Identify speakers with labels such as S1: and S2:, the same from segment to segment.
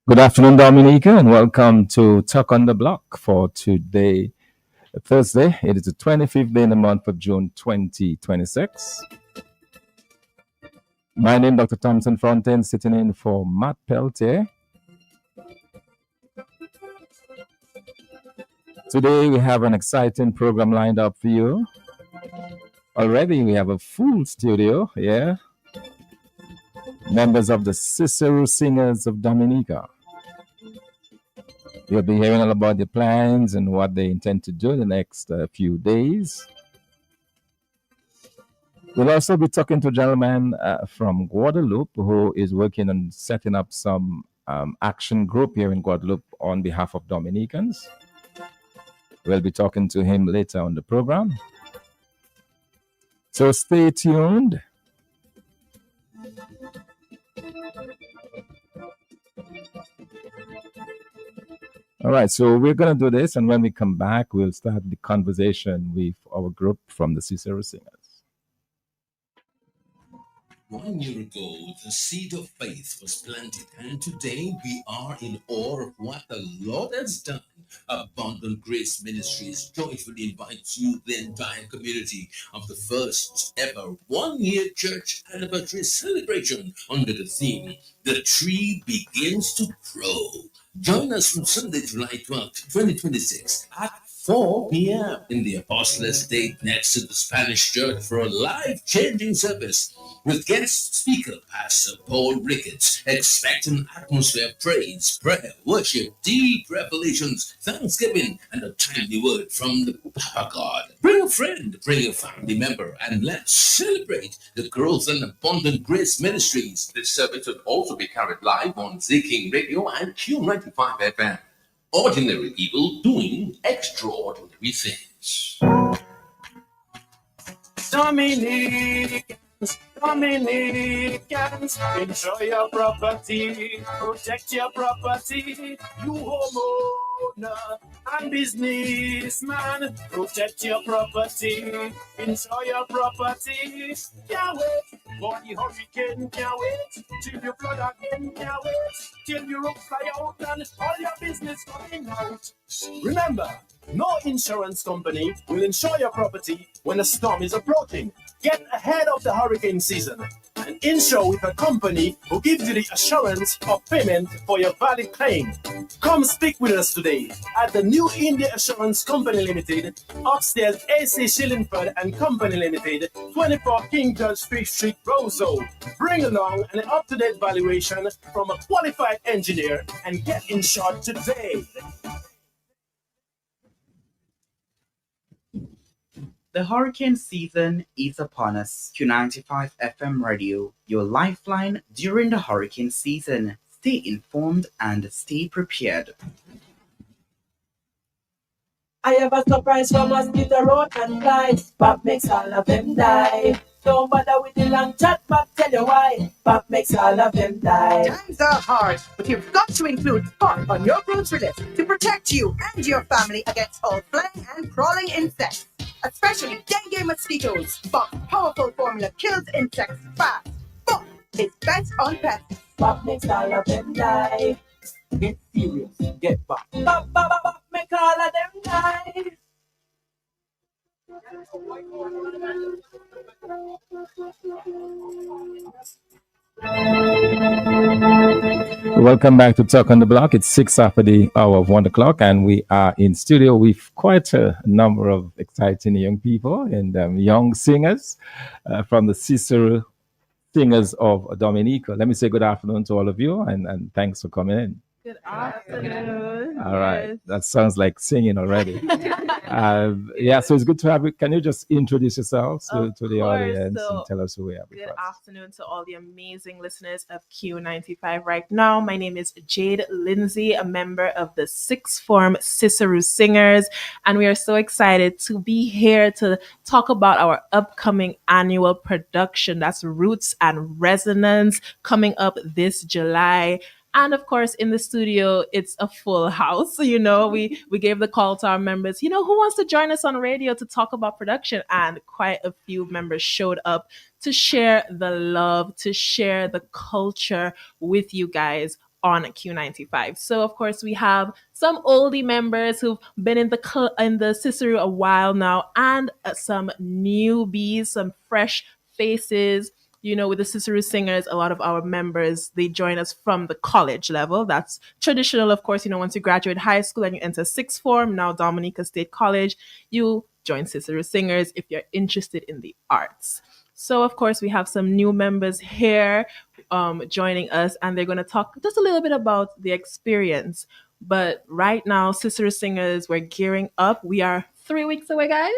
S1: Good afternoon, Dominica, and welcome to Talk on the Block for today, Thursday. It is the 25th day in the month of June 2026. My name is Dr. Thompson Fontaine, sitting in for Matt Peltier. Today, we have an exciting program lined up for you. Already, we have a full studio, yeah. Members of the Cicero Singers of Dominica. You'll be hearing all about the plans and what they intend to do in the next few days. We'll also be talking to a gentleman from Guadeloupe who is working on setting up some action group here in Guadeloupe on behalf of Dominicans. We'll be talking to him later on the program. So stay tuned. All right, so we're going to do this, and when we come back, we'll start the conversation with our group from the Cicero Singers.
S2: 1 year ago, the seed of faith was planted, and today we are in awe of what the Lord has done. Abundant Grace Ministries joyfully invites you, the entire community, of the first ever 1 year church anniversary celebration under the theme, The Tree Begins to Grow. Join us from Sunday, July 12th, 2026 at 4 p.m. in the Apostle Estate next to the Spanish Church for a life-changing service with guest speaker Pastor Paul Ricketts. Expect an atmosphere of praise, prayer, worship, deep revelations, thanksgiving, and a timely word from the Papa God. Bring a friend, bring a family member, and let's celebrate the growth and abundant grace ministries. This service will also be carried live on Z King Radio and Q95 FM. Ordinary people doing extraordinary things.
S3: Dominicans, enjoy your property, protect your property. You homeowner and businessman, protect your property, enjoy your property. Can't wait for the hurricane, can't wait till you flood again, can't wait till your roof fly out and all your business coming out. Remember, no insurance company will insure your property when a storm is approaching. Get ahead of the hurricane season and insure with a company who gives you the assurance of payment for your valid claim. Come speak with us today at the New India Assurance Company Limited, upstairs AC Shillingford and Company Limited, 24 King George Street, Roseau. Bring along an up-to-date valuation from a qualified engineer and get insured today.
S4: The hurricane season is upon us. Q95 FM Radio, your lifeline during the hurricane season. Stay informed and stay prepared.
S5: I have a surprise from Mosquito Road and Flies. Pop makes all of them die. Don't bother with the long chat, Pop tell you why. Pop makes all of them die.
S6: Times are hard, but you've got to include Pop on your grocery list to protect you and your family against all flying and crawling insects, especially dengue mosquitoes. Pop's powerful formula kills insects fast. Pop is best on pests.
S5: Pop makes all of them die.
S3: Get serious, get back.
S5: Pop, pop, pop, pop, make all of them die.
S1: Welcome back to Talk on the Block. It's 6 after the hour of 1 o'clock, and we are in studio with quite a number of exciting young people and young singers from the Cicero Singers of Dominica. Let me say good afternoon to all of you, and thanks for coming in.
S7: Good afternoon.
S1: All right,
S7: Yes.
S1: that sounds like singing already. Yeah, so it's good to have you. Can you just introduce yourselves
S7: Of
S1: to the
S7: course.
S1: audience and
S7: So,
S1: tell us who we are with
S7: good
S1: us?
S7: afternoon to all the amazing listeners of Q95 right now. My name is Jade Lindsay, a member of the sixth form Cicero Singers, and we are so excited to be here to talk about our upcoming annual production. That's Roots and Resonance coming up this July. And of course, in the studio, it's a full house. We gave the call to our members, who wants to join us on radio to talk about production? And quite a few members showed up to share the love, to share the culture with you guys on Q95. So of course we have some oldie members who've been in the Cicero a while now, and some newbies, some fresh faces. With the Cicero Singers, a lot of our members, they join us from the college level. That's traditional, of course. Once you graduate high school and you enter sixth form, now Dominica State College, you join Cicero Singers if you're interested in the arts. So, of course, we have some new members here joining us, and they're going to talk just a little bit about the experience. But right now, Cicero Singers, we're gearing up. We are 3 weeks away, guys.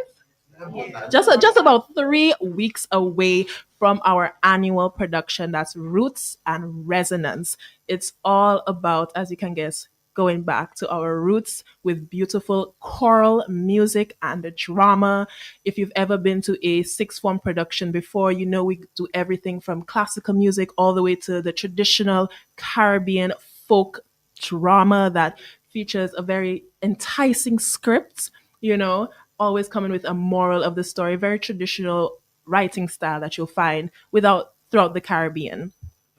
S7: Just about 3 weeks away from our annual production. That's Roots and Resonance. It's all about, as you can guess, going back to our roots with beautiful choral music and the drama. If you've ever been to a sixth form production before, we do everything from classical music all the way to the traditional Caribbean folk drama that features a very enticing script, you know, always coming with a moral of the story, very traditional writing style that you'll find without throughout the Caribbean.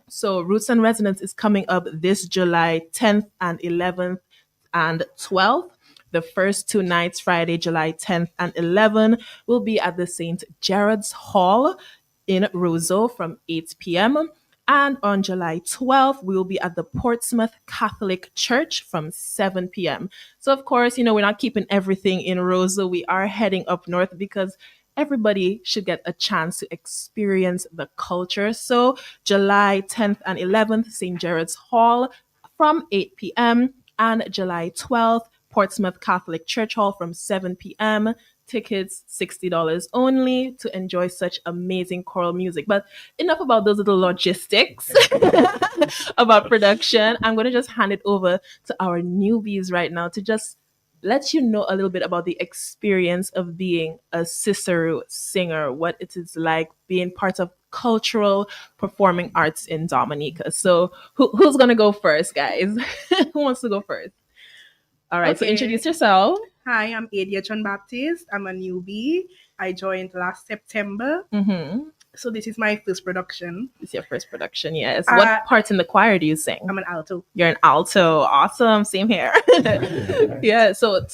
S7: So Roots and Resonance is coming up this July 10th and 11th and 12th. The first 2 nights, Friday, July 10th and 11th, will be at the St. Gerard's Hall in Roseau from 8 p.m. And on July 12th, we will be at the Portsmouth Catholic Church from 7 p.m. So, of course, we're not keeping everything in Roseau. We are heading up north because everybody should get a chance to experience the culture. So, July 10th and 11th, St. Gerard's Hall from 8 p.m. and July 12th, Portsmouth Catholic Church Hall from 7 p.m. Tickets $60 only to enjoy such amazing choral music. But enough about those little logistics about production. I'm going to just hand it over to our newbies right now to just let you know a little bit about the experience of being a Cicero singer, what it is like being part of cultural performing arts in Dominica. So who's going to go first, guys? Who wants to go first? All right, so
S8: Okay.
S7: introduce yourself.
S8: Hi, I'm Adia John Baptist. I'm a newbie. I joined last September.
S7: Mm-hmm.
S8: So this is my first production.
S7: It's your first production, yes.
S8: Uh,
S7: What parts in the choir do you sing?
S8: I'm an alto.
S7: You're an alto. Awesome. Same here. Yeah. So,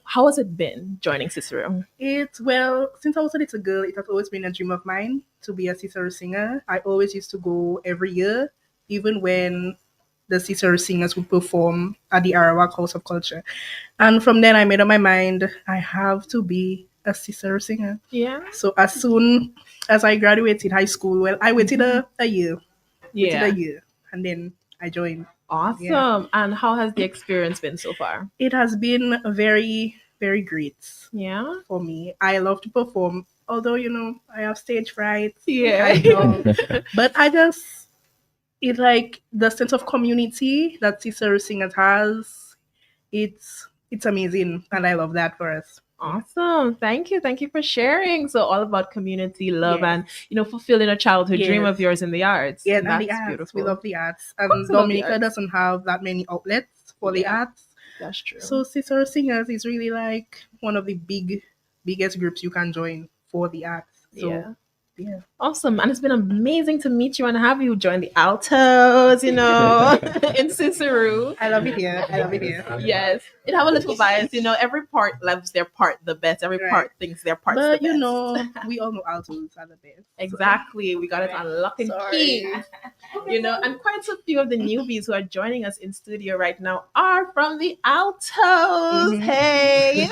S7: how has it been joining Cicero?
S8: Since I was a little girl, it has always been a dream of mine to be a Cicero singer. I always used to go every year, even when the Cicero singers would perform at the Arawak House of Culture. And from then I made up my mind, I have to be a Cicero singer.
S7: Yeah.
S8: So as soon as I graduated high school, I waited a year.
S7: Yeah.
S8: Waited a year. And then I joined.
S7: Awesome.
S8: Yeah.
S7: And how has the experience been so far?
S8: It has been very, very great
S7: Yeah.
S8: for me. I love to perform, although, I have stage fright.
S7: Yeah.
S8: I know. But it's like the sense of community that Cicero Singers has. It's amazing. And I love that for us.
S7: Awesome. Thank you. Thank you for sharing. So all about community love
S8: Yes.
S7: and fulfilling a childhood dream
S8: Yes.
S7: of yours in the arts.
S8: Yeah,
S7: That's
S8: and the arts.
S7: beautiful.
S8: We love the arts.
S7: Of
S8: And
S7: course we love the
S8: Dominica
S7: arts.
S8: doesn't have that many outlets for the
S7: Yeah.
S8: arts.
S7: That's true.
S8: So Cicero Singers is really like one of the biggest groups you can join for the arts. So
S7: yeah.
S8: Yeah.
S7: Awesome. And it's been amazing to meet you and have you join the altos, in Cicero.
S8: I love it here. I love it here.
S7: Yes. It have a little bias, every part loves their part the best. Every
S8: Right.
S7: part thinks their part's
S8: But
S7: the best.
S8: we all know altos are the best.
S7: Exactly. We got it on lock and
S8: Sorry.
S7: key. And quite a few of the newbies who are joining us in studio right now are from the altos.
S8: Mhm.
S7: Hey.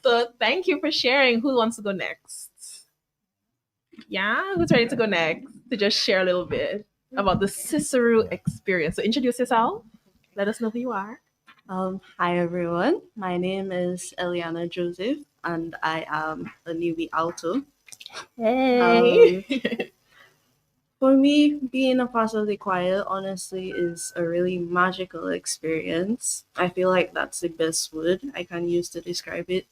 S7: So thank you for sharing. Who wants to go next? Yeah, who's ready to go next to just share a little bit about the Cicero experience? So introduce yourself. Let us know who you are.
S9: Hi everyone. My name is Eliana Joseph, and I am a newbie alto.
S7: Hey.
S9: For me, being a part of the choir honestly is a really magical experience. I feel like that's the best word I can use to describe it.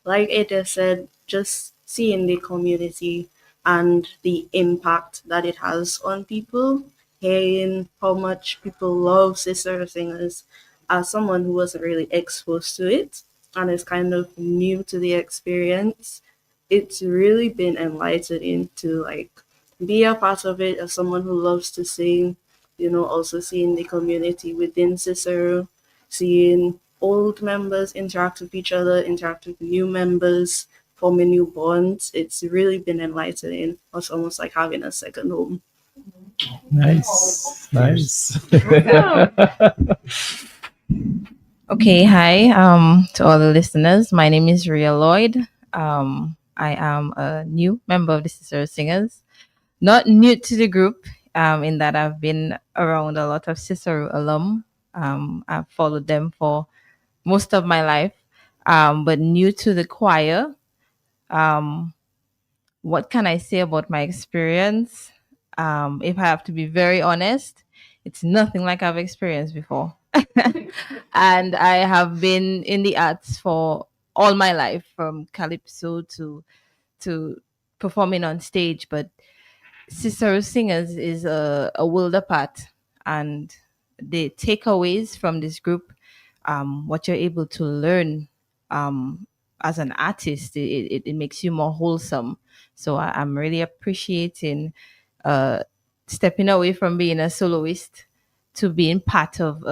S9: Like Ada said, just seeing the community and the impact that it has on people, hearing how much people love sister singers as someone who wasn't really exposed to it and is kind of new to the experience, it's really been enlightening to be a part of it as someone who loves to sing, also seeing the community within Cicero, seeing old members interact with each other, interact with new members, forming new bonds. It's really been enlightening. It's almost like having a second home.
S1: Nice.
S10: Okay, hi to all the listeners. My name is Ria Lloyd. I am a new member of the Cicero Singers. Not new to the group, in that I've been around a lot of Cicero alum. I've followed them for most of my life, but new to the choir. What can I say about my experience? If I have to be very honest, it's nothing like I've experienced before. And I have been in the arts for all my life, from calypso to performing on stage. But Cicero Singers is a world apart, and the takeaways from this group, what you're able to learn as an artist, it makes you more wholesome. So I'm really appreciating stepping away from being a soloist to being part of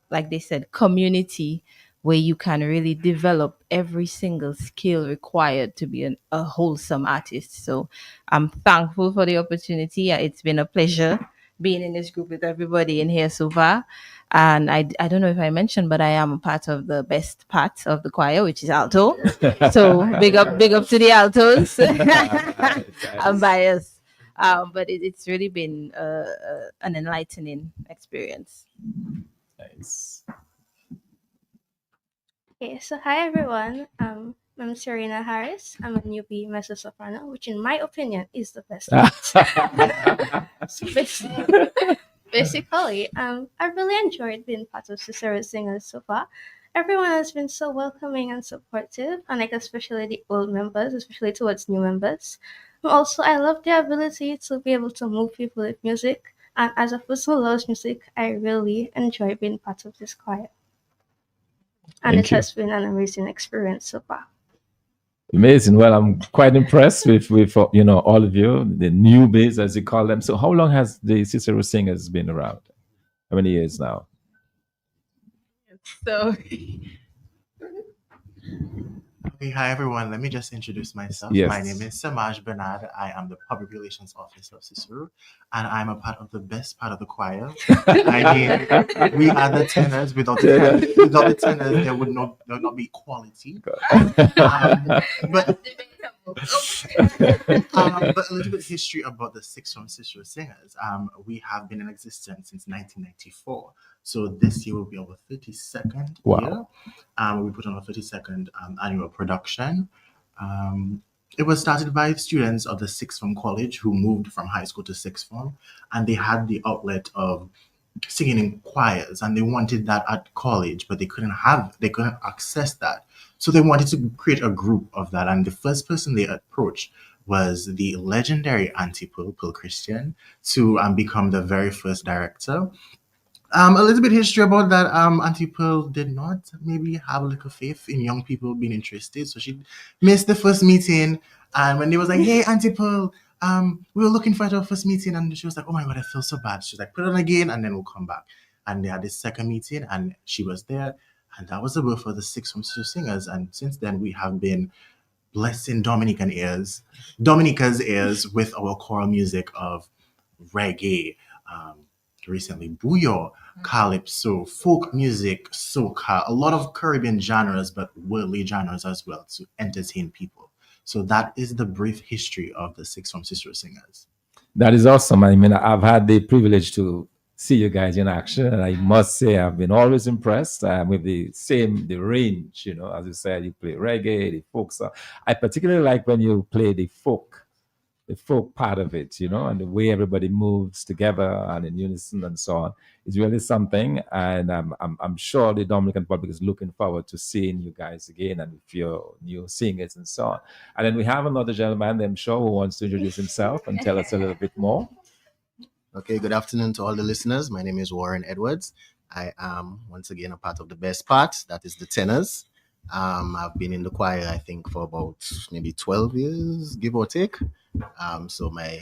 S10: like they said, community where you can really develop every single skill required to be a wholesome artist. So I'm thankful for the opportunity. It's been a pleasure being in this group with everybody in here so far. And I don't know if I mentioned, but I am a part of the best part of the choir, which is alto. So big up to the altos. I'm biased. But it's really been an enlightening experience.
S1: Nice.
S11: Okay, so hi everyone. I'm Serena Harris. I'm a newbie mezzo soprano, which in my opinion is the best. So basically, I really enjoyed being part of Cicero Singers so far. Everyone has been so welcoming and supportive, and especially the old members, especially towards new members. Also, I love the ability to be able to move people with music, and as a person who loves music, I really enjoy being part of this choir. And
S1: Thank
S11: it
S1: you.
S11: has been an amazing experience so far.
S1: Amazing. Well, I'm quite impressed with all of you, the newbies as you call them. So how long has the Cicero Singers been around? How many years now?
S7: So
S12: Okay, hi everyone. Let me just introduce myself.
S1: Yes.
S12: My name is Samaj Bernard. I am the Public Relations Officer of Cicero, and I'm a part of the best part of the choir. I mean, we are the tenors. Without the tenors, there would not be quality. But but a little bit of history about the Sixth Form Cicero Singers. We have been in existence since 1994. So this year will be our 32nd
S1: Wow.
S12: year. We put on our 32nd annual production. It was started by students of the Sixth Form College who moved from high school to Sixth Form, and they had the outlet of singing in choirs, and they wanted that at college, but they couldn't access that. So they wanted to create a group of that, and the first person they approached was the legendary Auntie Pearl Christian to become the very first director. A little bit history about that. Auntie Pearl did not maybe have a little faith in young people being interested, so she missed the first meeting. And when they was like, "Hey, Auntie Pearl, we were looking for our first meeting, and she was like, oh my God, I feel so bad. She's like, put it on again, and then we'll come back. And they had this second meeting, and she was there. And that was the birth of the Six from Sister Singers. And since then, we have been blessing Dominica's ears with our choral music of reggae, recently bouyon, calypso, folk music, soca, a lot of Caribbean genres, but worldly genres as well to entertain people. So that is the brief history of the Six from Sister Singers.
S1: That is awesome. I mean, I've had the privilege to see you guys in action, and I must say I've been always impressed with the range. You know, as you said, you play reggae, the folk song. I particularly like when you play the folk part of it, you know, and the way everybody moves together and in unison and so on is really something. And I'm sure the Dominican public is looking forward to seeing you guys again and with your new singers and so on. And then we have another gentleman, I'm sure, who wants to introduce himself and tell us a little bit more.
S13: Okay, good afternoon to all the listeners. My name is Warren Edwards. I am once again a part of the best part, that is the tenors. I've been in the choir, I think, for about maybe 12 years, give or take. So my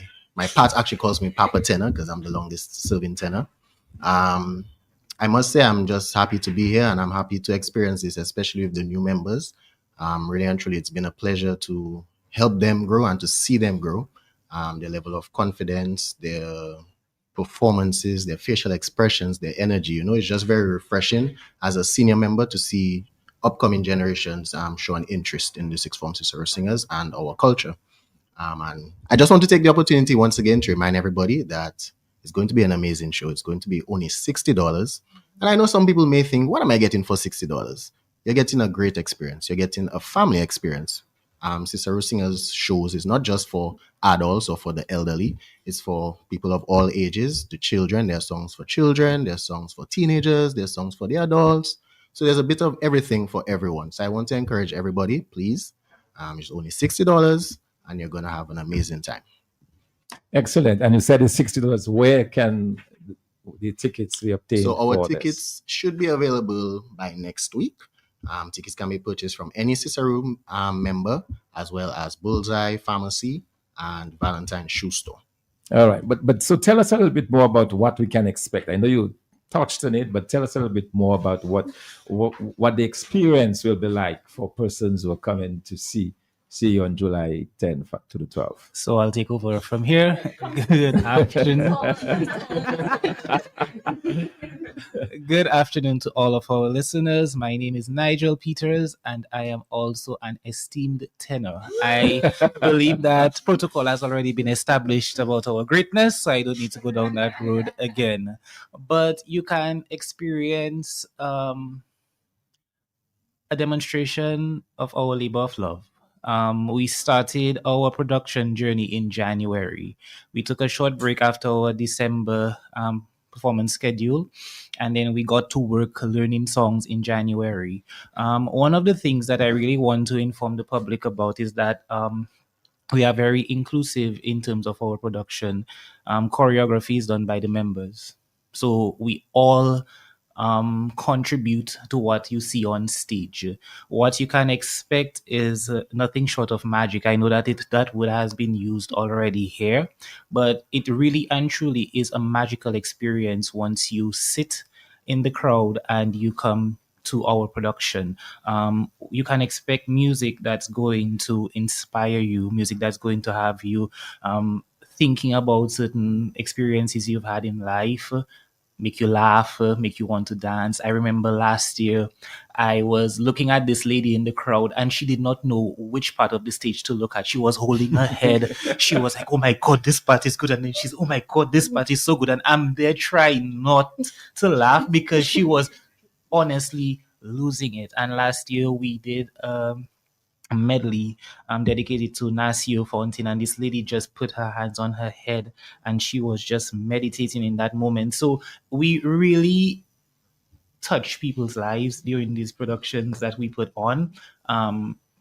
S13: part actually calls me Papa Tenor because I'm the longest serving tenor. I must say I'm just happy to be here, and I'm happy to experience this, especially with the new members. Really and truly, it's been a pleasure to help them grow and to see them grow. Their level of confidence, their performances, their facial expressions, their energy. You know, it's just very refreshing as a senior member to see upcoming generations show an interest in the Sixth Form Sister Singers and our culture. And I just want to take the opportunity once again to remind everybody that it's going to be an amazing show. It's going to be only $60. And I know some people may think, what am I getting for $60? You're getting a great experience. You're getting a family experience. Sister Singers shows is not just for adults or for the elderly. It's for people of all ages, the children. There are songs for children. There are songs for teenagers. There are songs for the adults. So there's a bit of everything for everyone. So I want to encourage everybody, please. It's only $60 and you're going to have an amazing time.
S1: Excellent. And you said it's $60. Where can the tickets be obtained?
S13: So our tickets should be available by next week. Tickets can be purchased from any Cicero member, as well as Bullseye Pharmacy and Valentine Shoe Store.
S1: All right. But so tell us a little bit more about what we can expect. I know you touched on it, but tell us a little bit more about what the experience will be like for persons who are coming to see you on July 10th to the 12th.
S14: So I'll take over from here. Good afternoon. Good afternoon to all of our listeners. My name is Nigel Peters, and I am also an esteemed tenor. I believe that protocol has already been established about our greatness, so I don't need to go down that road again. But you can experience a demonstration of our labor of love. We started our production journey in January. We took a short break after our December performance schedule, and then we got to work learning songs in January. One of the things that I really want to inform the public about is that we are very inclusive in terms of our production. Choreography is done by the members. So we all contribute to what you see on stage. What you can expect is nothing short of magic. I know that word has been used already here, but it really and truly is a magical experience once you sit in the crowd and you come to our production. You can expect music that's going to inspire you, music that's going to have you thinking about certain experiences you've had in life, make you laugh, make you want to dance. I remember last year, I was looking at this lady in the crowd and she did not know which part of the stage to look at. She was holding her head. She was like, oh my God, this part is good. And then she's, oh my God, this part is so good. And I'm there trying not to laugh because she was honestly losing it. And last year we did a medley dedicated to Nasio Fountain, and this lady just put her hands on her head and she was just meditating in that moment. So we really touch people's lives during these productions that we put on.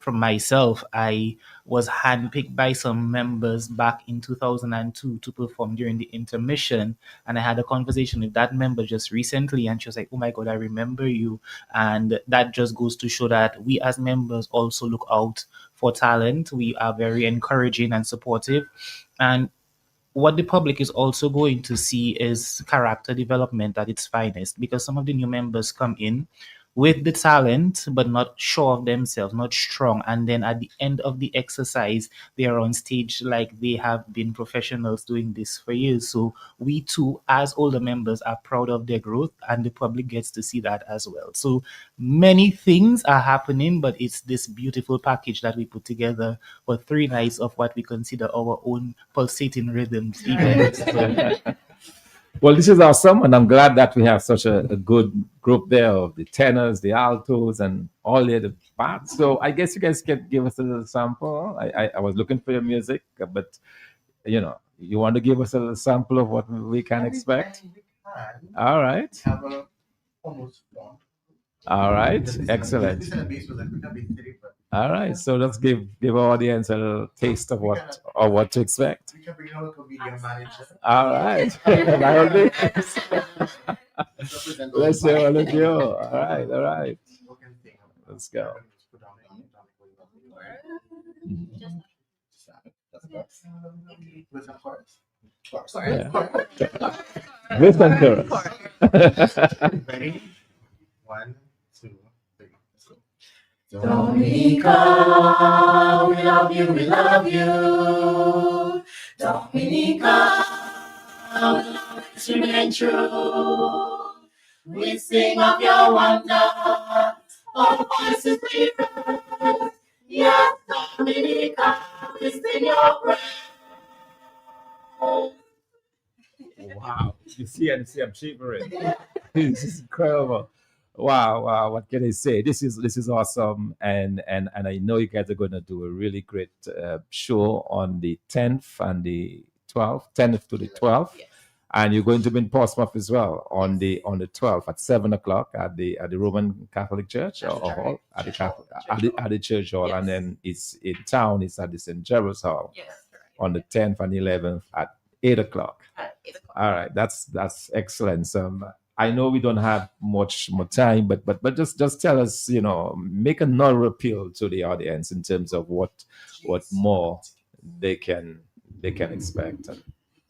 S14: From myself, I was handpicked by some members back in 2002 to perform during the intermission. And I had a conversation with that member just recently. And she was like, oh my God, I remember you. And that just goes to show that we as members also look out for talent. We are very encouraging and supportive. And what the public is also going to see is character development at its finest, because some of the new members come in with the talent but not sure of themselves, not strong, and then at the end of the exercise they are on stage like they have been professionals doing this for years. So we too, as older members, are proud of their growth, and the public gets to see that as well. So many things are happening, but it's this beautiful package that we put together for 3 nights of what we consider our own pulsating rhythms event. So,
S1: Well, this is awesome, and I'm glad that we have such a good group there of the tenors, the altos, and all the other parts. So I guess you guys can give us a little sample. I was looking for your music, but you want to give us a little sample of what we can expect? All right.
S12: Have a almost form.
S1: All right. Excellent. All right. So let's give our audience a little taste of what to expect.
S12: We can bring out a video manager.
S1: All right. Let's see what let's go. All right. Let's go.
S12: With a chorus.
S1: With and chorus.
S12: Ready? 1, 2, 3. Let's go.
S5: Dominica, we love you, we love you. Dominica, we'll always remain true. We sing of your wonder, our voices we raise. Yes, Dominica, we sing your praise.
S1: Wow. You see, I'm shivering. This is incredible. Wow. What can I say? This is awesome. And I know you guys are going to do a really great show on the 10th and the 12th, 10th to the 12th. Yes. And you're going to be in Portsmouth as well on the 12th at 7:00 at the Roman Catholic Church hall, at the church hall. Yes. And then it's in town, it's at the St. Gerald's Hall. Yes. On the 10th and 11th at 8:00. All right, that's excellent. I know we don't have much more time, but just tell us, make another appeal to the audience in terms of what more they can expect.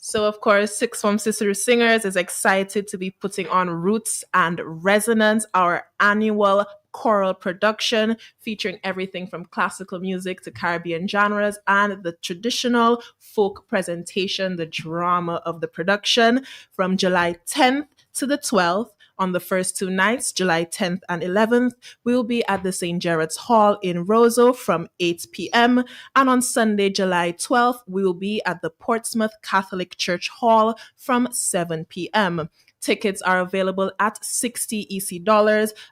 S7: So, of course, Sixth Form Cicero Singers is excited to be putting on Roots and Resonance, our annual choral production featuring everything from classical music to Caribbean genres and the traditional folk presentation, the drama of the production, from July 10th to the 12th. On the first 2 nights, July 10th and 11th, we will be at the St. Gerard's Hall in Roseau from 8 p.m. And on Sunday, July 12th, we will be at the Portsmouth Catholic Church Hall from 7 p.m. Tickets are available at $60 EC,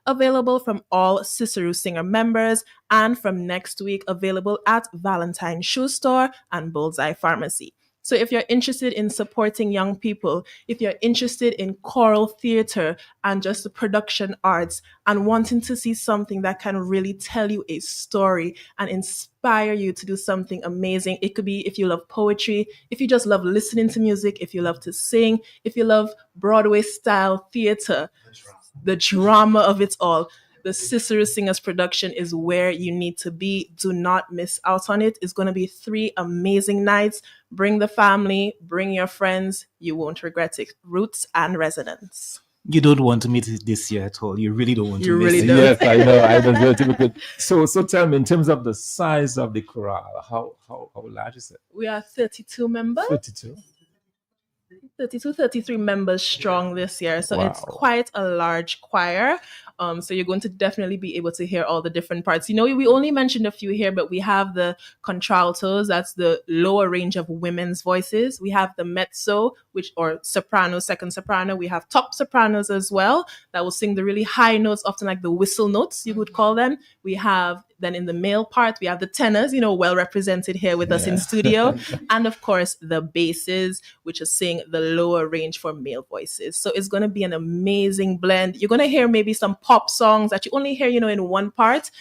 S7: available from all Cicero Singer members, and from next week, available at Valentine Shoe Store and Bullseye Pharmacy. So if you're interested in supporting young people, if you're interested in choral theater and just the production arts and wanting to see something that can really tell you a story and inspire you to do something amazing, it could be if you love poetry, if you just love listening to music, if you love to sing, if you love Broadway style theater, the drama of it all. The Cicero Singers production is where you need to be. Do not miss out on it. It's going to be 3 amazing nights. Bring the family, bring your friends. You won't regret it. Roots and Resonance.
S14: You don't want to miss it this year at all. You really don't want to miss
S7: really
S14: it.
S7: don't.
S1: Yes, I know. Very so tell me, in terms of the size of the chorale, how large is it?
S7: We are 32 members. 33 members strong this year. So It's quite a large choir. So you're going to definitely be able to hear all the different parts. We only mentioned a few here, but we have the contraltos, that's the lower range of women's voices. We have the mezzo, or soprano, second soprano. We have top sopranos as well that will sing the really high notes, often like the whistle notes, you would call them. We have then in the male part, we have the tenors, well represented here with us in studio. And of course, the basses, which is sing the lower range for male voices. So it's going to be an amazing blend. You're going to hear maybe some pop songs that you only hear, in one part,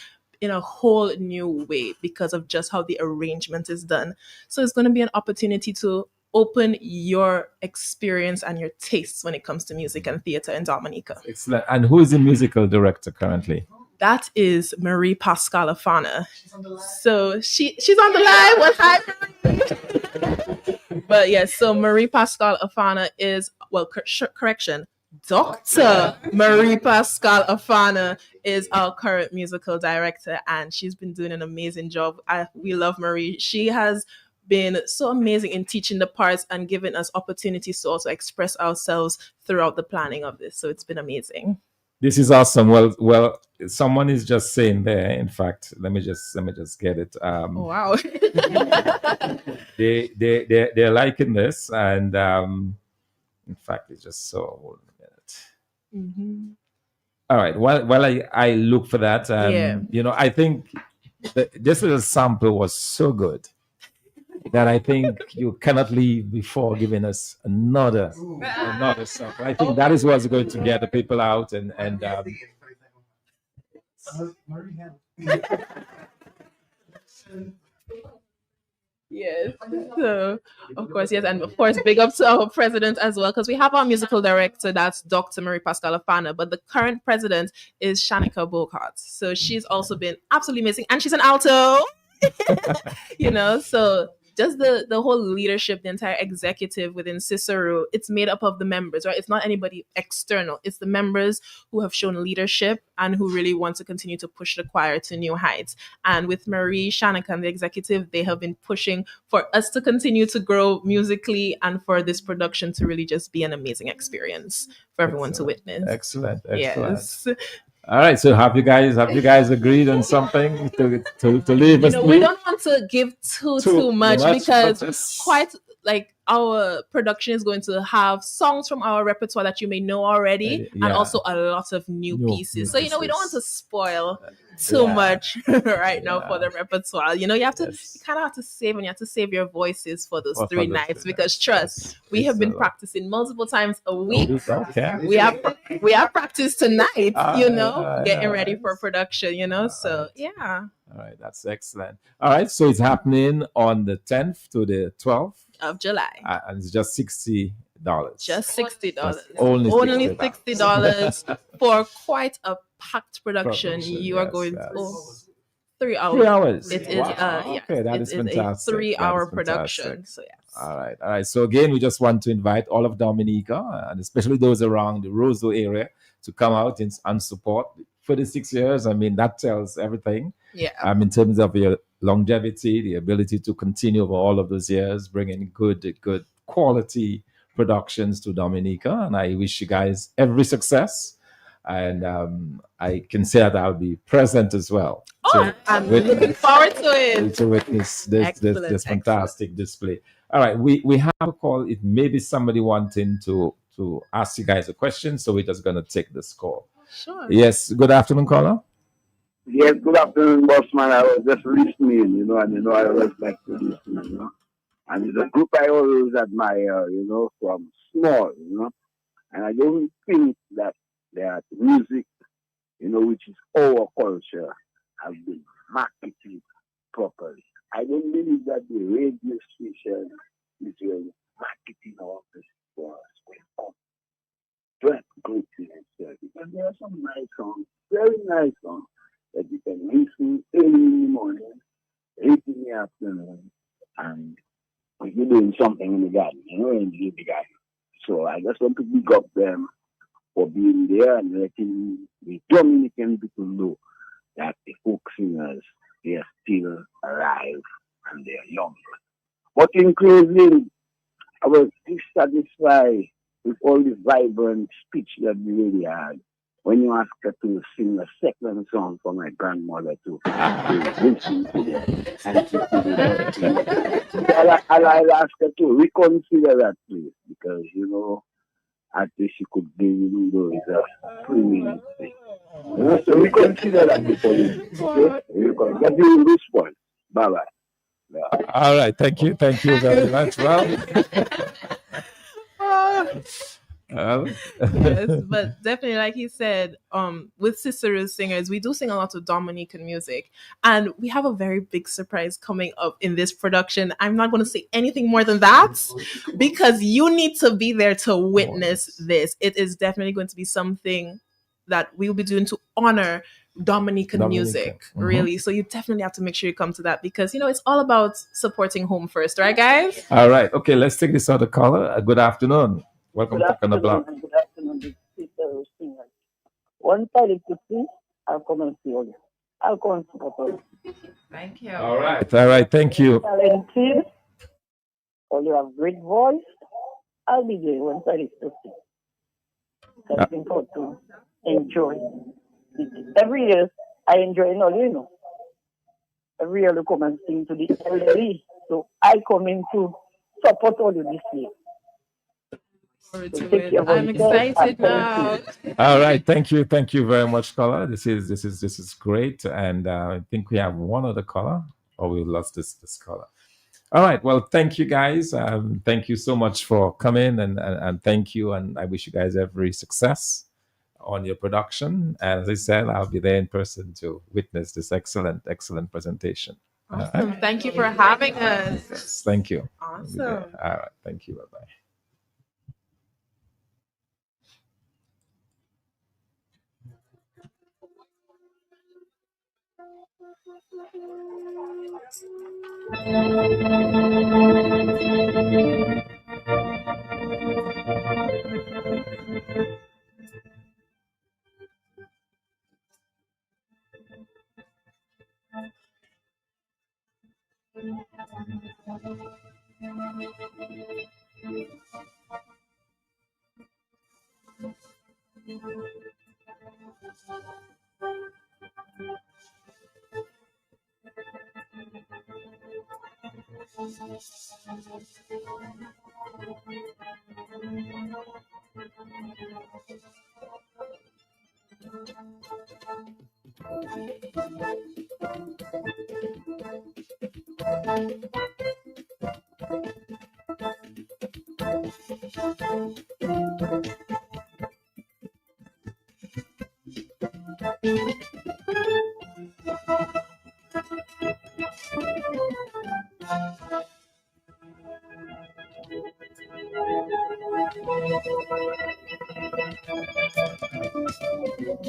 S7: in a whole new way because of just how the arrangement is done. So it's going to be an opportunity to open your experience and your tastes when it comes to music and theater in Dominica.
S1: Excellent. And who is the musical director currently?
S7: That is Marie Pascal Afana. So she's on the line. What's happening? But yes, so Marie Pascal Afana is, well, correction. Dr. Marie Pascal Afana is our current musical director, and she's been doing an amazing job. We love Marie. She has been so amazing in teaching the parts and giving us opportunities to also express ourselves throughout the planning of this. So it's been amazing.
S1: This is awesome. Well, someone is just saying there. In fact, let me just get it.
S7: Wow.
S1: they're liking this, and in fact, it's just so. Hold on a minute.
S7: Mm-hmm.
S1: All right. While I look for that, I think this little sample was so good that I think you cannot leave before giving us another song. I think that is what's going to get the people out and
S7: Yes. So, of course, yes. And of course, big up to our president as well, because we have our musical director, that's Dr. Marie Pascal Afana, but the current president is Shanika Bogart. So she's also been absolutely amazing. And she's an alto, so just the whole leadership, the entire executive within Cicero, it's made up of the members, right? It's not anybody external. It's the members who have shown leadership and who really want to continue to push the choir to new heights. And with Marie, Shanika, and the executive, they have been pushing for us to continue to grow musically and for this production to really just be an amazing experience for everyone to witness.
S1: Excellent.
S7: Yes.
S1: All right. So have you guys agreed on something to leave us?
S7: We don't want to give too much because quite like our production is going to have songs from our repertoire that you may know already, and also a lot of new pieces. So we don't want to spoil too much right now for the repertoire. You kind of have to save, and you have to save your voices for those three nights because we have been practicing multiple times a week.
S1: Okay.
S7: We have practice tonight, getting ready for production, so yeah.
S1: All right, that's excellent. All right, so it's happening on the 10th to the 12th
S7: of July.
S1: And it's just $60.
S7: Just $60.
S1: Only
S7: $60 for quite a packed production. You are going to 3 hours.
S1: 3 hours.
S7: It is
S1: okay, that is fantastic.
S7: A 3-hour production. So yes.
S1: All right. So again, we just want to invite all of Dominica, and especially those around the Roseau area, to come out and support. 46 years, I mean, that tells everything.
S7: Yeah.
S1: In terms of your longevity, the ability to continue over all of those years, bringing good quality productions to Dominica. And I wish you guys every success. And I can say that I'll be present as well.
S7: I'm looking forward to it.
S1: To witness this fantastic display. All right, we have a call. It may be somebody wanting to ask you guys a question, so we're just going to take this call.
S7: Sure.
S1: Yes, good afternoon, caller.
S15: Yes, good afternoon, bossman. I was just listening, and I always like to listen, And it's a group I always admire, from small, And I don't think that their music, which is our culture, has been marketed properly. I don't believe that the radio station is really marketing our music for us. That's good to answer because there are some nice songs, very nice songs that you can listen early in the morning, late in the afternoon, and if you're doing something in the garden, in the garden. So I just want to big up them for being there and letting the Dominican people know that the folk singers, they are still alive and they are young. But in closing, I was dissatisfied with all the vibrant speech that the lady had when you asked her to sing a second song for my grandmother to listen to them. I'll ask her to reconsider that, please, because, I think she could give you those 3 minutes thing. So reconsider that before you. Okay? Get you response. Bye-bye. Yeah.
S1: All right. Thank you very much.
S7: Yes, but definitely, like he said, with Cicero's Singers, we do sing a lot of Dominican music, and we have a very big surprise coming up in this production. I'm not going to say anything more than that because you need to be there to witness this. It is definitely going to be something that we will be doing to honor Dominican music, really. So you definitely have to make sure you come to that because, it's all about supporting home first, right, guys?
S1: All right. Okay, let's take this other caller. Good afternoon. Welcome to On the Block.
S16: Good afternoon, Sister Singers. Once I live to see, I'll come and see you. I'll come and support you.
S7: Thank you.
S1: All right. All right. Thank you.
S16: Talented, or you have great voice. I'll be there once I live to see. Looking forward to enjoy. Every year, I enjoy it, Every year, you come and sing to the elderly. So I come in to support all you this year.
S7: I'm excited now.
S1: All right. Thank you. Thank you very much, caller. This is great. And I think we have one other caller, or we lost this caller. All right. Well, thank you guys. Thank you so much for coming and thank you. And I wish you guys every success on your production. And as I said, I'll be there in person to witness this excellent presentation.
S7: Awesome. Thank you for having us.
S1: Thank you.
S7: Awesome.
S1: All right. Thank you. Bye-bye.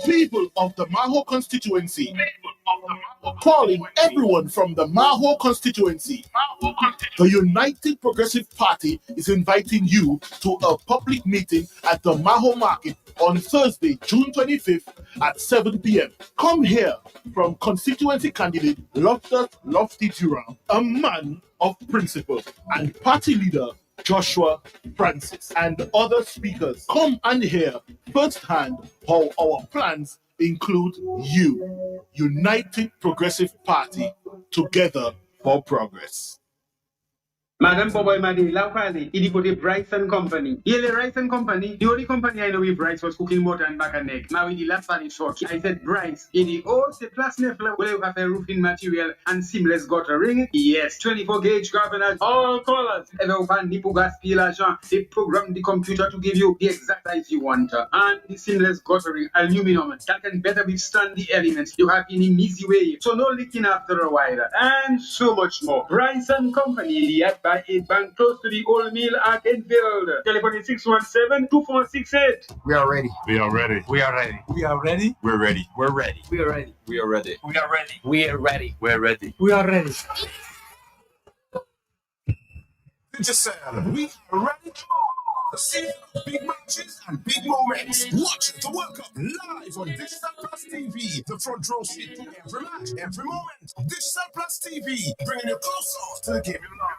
S17: People of the Maho constituency, calling everyone from the Maho constituency. The United Progressive Party is inviting you to a public meeting at the Maho Market on Thursday, June 25th at 7 p.m. Come here from constituency candidate Loftus Lofty Durham, a man of principle, and party leader Joshua Francis, and other speakers. Come and hear firsthand how our plans include you. United Progressive Party, together for progress.
S18: Madam Boboy Madi, Laukali, Idipoti Bryce and Company. Yele Rice and Company, the only company I know with Bryce was cooking motor and back and neck. Now in the last one is short. I said Bryce, in the old plus nefla, where you have a roofing material and seamless gutter ring. Yes, 24 gauge carbonage, all colors. Ever open Nipu gas peel agent, they program the computer to give you the exact size you want. And the seamless guttering aluminum that can better withstand the elements you have in an easy way. So no leaking after a while. And so much more. Bryce and Company, the by 8 bank close to the old mill at Enfield. Telephone is 617-2468.
S19: We are ready.
S20: We are ready.
S19: We are ready.
S20: We are ready.
S19: We're ready.
S20: We're ready.
S19: We are ready.
S20: We are ready.
S19: We are ready.
S20: We are ready.
S19: We're ready.
S20: We are ready.
S17: Just we are ready to see big matches and big moments. Watch the World Cup live on Digital Plus TV. The front row seat to every match, every moment. Digital Plus TV, bringing you closer to the game you love.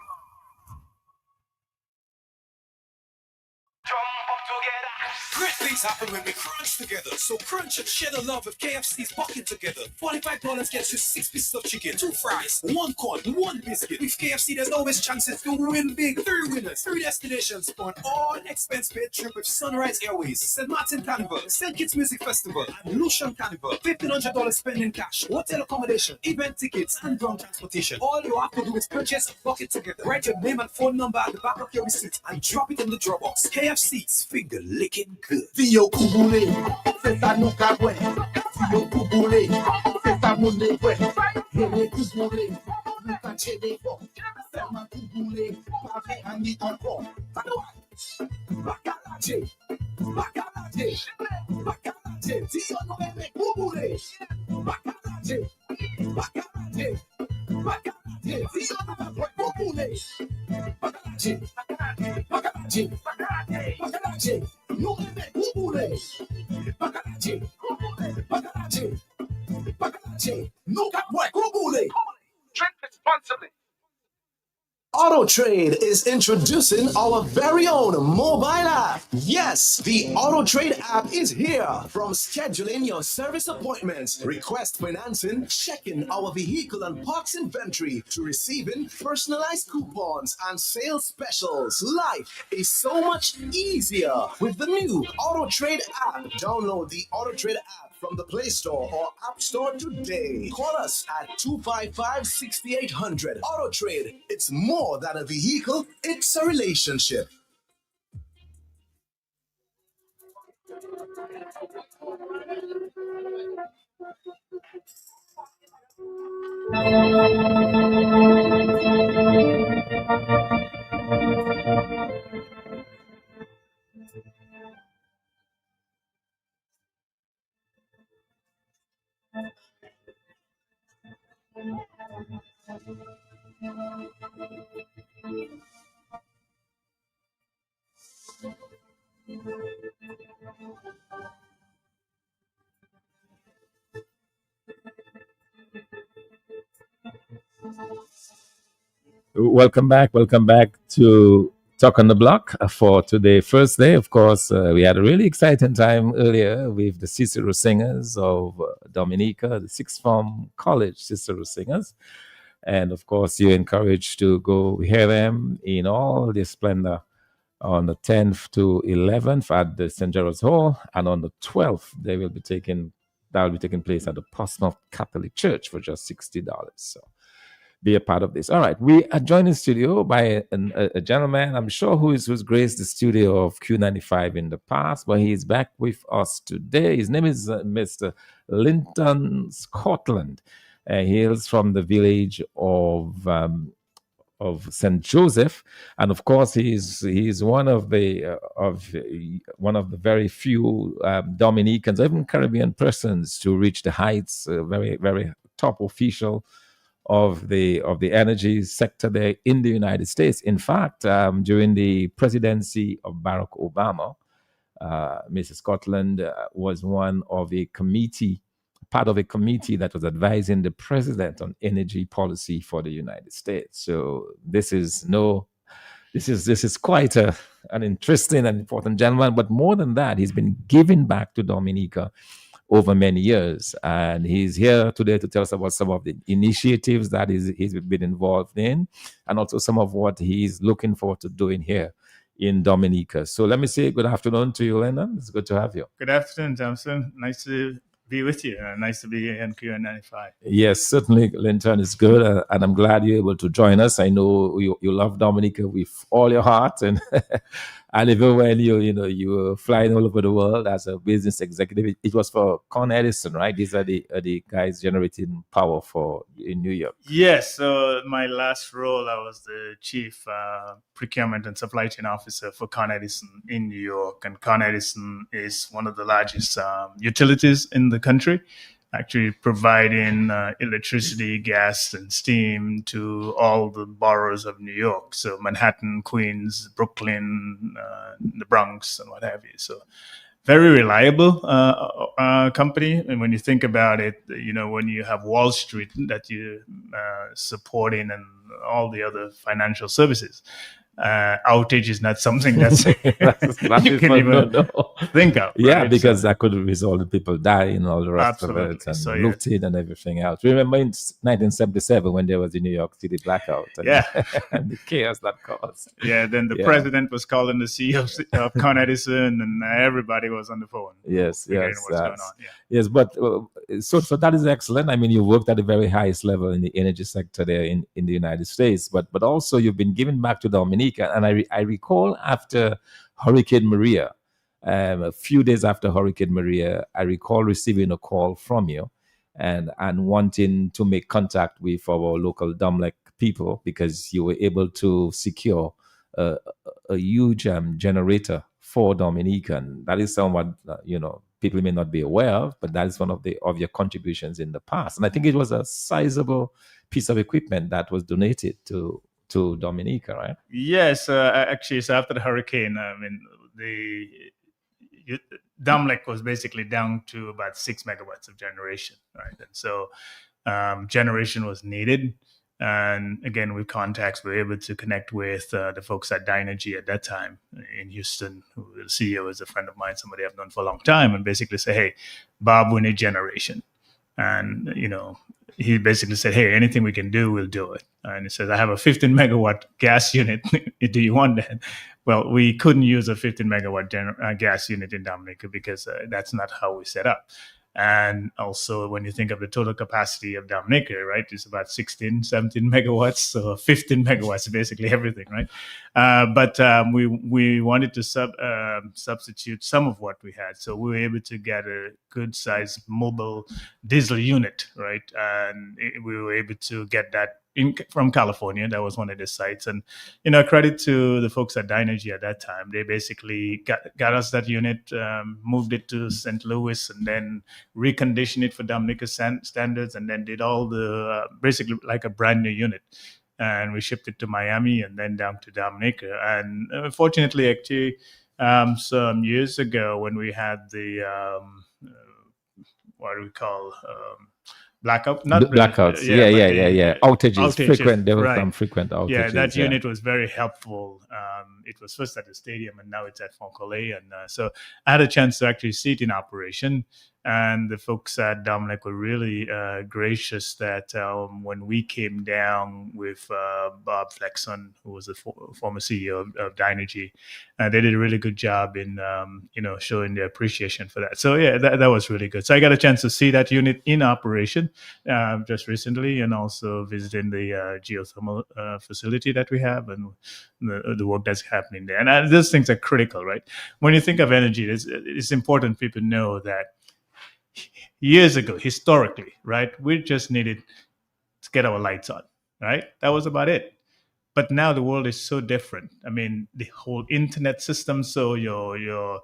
S21: Great things happen when we crunch together. So crunch and share the love with KFC's bucket together. $45 gets you 6 pieces of chicken, 2 fries, 1 corn, 1 biscuit. With KFC, there's always chances to win big. 3 winners, 3 destinations for an all-expense-paid trip with Sunrise Airways, St. Martin Carnival, St. Kitts Music Festival, and Lucian Carnival. $1,500 spent in cash, hotel accommodation, event tickets, and ground transportation. All you have to do is purchase a bucket together. Write your name and phone number at the back of your receipt and drop it in the drop box. KFC's finger licking good.
S17: Tio Kubule, c'est ça nous caboué. Tio Kubule, c'est ça mon néboué. Hele Kubule, nous caché des fois. C'est ma Kubule, pas fait un lit encore. Bacalaje, Bacalaje, Bacalaje. Tio nous aime Kubule,
S21: Bacalaje, bacalaje, no me cubule. Bacalaje, bacalaje, bacalaje, no me cubule. Drink responsibly. Auto Trade is introducing our very own mobile app. Yes, the Auto Trade app is here. From scheduling your service appointments, request financing, checking our vehicle and parts inventory, to receiving personalized coupons and sales specials. Life is so much easier with the new Auto Trade app. Download the Auto Trade app from the Play Store or App Store today. Call us at 255-6800. Auto Trade. It's more than a vehicle, it's a relationship.
S1: Welcome back. Welcome back to Talk on the Block for today, first day. Of course, we had a really exciting time earlier with the Cicero Singers of Dominica, the sixth form college Cicero Singers. And of course, you're encouraged to go hear them in all their splendor on the 10th to 11th at the St. Gerald's Hall. And on the 12th, that will be taking place at the Portsmouth Catholic Church for just $60. So be a part of this. All right, we are joined in studio by a gentleman, I'm sure, who's graced the studio of Q95 in the past, but he's back with us today. His name is Mr. Linton Scotland. He hails from the village of St. Joseph, and of course, he's one of the very few Dominicans, even Caribbean persons, to reach the heights. Very, very top official of the energy sector there in the United States. In fact, during the presidency of Barack Obama, Mr. Scotland was part of a committee that was advising the president on energy policy for the United States. So this is quite an interesting and important gentleman. But more than that, he's been giving back to Dominica over many years. And he's here today to tell us about some of the initiatives that he's been involved in, and also some of what he's looking forward to doing here in Dominica. So let me say good afternoon to you, Lennon. It's good to have you.
S19: Good afternoon, Thompson. Nice to be with you. Nice to be here in Q95.
S1: Yes, certainly, Linton, is good. And I'm glad you're able to join us. I know you love Dominica with all your heart. And and even when you were flying all over the world as a business executive, it was for Con Edison, right? These are the guys generating power in New York.
S19: Yes. So my last role, I was the chief procurement and supply chain officer for Con Edison in New York. And Con Edison is one of the largest utilities in the country, actually providing electricity, gas, and steam to all the boroughs of New York. So Manhattan, Queens, Brooklyn, the Bronx, and what have you. So very reliable company. And when you think about it, when you have Wall Street that you're supporting and all the other financial services, outage is not something that's you can even think of.
S1: Yeah,
S19: right?
S1: because that could result in people dying and all the rest of it, and looted and everything else. Remember in 1977 when there was the New York City blackout and, and the chaos that caused.
S19: Yeah, then the president was calling the CEO of Con Edison, and everybody was on the phone.
S1: Yes.
S19: What's going on. Yeah.
S1: Yes, but so that is excellent. I mean, you worked at the very highest level in the energy sector there in the United States, but also you've been giving back to Dominica. And I recall after Hurricane Maria, a few days after Hurricane Maria, I recall receiving a call from you and wanting to make contact with our local Domlec people because you were able to secure a huge generator for Dominica. And that is somewhat, people may not be aware of, but that is one of your contributions in the past. And I think it was a sizable piece of equipment that was donated to to Dominica, right?
S19: Yes, actually, so after the hurricane, I mean, Dam Lake was basically down to about 6 megawatts of generation, right? And so generation was needed. And again, with contacts, we were able to connect with the folks at Dynergy at that time in Houston, who the CEO is a friend of mine, somebody I've known for a long time, and basically say, hey, Bob, we need generation. And, he basically said, hey, anything we can do, we'll do it. And he says, I have a 15 megawatt gas unit. Do you want that? Well, we couldn't use a 15 megawatt gas unit in Dominica because that's not how we set up. And also, when you think of the total capacity of Dominica, right, it's about 16, 17 megawatts. So 15 megawatts, basically everything, right? But we wanted to substitute some of what we had. So we were able to get a good size mobile diesel unit, right? And we were able to get that from California. That was one of the sites. And, credit to the folks at Dynergy at that time. They basically got us that unit, moved it to St. Louis, and then reconditioned it for Dominica standards, and then did all the, basically like a brand new unit. And we shipped it to Miami and then down to Dominica. And fortunately, actually, some years ago when we had the, what do we call, blackout?
S1: Blackouts. Yeah. Outages. Frequent. There were some frequent outages.
S19: Yeah, that unit was very helpful. It was first at the stadium, and now it's at Foncolé. And so I had a chance to actually see it in operation. And the folks at Dominic were really gracious that when we came down with Bob Flexon, who was the former CEO of Dynergy, they did a really good job in showing their appreciation for that. So yeah, that was really good. So I got a chance to see that unit in operation just recently, and also visiting the geothermal facility that we have and the work that's happening there. And those things are critical, right? When you think of energy, it's important people know that years ago, historically, right, we just needed to get our lights on, right? That was about it. But now the world is so different. I mean, the whole internet system, so your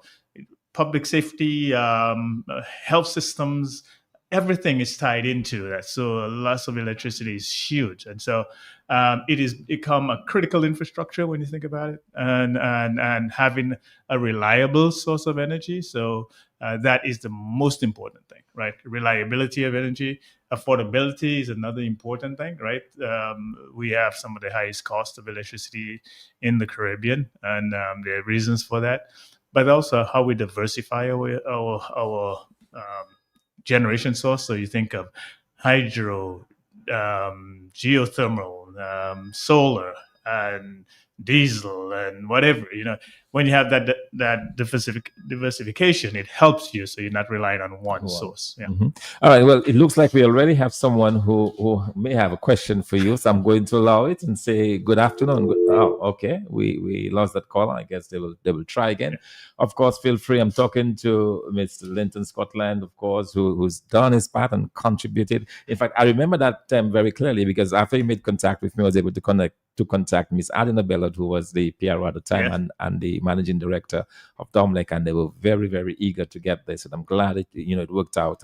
S19: public safety, health systems, everything is tied into that. So loss of electricity is huge. And so it has become a critical infrastructure when you think about it, and having a reliable source of energy. So that is the most important thing, right? Reliability of energy. Affordability is another important thing, right? We have some of the highest cost of electricity in the Caribbean, and there are reasons for that. But also how we diversify our generation source. So you think of hydro, geothermal, solar, and diesel, and whatever. When you have that diversification, it helps you, so you're not relying on one source. Yeah.
S1: Mm-hmm. All right. Well, it looks like we already have someone who may have a question for you, so I'm going to allow it and say good afternoon. Oh, okay. We lost that caller. I guess they will try again. Yeah. Of course, feel free. I'm talking to Mr. Linton Scotland, of course, who's done his part and contributed. In fact, I remember that time very clearly, because after he made contact with me, I was able to contact Miss Adina Bellot, who was the PRO at the time, yes, and the managing director of Domlec, and they were very, very eager to get this. And I'm glad it worked out.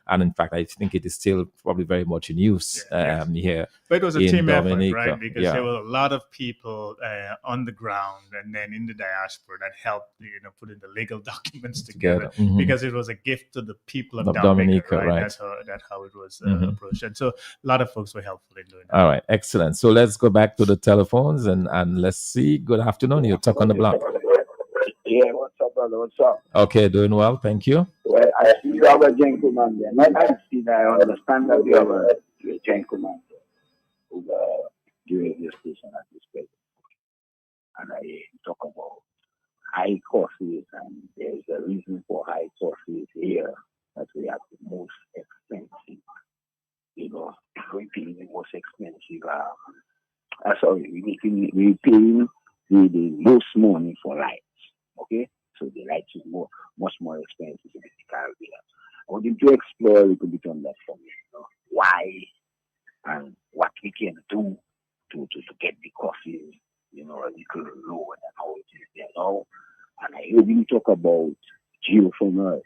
S1: And in fact, I think it is still probably very much in use here.
S19: But it was a team
S1: Dominica.
S19: effort, right? Because there were a lot of people on the ground and then in the diaspora that helped, put in the legal documents together,
S1: Mm-hmm.
S19: because it was a gift to the people of Dominica, right? That's how it was approached. And so a lot of folks were helpful in doing that.
S1: All right, excellent. So let's go back to the telephones and let's see. Good afternoon. You're Talk on the Block.
S15: Yeah, what's up, brother? What's up?
S1: Okay, doing well. Thank you.
S15: Well, I see you have a gentleman there. Not I see that. I understand that you have a gentleman there who during this station at this place. And I talk about high costs, and there's a reason for high costs here, that we have the most expensive, we pay the most expensive, we pay the most money for lights, okay? So the lights is much more expensive in the Caribbean. I want you to explore a little bit on that for me, why and what we can do to get the costs, a little lower than how it is there now. And I heard you talk about geothermal,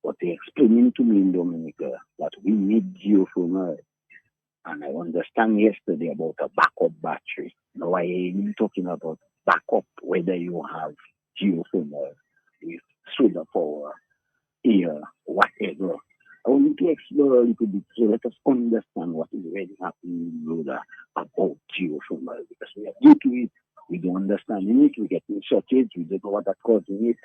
S15: but they're explaining to me in Dominica that we need geothermal. And I understand yesterday about a backup battery. Now I ain't talking about backup, whether you have geothermal with solar power, air, whatever. I want you to explore a little bit so let us understand what is really happening in Loda about geothermal, because we are due to it, we don't understand it, we get in shortage, we don't know what that's causing it.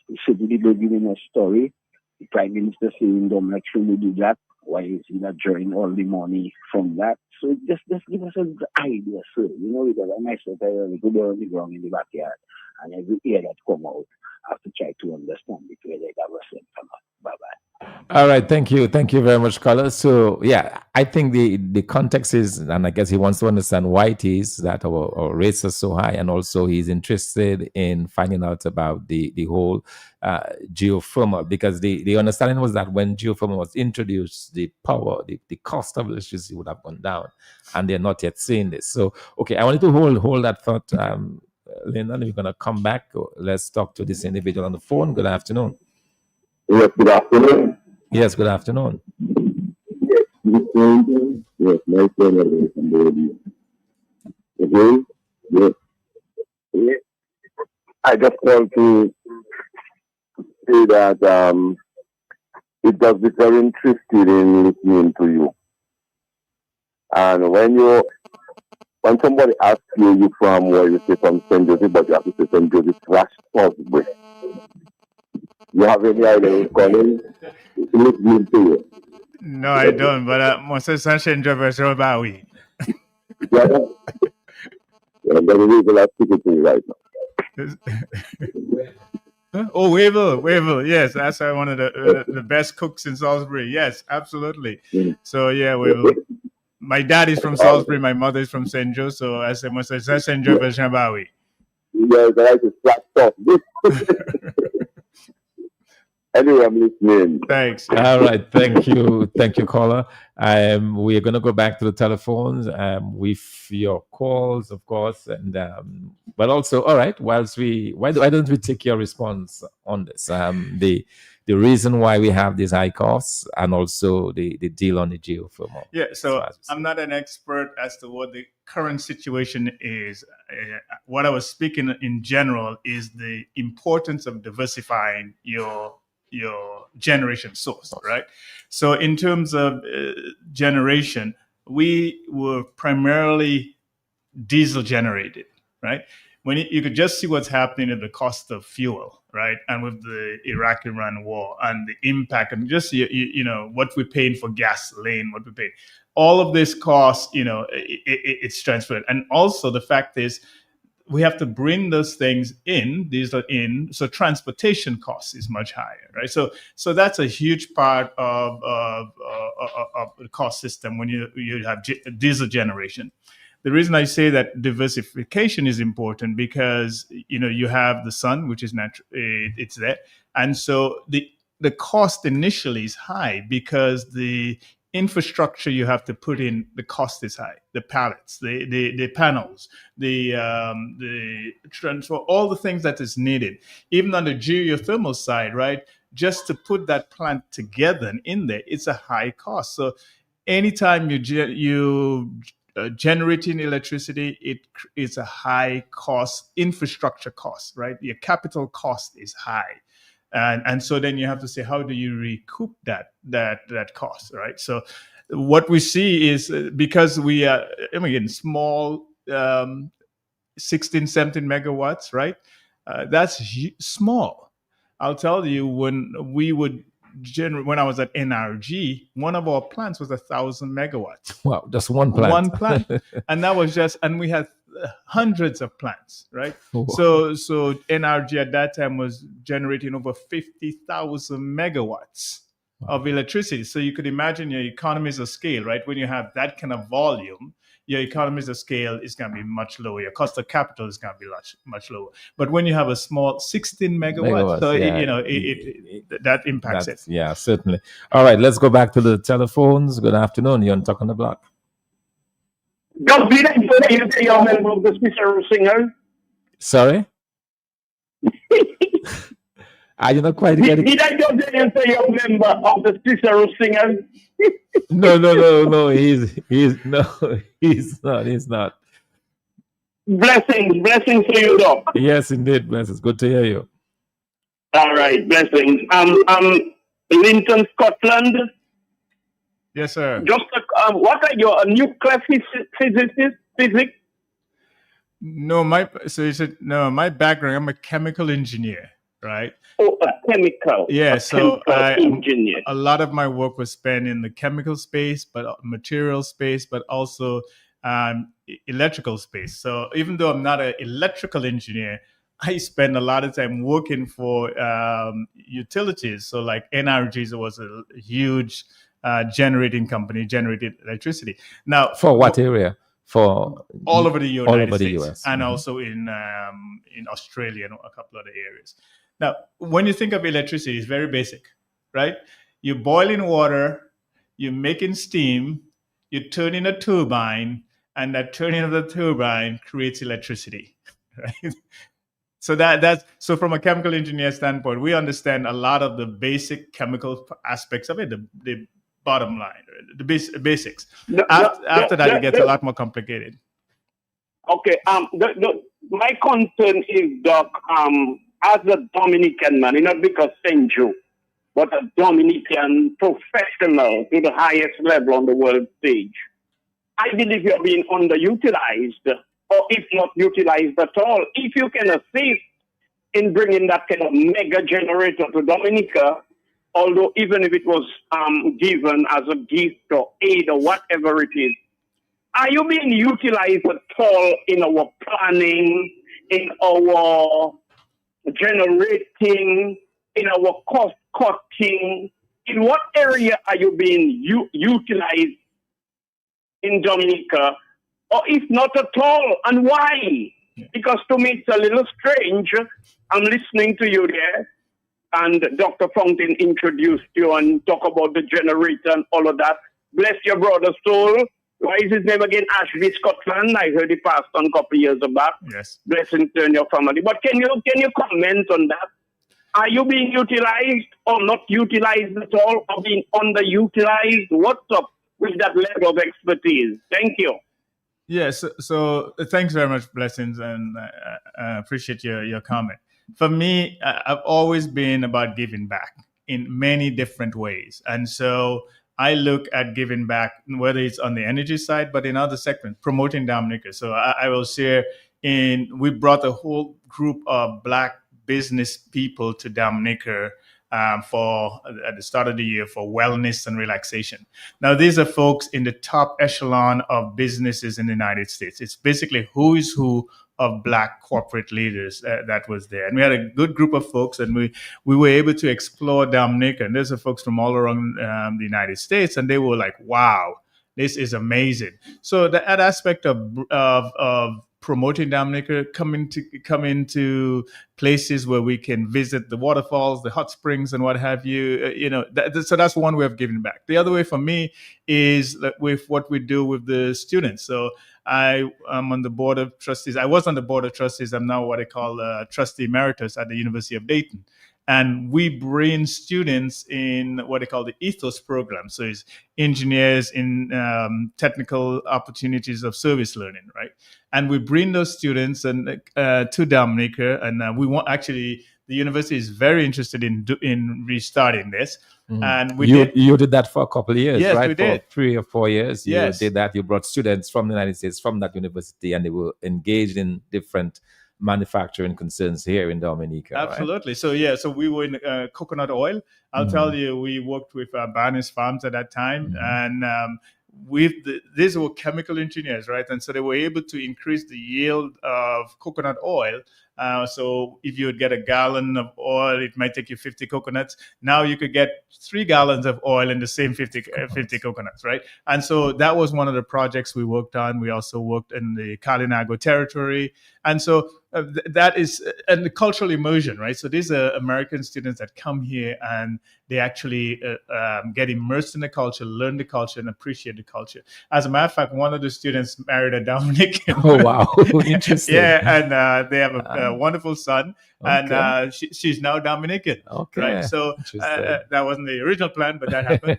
S15: The city did giving a story. The Prime Minister saying don't make sure we do that. Why is he not drawing all the money from that? So just give us an idea, sir. You know, because I myself I really go down on the ground in the backyard, and every year that come out, I have to try to understand it whether it ever sent or not. Bye bye.
S1: All right, thank you very much, caller. So yeah, I think the context is, and I guess he wants to understand why it is that our rates are so high, and also he's interested in finding out about the whole geothermal, because the understanding was that when geothermal was introduced, the power, the cost of electricity would have gone down, and they're not yet seeing this. So okay, I wanted to hold that thought, Linda. We're gonna come back. Let's talk to this individual on the phone. Good afternoon.
S20: Yes, good afternoon.
S1: Yes, good afternoon.
S20: Yes, nice to meet you. Yes. Yes. I just want to say that it does be very interested in listening to you. And when somebody asks you from where you say from St. Joseph, but you have to say St. Joseph / Salisbury. You have any idea who's calling? It looks good to you.
S19: No, I don't, but Moses Sunshine Driver is Robawi.
S20: Yeah, but the people are speaking to you right now.
S19: Oh, Wavell, yes, that's one of the best cooks in Salisbury. Yes, absolutely. So yeah, Wavell. My dad is from Salisbury, my mother is from St. Joe, so I say Moses Sunshine Driver is Robawi.
S20: Yes, I like to flat talk. Anyway, I'm listening.
S19: Thanks.
S1: All right, thank you, caller. We are going to go back to the telephones with your calls, of course, and but also, all right. Why don't we take your response on this? The reason why we have these high costs, and also the deal on the geothermal.
S19: Yeah, so I'm not an expert as to what the current situation is. What I was speaking in general is the importance of diversifying your generation source, right? So in terms of generation, we were primarily diesel generated, right? When you could just see what's happening in the cost of fuel, right? And with the Iraq-Iran war and the impact, and just you know what we're paying for gasoline, what we're paying, all of this cost, it's transferred. And also the fact is, we have to bring those things in, so transportation costs is much higher, right? So that's a huge part of the cost system when you have diesel generation. The reason I say that diversification is important because you have the sun, which is natural, it's there, and so the cost initially is high because the infrastructure you have to put in, the cost is high. The pallets, the panels, the transfer, all the things that is needed. Even on the geothermal side, right? Just to put that plant together and in there, it's a high cost. So anytime you generating electricity, it's a high cost infrastructure cost, right? Your capital cost is high. And so then you have to say, how do you recoup that cost, right? So what we see is because we are, again, small 16, 17 megawatts, right? That's small. I'll tell you, when we would when I was at NRG, one of our plants was 1,000 megawatts.
S1: Wow, just one plant.
S19: One plant. And that was and we had hundreds of plants, right?
S1: Wow.
S19: So NRG at that time was generating over 50,000 megawatts of electricity. So you could imagine your economies of scale, right? When you have that kind of volume, your economies of scale is going to be much lower. Your cost of capital is going to be much lower. But when you have a small 16 megawatts, so
S1: yeah.
S19: that impacts it.
S1: Yeah, certainly. All right, let's go back to the telephones. Good afternoon. You're on Talk on the Block.
S22: Just be a member of the Sister Singer.
S1: Sorry? Are you not quite
S22: Did,
S1: getting?
S22: did I just hear you say you're a member of the Cicero Singers?
S1: No. He's no, he's not. He's not.
S22: Blessings to you, Doc.
S1: Yes, indeed, blessings. Good to hear you.
S22: All right, blessings. Linton, Scotland.
S19: Yes, sir.
S22: Just what are you, a nuclear physicist? Physics?
S19: No, my background, I'm a chemical engineer, right?
S22: Oh, a chemical.
S19: Yeah, so
S22: engineer.
S19: A lot of my work was spent in the chemical space, but material space, but also electrical space. So even though I'm not an electrical engineer, I spend a lot of time working for utilities. So like NRG was a huge generating company, generated electricity. Now,
S1: for what area? For
S19: all over the United
S1: all over
S19: States,
S1: the US,
S19: and also in Australia and a couple other areas. Now, when you think of electricity, it's very basic, right? You're boiling water, you're making steam, you turn in a turbine, and that turning of the turbine creates electricity, right? So so from a chemical engineer standpoint, we understand a lot of the basic chemical aspects of it, the bottom line, the basics. After that, it gets a lot more complicated.
S22: Okay. My concern is, Doc, as a Dominican man, not because St. Joe, but a Dominican professional to the highest level on the world stage, I believe you're being underutilized, or if not utilized at all. If you can assist in bringing that kind of mega generator to Dominica, although even if it was given as a gift or aid or whatever it is, are you being utilized at all in our planning, in our generating, in our cost cutting? In what area are you being utilized in Dominica? Or if not at all, and why? Because to me it's a little strange. I'm listening to you there, and Dr. Fountain introduced you and talk about the generator and all of that. Bless your brother's soul. Why is his name again? Ashby, Scotland. I heard he passed on a couple of years back.
S19: Yes.
S22: Blessings to you and your family. But can you comment on that? Are you being utilized or not utilized at all, or being underutilized? What's up with that level of expertise? Thank you.
S19: Yes. So thanks very much, Blessings, and I appreciate your comment. For me, I've always been about giving back in many different ways. And so I look at giving back, whether it's on the energy side, but in other segments, promoting Dominica. So I will share we brought a whole group of Black business people to Dominica for at the start of the year for wellness and relaxation. Now, these are folks in the top echelon of businesses in the United States. It's basically who is who of Black corporate leaders that was there. And we had a good group of folks, and we were able to explore Dominica. And there's some folks from all around the United States, and they were like, wow, this is amazing. So that aspect of promoting Dominica, coming to places where we can visit the waterfalls, the hot springs, and what have you. So that's one way of giving back. The other way for me is with what we do with the students. So I am on the board of trustees. I was on the board of trustees. I'm now what I call trustee emeritus at the University of Dayton. And we bring students in what they call the Ethos program. So it's engineers in technical opportunities of service learning, right? And we bring those students to Dominica, and we want the university is very interested in restarting this.
S1: Mm-hmm.
S19: And
S1: you did that for a couple of years,
S19: yes,
S1: right?
S19: We did.
S1: For 3 or 4 years.
S19: Yes.
S1: You did that. You brought students from the United States, from that university, and they were engaged in different manufacturing concerns here in Dominica.
S19: Absolutely. Right? So we were in coconut oil. I'll tell you, we worked with Barnes Farms at that time, and these were chemical engineers, right? And so they were able to increase the yield of coconut oil. So if you would get a gallon of oil, it might take you 50 coconuts. Now you could get 3 gallons of oil in the same 50 coconuts, right? And so that was one of the projects we worked on. We also worked in the Kalinago territory. And so that is and the cultural immersion, right? So these are American students that come here and they actually get immersed in the culture, learn the culture, and appreciate the culture. As a matter of fact, one of the students married a Dominican.
S1: Oh, wow. Interesting.
S19: Yeah, and they have a wonderful son. and
S1: Okay.
S19: she's now Dominican.
S1: Okay.
S19: Right. So
S1: Interesting.
S19: that wasn't the original plan, but that happened.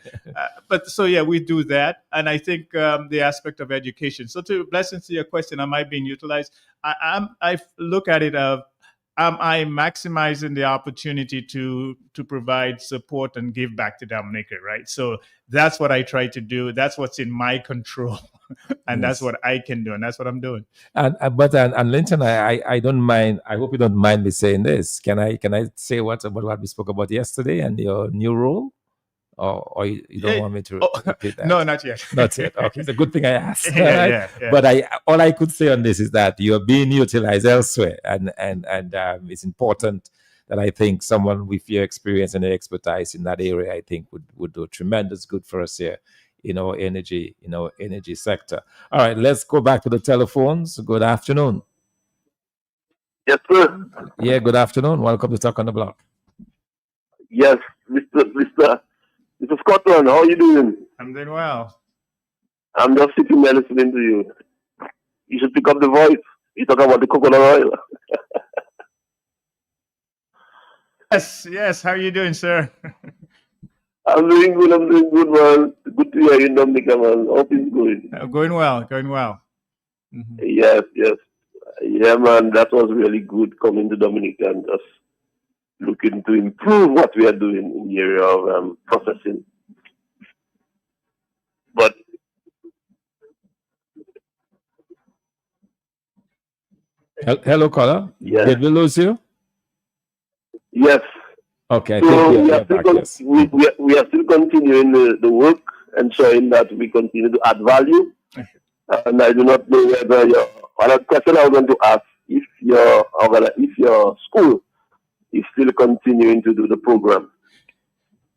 S19: But so yeah, we do that, and I think the aspect of education. So to blessings to your question, am I being utilized? I look at it of am I maximizing the opportunity to provide support and give back to Dominica, right? So that's what I try to do. That's what's in my control, and that's
S1: Yes.
S19: what I can do, and that's what I'm doing.
S1: And Linton, I don't mind. I hope you don't mind me saying this. Can I say what about what we spoke about yesterday and your new role, or you don't
S19: Yeah.
S1: want me to
S19: Oh,
S1: repeat that?
S19: no, not yet.
S1: Not yet. Okay, it's a good thing I asked.
S19: Yeah,
S1: All right?
S19: yeah.
S1: But all I could say on this is that you're being utilized elsewhere, and it's important that I think someone with your experience and your expertise in that area, I think would do tremendous good for us here in our energy sector. All right, let's go back to the telephones. Good afternoon.
S20: Yes, sir.
S1: Yeah, good afternoon. Welcome to Talk on the Block.
S20: Yes, Mr. Scotland, how are you doing?
S19: I'm doing well.
S20: I'm just sitting there listening to you. You should pick up the voice. You talk about the coconut oil.
S19: Yes. How are you doing, sir?
S20: I'm doing good, man. Good to hear you, Dominica, man. Hope it's good.
S19: Going well.
S20: Yes. Yeah, man, that was really good coming to Dominica and just looking to improve what we are doing in the area of processing. But
S1: Hello, caller.
S20: Yes.
S1: Did we lose you?
S20: yes,
S1: Okay, I
S20: so
S1: think
S20: we
S1: you're
S20: are still
S1: back. Yes.
S20: we are still continuing the work and showing that we continue to add value. And I do not know whether your other question I was going to ask if your school is still continuing to do the program.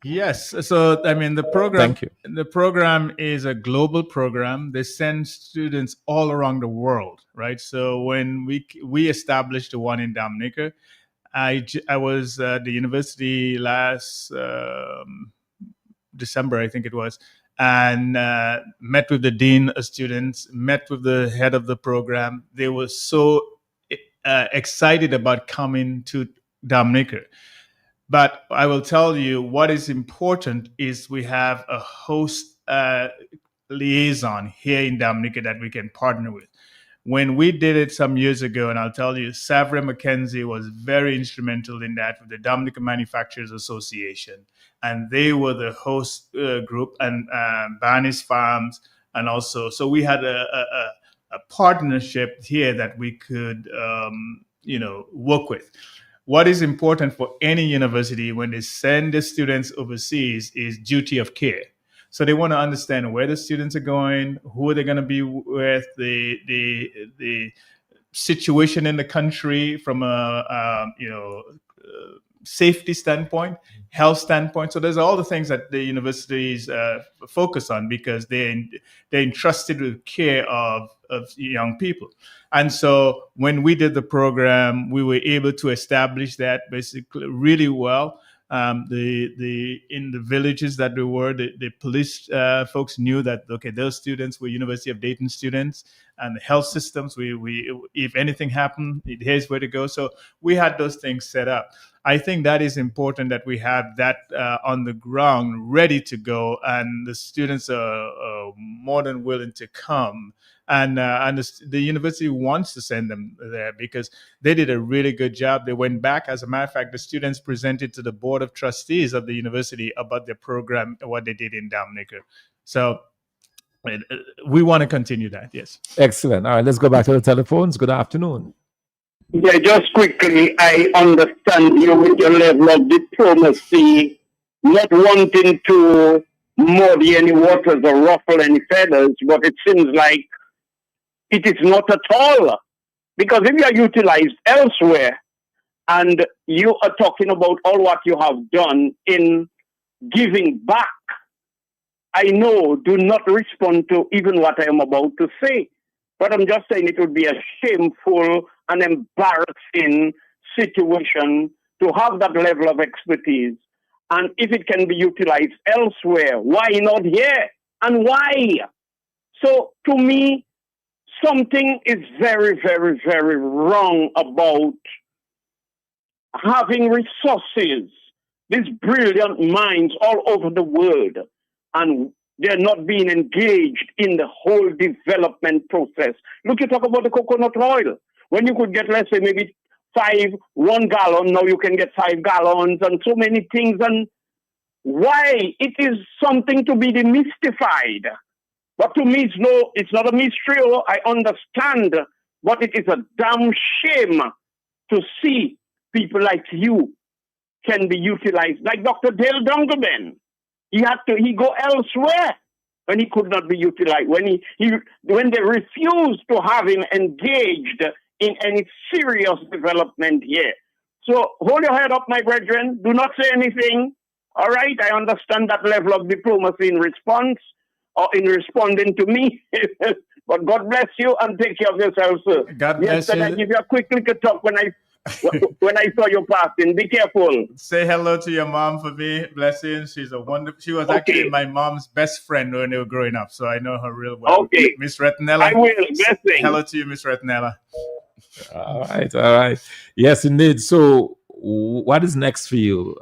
S19: Yes. So, I mean, the program.
S1: Thank you.
S19: The program is a global program. They send students all around the world, right? So when we established the one in Dominica, I was at the university last December, I think it was, and met with the dean of students, met with the head of the program. They were so excited about coming to Dominica. But I will tell you what is important is we have a host liaison here in Dominica that we can partner with. When we did it some years ago, and I'll tell you, Savre McKenzie was very instrumental in that with the Dominica Manufacturers Association. And they were the host group, and Barney's Farms. And also, so we had a partnership here that we could, work with. What is important for any university when they send the students overseas is duty of care. So they want to understand where the students are going, who are they going to be with, the situation in the country from a safety standpoint, health standpoint. So there's all the things that the universities focus on because they're entrusted with care of young people. And so when we did the program, we were able to establish that basically really well. In the villages that we were, the police folks knew that, okay, those students were University of Dayton students, and the health systems, we if anything happened, here's where to go. So we had those things set up. I think that is important that we have that on the ground ready to go, and the students are more than willing to come. And the university wants to send them there because they did a really good job. They went back. As a matter of fact, the students presented to the board of trustees of the university about their program, what they did in Dominica. So we want to continue that, yes.
S1: Excellent. All right, let's go back to the telephones. Good afternoon.
S22: Yeah, just quickly, I understand you with your level of diplomacy, not wanting to muddy any waters or ruffle any feathers, but it seems like it is not at all. Because if you are utilized elsewhere and you are talking about all what you have done in giving back, I know, do not respond to even what I am about to say. But I'm just saying it would be a shameful and embarrassing situation to have that level of expertise. And if it can be utilized elsewhere, why not here? And why? So to me, something is very, very, very wrong about having resources, these brilliant minds all over the world, and they're not being engaged in the whole development process. Look, you talk about the coconut oil. When you could get, let's say, maybe 1 gallon, now you can get 5 gallons and so many things. And why? It is something to be demystified. But to me, it's not a mystery. I understand, but it is a damn shame to see people like you can be utilized. Like Dr. Dale Dungaben. He go elsewhere when he could not be utilized. When they refused to have him engaged in any serious development here. So hold your head up, my brethren. Do not say anything. All right, I understand that level of diplomacy in response or in responding to me. But God bless you and take care of yourself, sir.
S19: God bless you.
S22: I give you a quick little talk when I saw you passing. Be careful.
S19: Say hello to your mom for me. Blessings. She's a wonderful. She was actually my mom's best friend when they were growing up, so I know her real well.
S22: Okay,
S19: Miss Retinella.
S22: I will. Blessings.
S19: Hello to you, Miss Retinella.
S1: All right. Yes, indeed. So, what is next for you?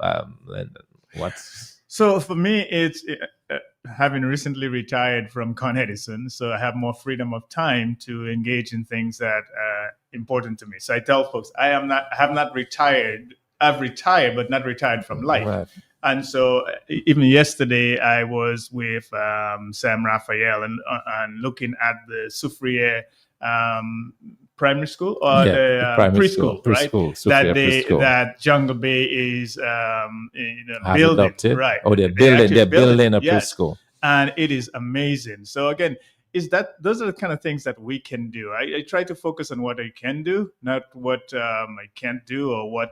S19: So for me, it's having recently retired from Con Edison, so I have more freedom of time to engage in things that are important to me. So I tell folks, have not retired. I've retired, but not retired from life.
S1: Right.
S19: And so even yesterday, I was with Sam Raphael and looking at the Soufriere primary school or the preschool, right? That Jungle Bay is building,
S1: adopted.
S19: right?
S1: Oh, they're building a
S19: yes.
S1: preschool,
S19: and it is amazing. So again, those are the kind of things that we can do. I try to focus on what I can do, not what I can't do or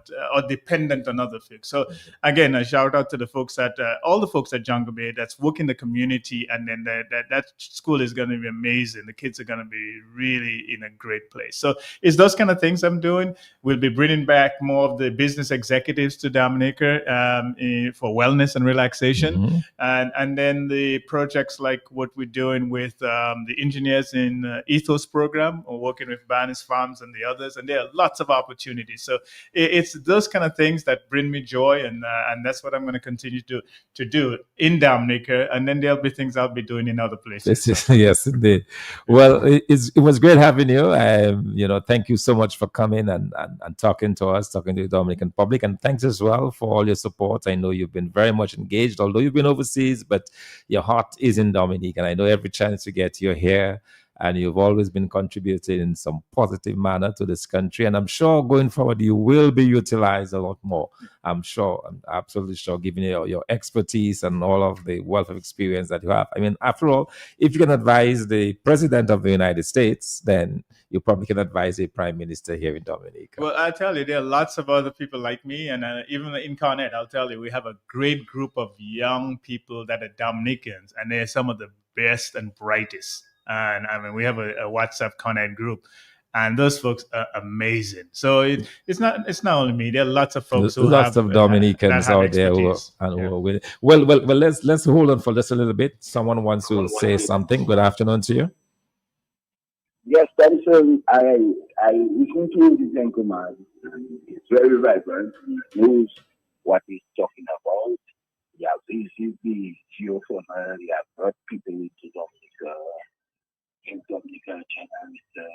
S19: dependent on other things. So again, a shout out to the folks all the folks at Jungle Bay that's working the community, and then that school is going to be amazing. The kids are going to be really in a great place. So it's those kind of things I'm doing. We'll be bringing back more of the business executives to Dominica for wellness and relaxation, and then the projects like what we're doing with the engineers in Ethos program, or working with Barnes Farms and the others, and there are lots of opportunities. So it's those kind of things that bring me joy, and that's what I'm going to continue to do in Dominica, and then there'll be things I'll be doing in other places.
S1: Yes, indeed. Well, it was great having you. Thank you so much for coming and talking to us, talking to the Dominican public, and thanks as well for all your support. I know you've been very much engaged, although you've been overseas, but your heart is in Dominique, and I know every chance you get, you're here, and you've always been contributing in some positive manner to this country. And I'm sure going forward, you will be utilized a lot more. I'm absolutely sure, given your expertise and all of the wealth of experience that you have. I mean, after all, if you can advise the President of the United States, then you probably can advise a Prime Minister here in Dominica.
S19: Well, I'll tell you, there are lots of other people like me, and even in Con Ed, I'll tell you, we have a great group of young people that are Dominicans, and they're some of the best and brightest. And I mean, we have a WhatsApp Con Ed group, and those folks are amazing. So it's not only me. There are lots of folks
S1: lots of Dominicans out there who are with it. Well, let's hold on for just a little bit. Someone wants to say something. Good afternoon to you.
S15: Yes, Benson, I listen to the gentleman. It's very vibrant. He knows what he's talking about. He has visited the geothermal. He has brought people into Dominica. In Dominica generator,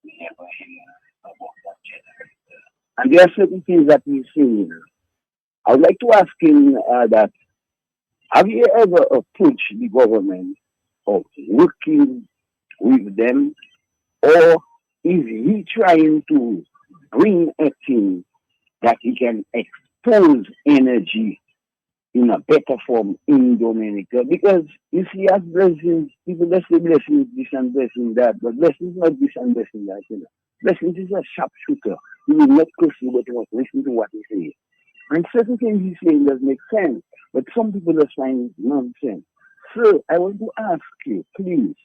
S15: we never hear about that generator. And there are certain things that he's saying. I would like to ask him that, have you ever approached the government of working with them, or is he trying to bring a thing that he can expose energy in a better form in Dominica? Because you see, as blessings, people just say blessings this and blessing that, but blessings not this and blessing that. Blessings is a sharpshooter. He will not curse you, but he must listen to what he says. And certain things he's saying does make sense, but some people just find nonsense. So I want to ask you, please,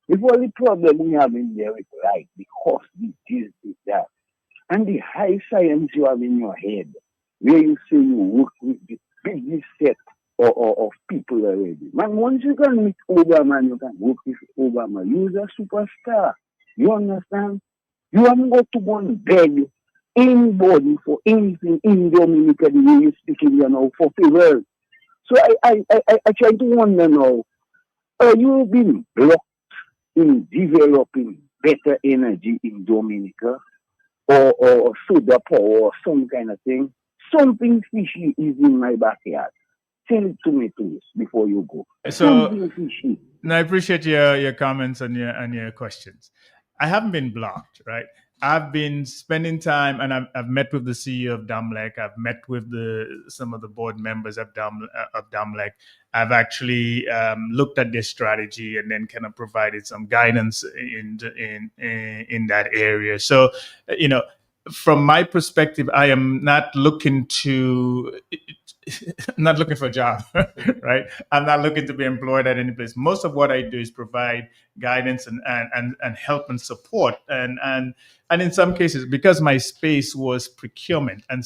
S15: if all the problem we have in there is like the cost, this, that, and the high science you have in your head, where you say you work with the biggest set of people already. Man, once you can meet Obama and you can work with Obama, you're a superstar. You understand? You haven't got to go and beg anybody for anything in Dominica the way you speaking, for favor. So I try to wonder now, are you been blocked in developing better energy in Dominica or soda power or some kind of thing? Something fishy is in my backyard. Tell it to me, please, before you go.
S19: So,
S15: Something fishy.
S19: I appreciate your comments and your questions. I haven't been blocked, right? I've been spending time, and I've met with the CEO of Damlek. I've met with some of the board members of Damlek. I've actually looked at their strategy and then kind of provided some guidance in that area. So, from my perspective, I am not looking for a job, right? I'm not looking to be employed at any place. Most of what I do is provide guidance and help and support. And in some cases, because my space was procurement, and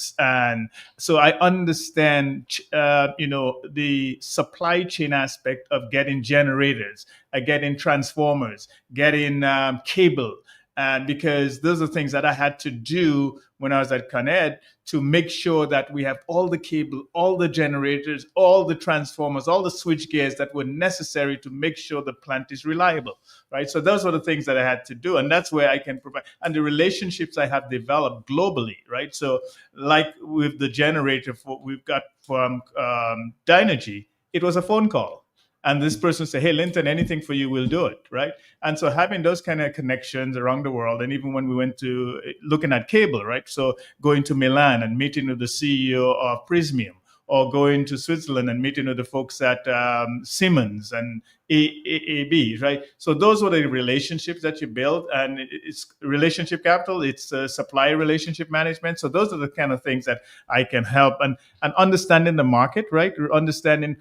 S19: so I understand, the supply chain aspect of getting generators, getting transformers, getting cable. And because those are things that I had to do when I was at Con Ed to make sure that we have all the cable, all the generators, all the transformers, all the switch gears that were necessary to make sure the plant is reliable, right? So those are the things that I had to do. And that's where I can provide. And the relationships I have developed globally, right? So like with the generator we've got from Dynegy, it was a phone call. And this person said, hey, Linton, anything for you, we'll do it, right? And so having those kind of connections around the world, and even when we went to looking at cable, right? So going to Milan and meeting with the CEO of Prismium, or going to Switzerland and meeting with the folks at Siemens and AAB, right? So those were the relationships that you build, and it's relationship capital, it's supply relationship management. So those are the kind of things that I can help, and understanding the market, right? Understanding,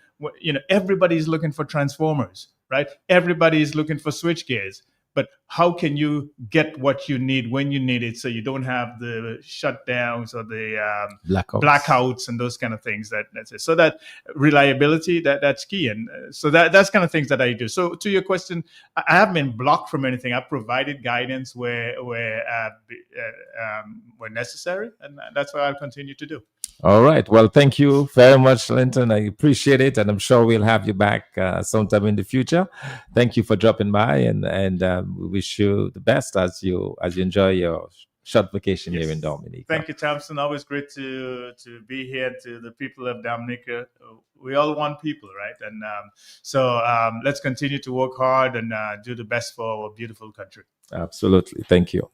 S19: everybody's looking for transformers, right? Everybody is looking for switch gears. But how can you get what you need when you need it, so you don't have the shutdowns or the blackouts and those kind of things? That's it. So that reliability, that's key, and so that's kind of things that I do. So to your question, I haven't been blocked from anything. I've provided guidance where necessary, and that's what I'll continue to do.
S1: All right. Well, thank you very much, Linton. I appreciate it, and I'm sure we'll have you back sometime in the future. Thank you for dropping by, and we wish you the best as you enjoy your short vacation here in Dominica.
S19: Thank you, Thompson. Always great to be here. To the people of Dominica, we all want people, right? And so let's continue to work hard and do the best for our beautiful country.
S1: Absolutely. Thank you.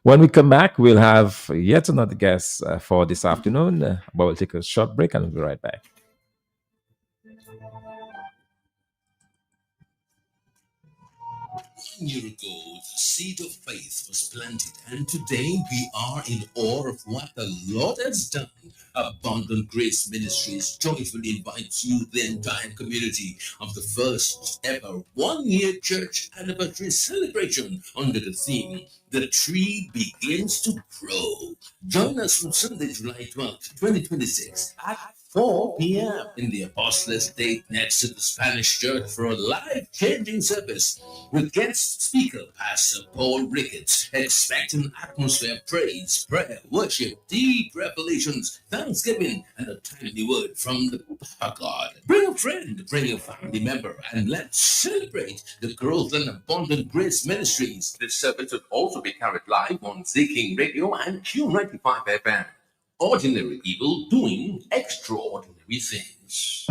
S1: When we come back, we'll have yet another guest for this afternoon. But we'll take a short break and we'll be right back.
S2: Year ago, the seed of faith was planted, and today we are in awe of what the Lord has done. Abundant Grace Ministries joyfully invites you, the entire community, of the first ever one-year church anniversary celebration under the theme, The Tree Begins to Grow. Join us on Sunday, July 12th, 2026 at 4 p.m. in the Apostle Estate next to the Spanish Church for a life-changing service with guest speaker Pastor Paul Ricketts. Expect an atmosphere of praise, prayer, worship, deep revelations, thanksgiving, and a timely word from the Papa God. Bring a friend, bring a family member, and let's celebrate the growth and abundant grace ministries. This service will also be carried live on Z King Radio and Q95 FM. Ordinary people doing extraordinary things.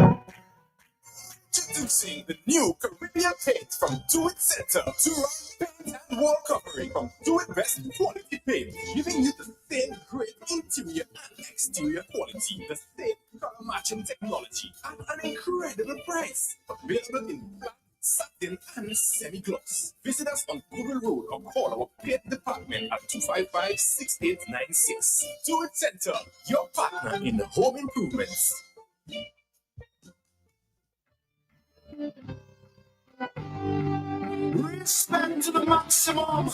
S21: Introducing the new Caribbean paint from Do It Center. Durant paint and wall covering from Do It Best Quality Paint, giving you the same great interior and exterior quality, the same color matching technology at an incredible price. Available in black, satin, and semi-gloss. Visit us on Google Road or call our paint department at 255-6896. Do It Center, your partner in home improvements. Respect to the maximum.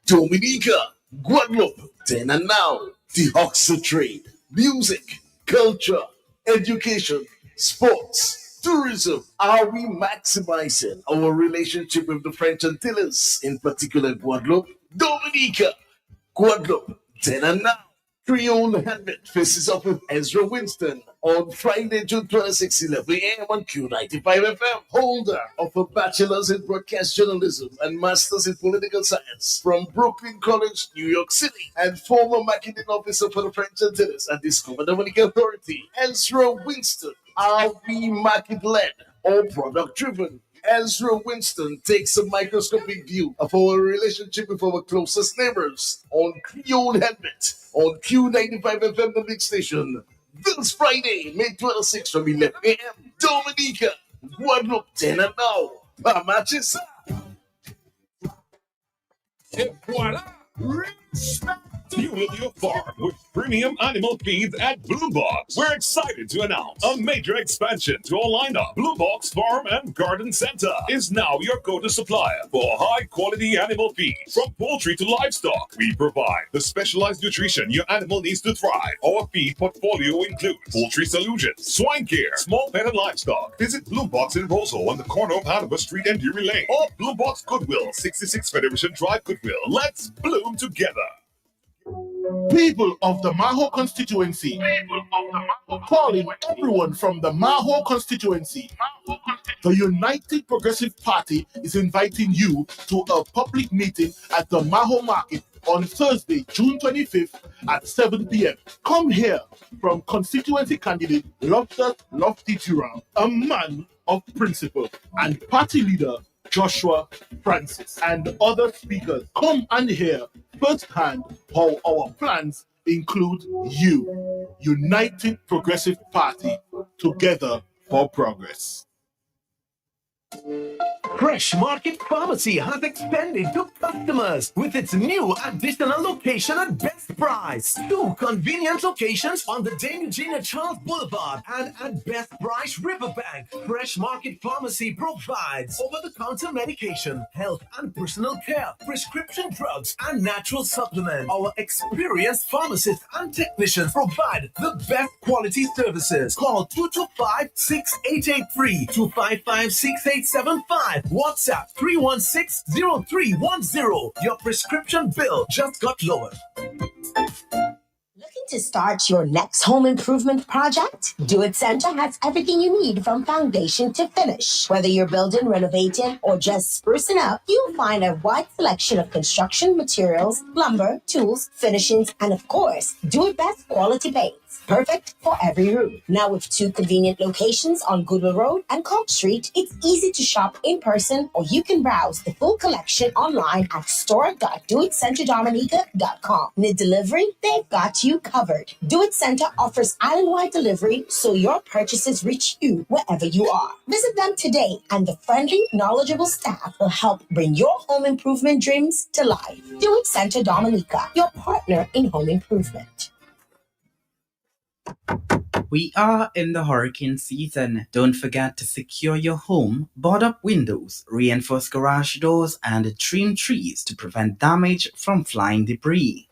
S4: Dominica, Guadeloupe, then and now, the Hawks of trade, music, culture, education, sports. Tourism. Are we maximizing our relationship with the French Antilles, in particular Guadeloupe, Dominica, Guadeloupe, then and now? Creole Handmade faces off with Ezra Winston on Friday, June 26, 11 a.m. on Q95 FM. Holder of a bachelor's in broadcast journalism and master's in political science from Brooklyn College, New York City, and former marketing officer for the French Antilles and Discover Dominica Authority. Ezra Winston. Are we market-led or product-driven? Ezra Winston takes a microscopic view of our relationship with our closest neighbors on Creole Handmade on Q95 FM, the big station. This Friday, May 26 from 11 a.m. Dominica, Guadeloupe, 10 and now. Matches.
S3: Et voila! Fuel your farm with premium animal feeds at Blue Box. We're excited to announce a major expansion to our lineup. Blue Box Farm and Garden Center is now your go-to supplier for high-quality animal feeds. From poultry to livestock, we provide the specialized nutrition your animal needs to thrive. Our feed portfolio includes poultry solutions, swine care, small pet and livestock. Visit Blue Box in Roseau on the corner of Hanover Street and Drury Lane, or Blue Box Goodwill, 66 Federation Drive, Goodwill. Let's bloom together.
S17: People of the Maho constituency, calling everyone from the Maho constituency. The United Progressive Party is inviting you to a public meeting at the Maho Market on Thursday, June 25th at 7 p.m. Come here from constituency candidate Loftus Lofty-Durand, a man of principle, and party leader Joshua Francis, and other speakers. Come and hear firsthand how our plans include you. United Progressive Party, together for progress.
S6: Fresh Market Pharmacy has expanded to customers with its new additional location at Best Price. 2 convenient locations on the Dame Eugenia Charles Boulevard and at Best Price Riverbank. Fresh Market Pharmacy provides over-the-counter medication, health and personal care, prescription drugs, and natural supplements. Our experienced pharmacists and technicians provide the best quality services. Call 225-6883, 255-6875. WhatsApp 316-0310. Your prescription bill just got lowered.
S23: Looking to start your next home improvement project? Do It Center has everything you need from foundation to finish. Whether you're building, renovating, or just sprucing up, you'll find a wide selection of construction materials, lumber, tools, finishings, and of course, Do It Best quality paints. Perfect for every room. Now with 2 convenient locations on Goodwill Road and Coke Street, it's easy to shop in person, or you can browse the full collection online at store.doitcenterdominica.com. Need delivery? They've got you covered. Do It Center offers island-wide delivery, so your purchases reach you wherever you are. Visit them today, and the friendly, knowledgeable staff will help bring your home improvement dreams to life. Do It Center Dominica, your partner in home improvement.
S24: We are in the hurricane season. Don't forget to secure your home, board up windows, reinforce garage doors, and trim trees to prevent damage from flying debris.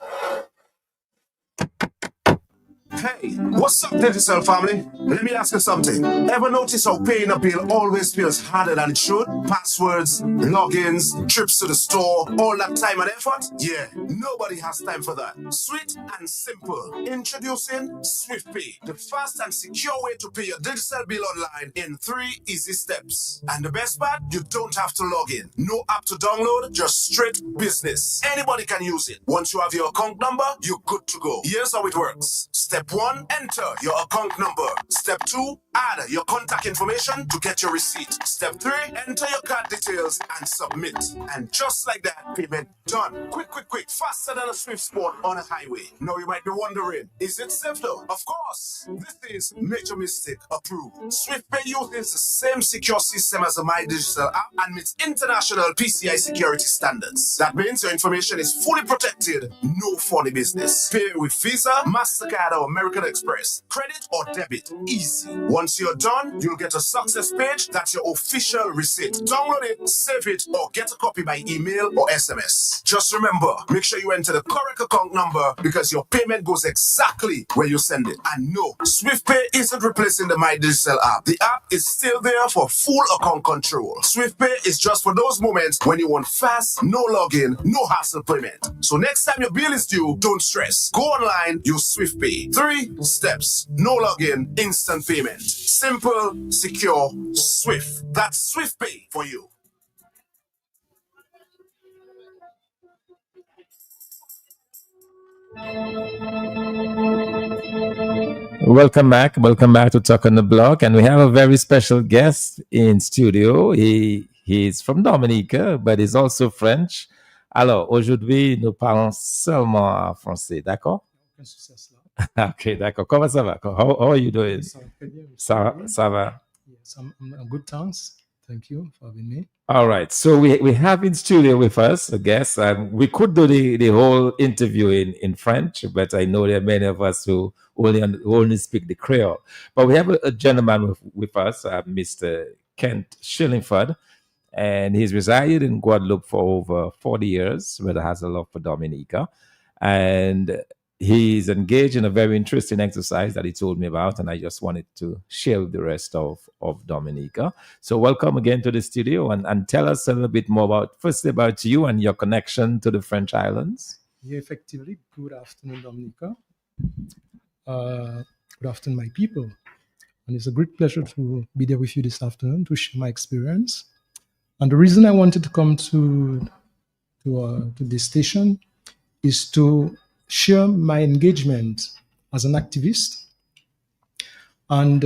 S25: Hey, what's up, digital family? Let me ask you something. Ever notice how paying a bill always feels harder than it should? Passwords, logins, trips to the store, all that time and effort? Yeah, nobody has time for that. Sweet and simple. Introducing SwiftPay, the fast and secure way to pay your digital bill online in 3 easy steps. And the best part, you don't have to log in. No app to download, just straight business. Anybody can use it. Once you have your account number, you're good to go. Here's how it works. Step 1, enter your account number. Step 2, add your contact information to get your receipt. Step 3, enter your card details and submit. And just like that, payment done. Quick, faster than a Swift Sport on a highway. Now you might be wondering, is it safe though? Of course, this is Major Mistake approved. SwiftPay uses the same secure system as the MyDigital app and meets international PCI security standards. That means your information is fully protected, no funny business. Pay with Visa, MasterCard or American Express. Credit or debit, easy. Once you're done, you'll get a success page. That's your official receipt. Download it, save it, or get a copy by email or SMS. Just remember, make sure you enter the correct account number because your payment goes exactly where you send it. And no, SwiftPay isn't replacing the MyDigital app. The app is still there for full account control. SwiftPay is just for those moments when you want fast, no login, no hassle payment. So next time your bill is due, don't stress. Go online, use SwiftPay. 3 steps, no login, instant payment. Simple, secure, Swift. That's SwiftPay for you.
S1: Welcome back. Welcome back to Talk on the Block. And we have a very special guest in studio. He's from Dominica, but he's also French. Alors, aujourd'hui, nous parlons seulement en français, d'accord? Ok, d'accord. Comment ça va? How are you doing? Ça va?
S8: Yes, I'm good, thanks. Thank you for having me.
S1: All right. So we have in studio with us a guest. We could do the whole interview in French, but I know there are many of us who only speak the Creole. But we have a gentleman with us, Mr. Kent Shillingford, and he's resided in Guadeloupe for over 40 years, but has a love for Dominica. And he's engaged in a very interesting exercise that he told me about, and I just wanted to share with the rest of Dominica. So welcome again to the studio, and tell us a little bit more firstly about you and your connection to the French islands.
S8: Yeah, effectively, good afternoon, Dominica. Good afternoon, my people. And it's a great pleasure to be there with you this afternoon to share my experience. And the reason I wanted to come to this station is to share my engagement as an activist. And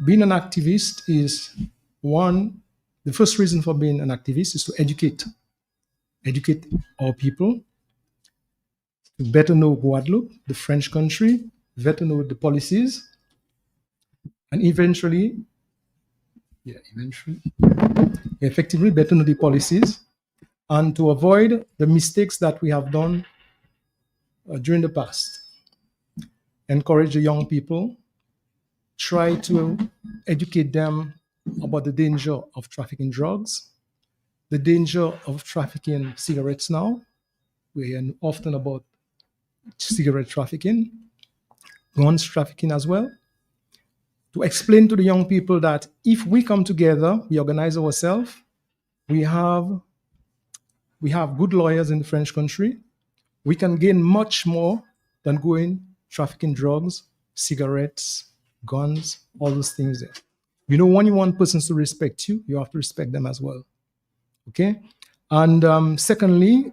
S8: being an activist is the first reason for being an activist is to educate our people, to better know Guadeloupe, the French country, better know the policies, and effectively better know the policies, and to avoid the mistakes that we have done during the past. Encourage the young people, try to educate them about the danger of trafficking drugs, the danger of trafficking cigarettes now. We hear often about cigarette trafficking, guns trafficking as well. To explain to the young people that if we come together, we organize ourselves, we have good lawyers in the French country, we can gain much more than going trafficking drugs, cigarettes, guns, all those things there. You know, when you want persons to respect you, you have to respect them as well. Okay? And secondly,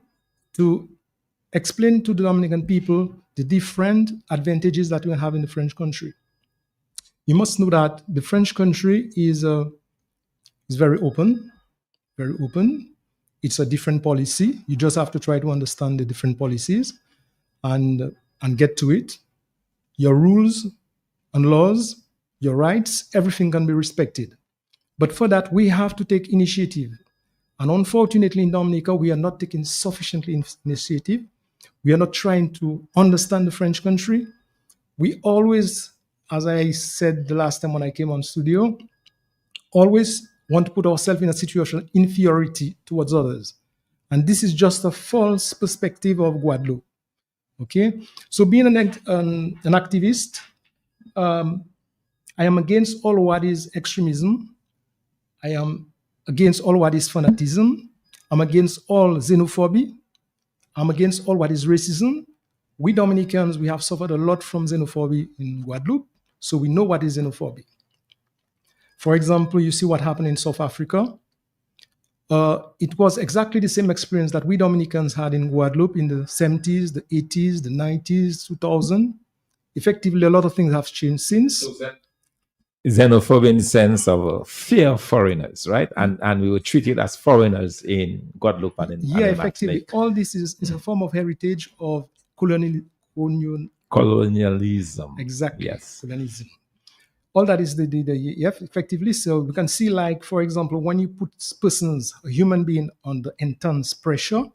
S8: to explain to the Dominican people the different advantages that we have in the French country. You must know that the French country is very open, very open. It's a different policy. You just have to try to understand the different policies and get to it. Your rules and laws, your rights, everything can be respected. But for that, we have to take initiative. And unfortunately, in Dominica, we are not taking sufficiently initiative. We are not trying to understand the French country. We always, as I said the last time when I came on studio, always want to put ourselves in a situation of inferiority towards others. And this is just a false perspective of Guadeloupe. Okay? So being an activist, I am against all what is extremism. I am against all what is fanatism. I'm against all xenophobia. I'm against all what is racism. We Dominicans, we have suffered a lot from xenophobia in Guadeloupe, so we know what is xenophobia. For example, you see what happened in South Africa. It was exactly the same experience that we Dominicans had in Guadeloupe in the 70s, the 80s, the 90s, 2000. Effectively, a lot of things have changed since.
S1: Xenophobia in the sense of fear of foreigners, right? And we were treated as foreigners in Guadeloupe and in
S8: effectively.
S1: Martinique.
S8: All this is a form of heritage of colonialism.
S1: Exactly. Yes.
S8: Colonialism. All that is effectively. So we can see, like, for example, when you put a human being under intense pressure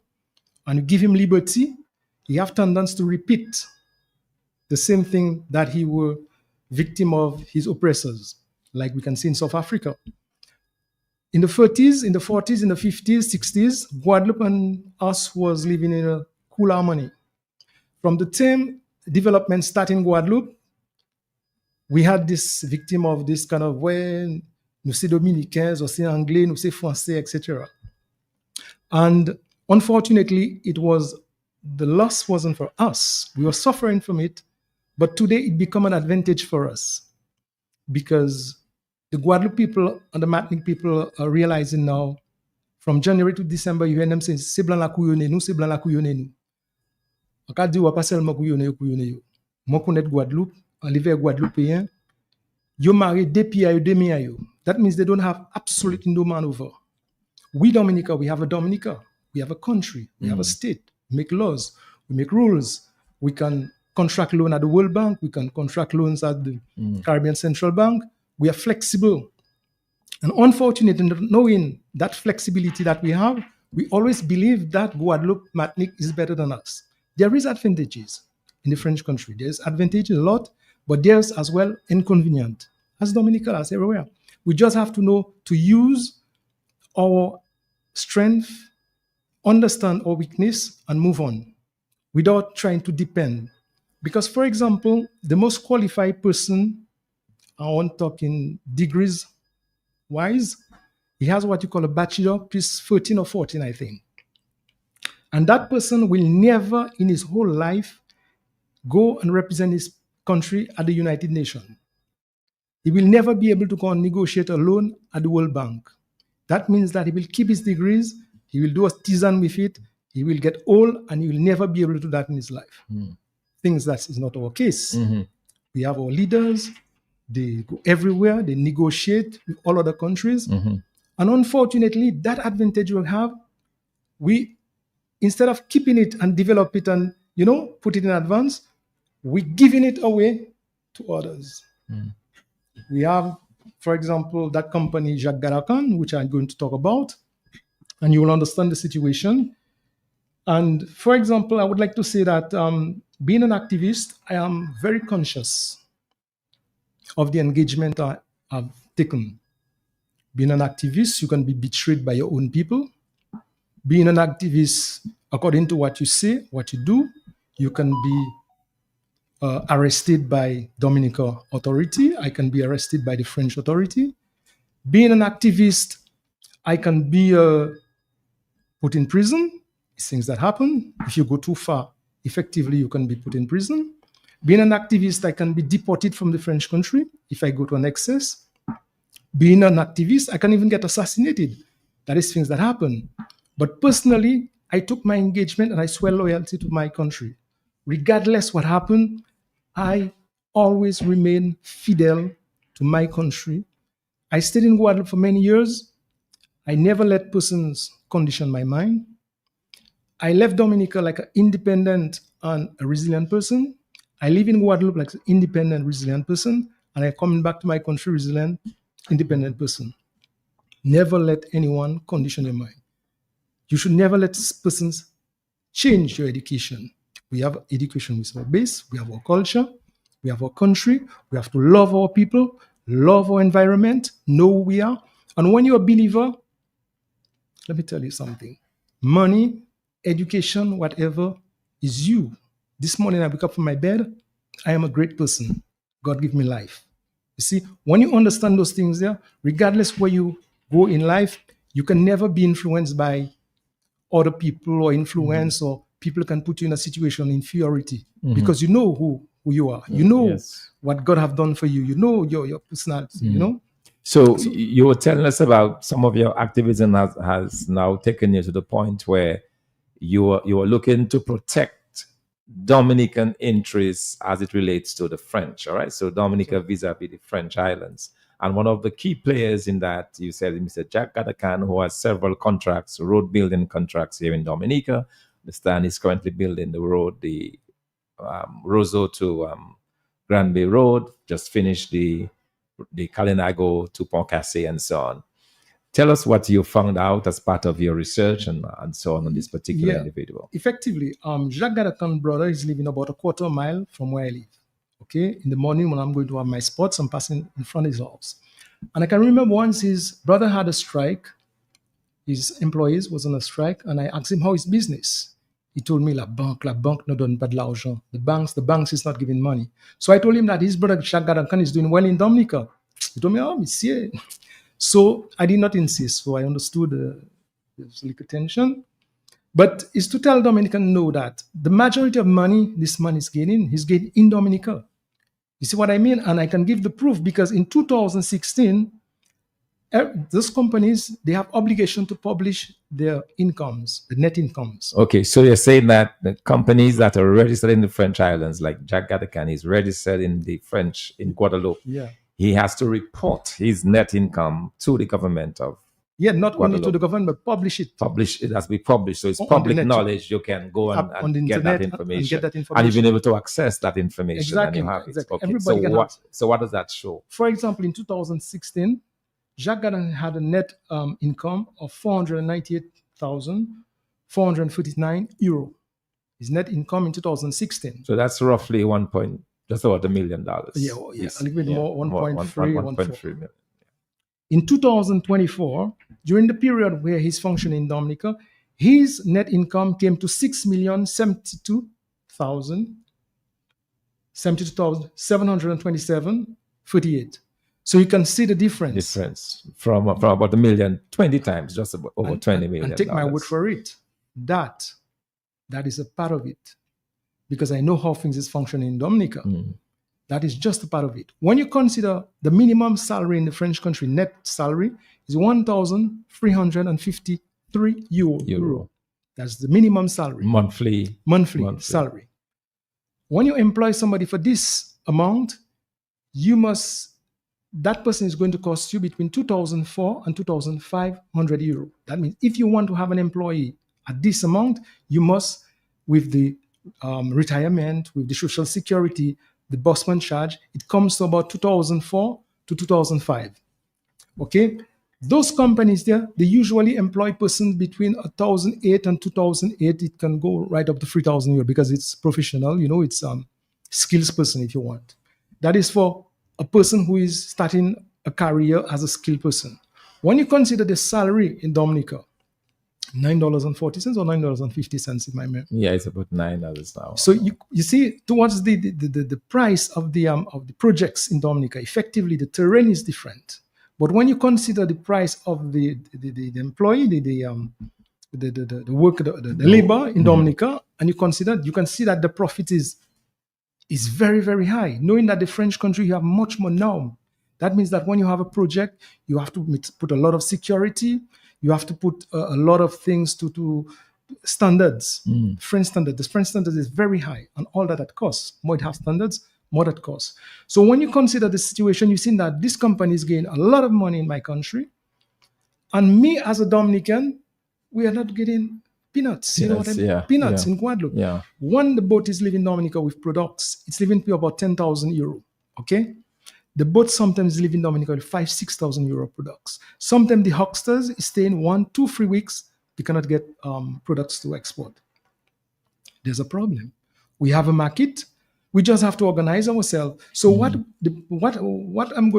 S8: and you give him liberty, he have tendency to repeat the same thing that he were victim of his oppressors, like we can see in South Africa. In the 30s, in the 40s, in the 50s, 60s, Guadeloupe and us was living in a cool harmony. From the time development started in Guadeloupe, we had this victim of this kind of way, nous c'est dominicains, nous c'est anglais, nous c'est français, etc. And unfortunately, the loss wasn't for us. We were suffering from it, but today it became an advantage for us because the Guadeloupe people and the Martinique people are realizing now, from January to December, you hear them saying, c'est blanc la couillonne nous, c'est blanc la couillonne nous. On peut dire, pas seulement couillonne yo. Moi, connais Guadeloupe, en l'hiver Guadeloupéen, yo marry depuis à yo, demi à yo. That means they don't have absolutely no man over. We Dominica, we have a Dominica. We have a country. We have a state. We make laws. We make rules. We can contract loan at the World Bank. We can contract loans at the Caribbean Central Bank. We are flexible. And unfortunately, knowing that flexibility that we have, we always believe that Guadeloupe, Martinique is better than us. There is advantages in the French country. There's advantages a lot, but there's as well inconvenient. As Dominica, as everywhere. We just have to know to use our strength, understand our weakness, and move on without trying to depend. Because, for example, the most qualified person, I won't talk in degrees wise, he has what you call a bachelor, plus 13 or 14, I think. And that person will never in his whole life go and represent his country at the United Nations. He will never be able to go and negotiate a loan at the World Bank. That means that he will keep his degrees, he will do a artisan with it, he will get old, and he will never be able to do that in his life. Things that is not our case. We have our leaders, they go everywhere, they negotiate with all other countries. And unfortunately, that advantage we have, we, instead of keeping it and develop it and, put it in advance, we're giving it away to others. We have, for example, that company, Jacques Garakan, which I'm going to talk about, and you will understand the situation. And for example, I would like to say that being an activist, I am very conscious of the engagement I've taken. Being an activist, you can be betrayed by your own people. Being an activist, according to what you say, what you do, you can be arrested by Dominican authority. I can be arrested by the French authority. Being an activist, I can be put in prison. It's things that happen. If you go too far, effectively, you can be put in prison. Being an activist, I can be deported from the French country if I go to an excess. Being an activist, I can even get assassinated. That is things that happen. But personally, I took my engagement and I swear loyalty to my country. Regardless what happened, I always remain fidel to my country. I stayed in Guadeloupe for many years. I never let persons condition my mind. I left Dominica like an independent and a resilient person. I live in Guadeloupe like an independent, resilient person, and I'm coming back to my country resilient, independent person. Never let anyone condition your mind. You should never let persons change your education. We have education with our base, we have our culture, we have our country, we have to love our people, love our environment, know who we are. And when you're a believer, let me tell you something. Money, education, whatever, is you. This morning I wake up from my bed, I am a great person. God give me life. You see, when you understand those things there, regardless where you go in life, you can never be influenced by other people or influence, or people can put you in a situation of inferiority because you know who you are. You know what God have done for you. You know your personality, you know?
S1: So you were telling us about some of your activism has now taken you to the point where you are looking to protect Dominican interests as it relates to the French, all right? So Dominica vis-a-vis the French islands. And one of the key players in that, you said, Mr. Jacques Gadakan, who has several contracts, road building contracts here in Dominica. Understand he's currently building the road, the Roseau to Granby Road, just finished the Kalinago to Pont Cassé and so on. Tell us what you found out as part of your research and so on this particular individual.
S8: Effectively, Jacques Gadakan's brother is living about a quarter mile from where I live. Okay, in the morning when I'm going to have my sports, I'm passing in front of his house. And I can remember once his brother had a strike. His employees was on a strike, and I asked him how is business. He told me, la banque ne donne pas de l'argent. The banks is not giving money. So I told him that his brother Jacques Gadakan is doing well in Dominica. He told me, oh, monsieur. So I did not insist. So I understood there's a little tension. But it's to tell Dominican know that the majority of money this man is getting, he's getting in Dominica. You see what I mean? And I can give the proof because in 2016, those companies, they have obligation to publish their incomes, the net incomes.
S1: Okay, so you're saying that the companies that are registered in the French islands, like Jacques Gadakan is registered in Guadeloupe.
S8: Yeah.
S1: He has to report his net income to the government of
S8: not
S1: Guadeloupe.
S8: Only to the government, but publish it.
S1: It has to be published. So it's public knowledge. You can go and get that information. And you've been able to access that information.
S8: Exactly.
S1: And you have it.
S8: Exactly.
S1: Okay.
S8: Everybody
S1: So what does that show?
S8: For example, in 2016, Jacques Gadakan had a net income of 498,439 euro. His net income in 2016.
S1: So that's roughly just about $1 million.
S8: Yeah, a little bit more, 1.3
S1: million.
S8: In 2024, during the period where he's functioning in Dominica, his net income came to 6,072,727.48. So you can see the difference.
S1: From about $1 million, 20 times, just about over 20 million.
S8: And take my word for it. That is a part of it. Because I know how things is functioning in Dominica. That is just a part of it. When you consider the minimum salary in the French country, net salary is 1,353 euro. That's the minimum salary.
S1: Monthly
S8: salary. When you employ somebody for this amount, that person is going to cost you between 2,400 and 2,500 euro. That means if you want to have an employee at this amount, you must, with the retirement, with the social security, the busman charge, it comes to about 2004 to 2005. Okay? Those companies there, they usually employ persons between 1,008 and 2,008. It can go right up to 3,000 euro because it's professional, it's skills person if you want. That is for a person who is starting a career as a skilled person. When you consider the salary in Dominica, $9.40 or $9.50 in my memory.
S1: Yeah, it's about $9 now.
S8: So you see, towards the price of the projects in Dominica, effectively the terrain is different. But when you consider the price of the employee, the work, the labor in Dominica, and you can see that the profit is very, very high. Knowing that the French country, you have much more now. That means that when you have a project, you have to put a lot of security. You have to put a lot of things to standards. French standard. The French standard is very high, and all that costs. More it has standards, more that costs. So when you consider the situation, you've seen that these companies gain a lot of money in my country, and me as a Dominican, we are not getting peanuts. You know what I mean? Peanuts in Guadeloupe.
S1: Yeah.
S8: When the boat is leaving Dominica with products, it's leaving to about 10,000 euro. Okay. The boat sometimes live in Dominica with 5,000-6,000 euro products. Sometimes the hucksters stay in 1, 2, 3 weeks. They cannot get products to export. There's a problem. We have a market. We just have to organize ourselves. So what I'm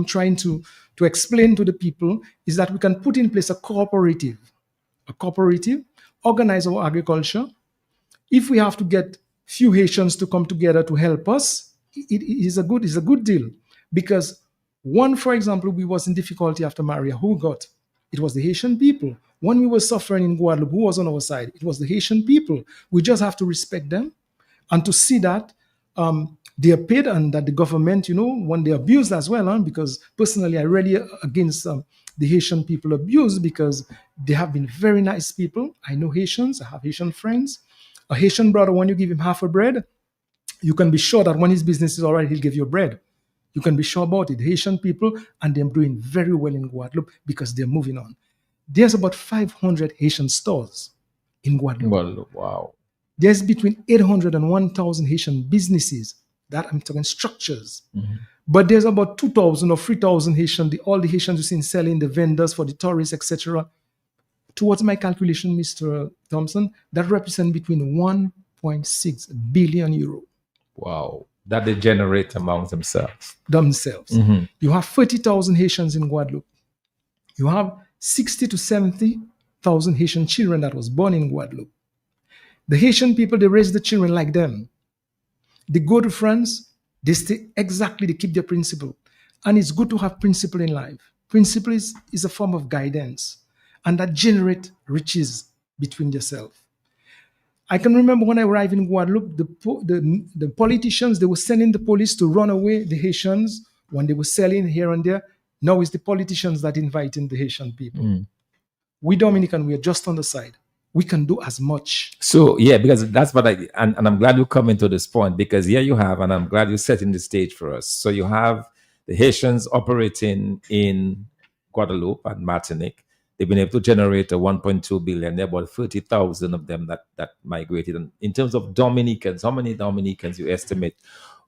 S8: trying to explain to the people is that we can put in place a cooperative, organize our agriculture. If we have to get few Haitians to come together to help us, it is a good deal. Because for example, we was in difficulty after Maria. Who got? It was the Haitian people. When we were suffering in Guadeloupe, who was on our side? It was the Haitian people. We just have to respect them and to see that they are paid and that the government, when they abuse as well, because personally, I really against the Haitian people abuse because they have been very nice people. I know Haitians. I have Haitian friends. A Haitian brother, when you give him half a bread, you can be sure that when his business is all right, he'll give you bread. You can be sure about it. Haitian people, and they're doing very well in Guadeloupe because they're moving on. There's about 500 Haitian stores in Guadeloupe.
S1: Wow.
S8: There's between 800 and 1,000 Haitian businesses that I'm talking structures. But there's about 2,000 or 3,000 Haitians, all the Haitians you see selling, the vendors for the tourists, etc. Towards my calculation, Mr. Thompson, that represents between 1.6 billion euro.
S1: Wow. That they generate amongst themselves.
S8: Mm-hmm. You have 30,000 Haitians in Guadeloupe. You have 60 to 70,000 Haitian children that was born in Guadeloupe. The Haitian people, they raise the children like them. They go to France, they stay exactly, they keep their principle. And it's good to have principle in life. Principle is a form of guidance, and that generate riches between yourself. I can remember when I arrived in Guadeloupe, the politicians, they were sending the police to run away the Haitians when they were selling here and there. Now it's the politicians that inviting the Haitian people. We Dominican, we are just on the side. We can do as much.
S1: So, yeah, because that's what and I'm glad you come into this point, because here you have, and I'm glad you're setting the stage for us. So you have the Haitians operating in Guadeloupe and Martinique. They've been able to generate a 1.2 billion. There are about 30,000 of them that migrated. And in terms of Dominicans, how many Dominicans you estimate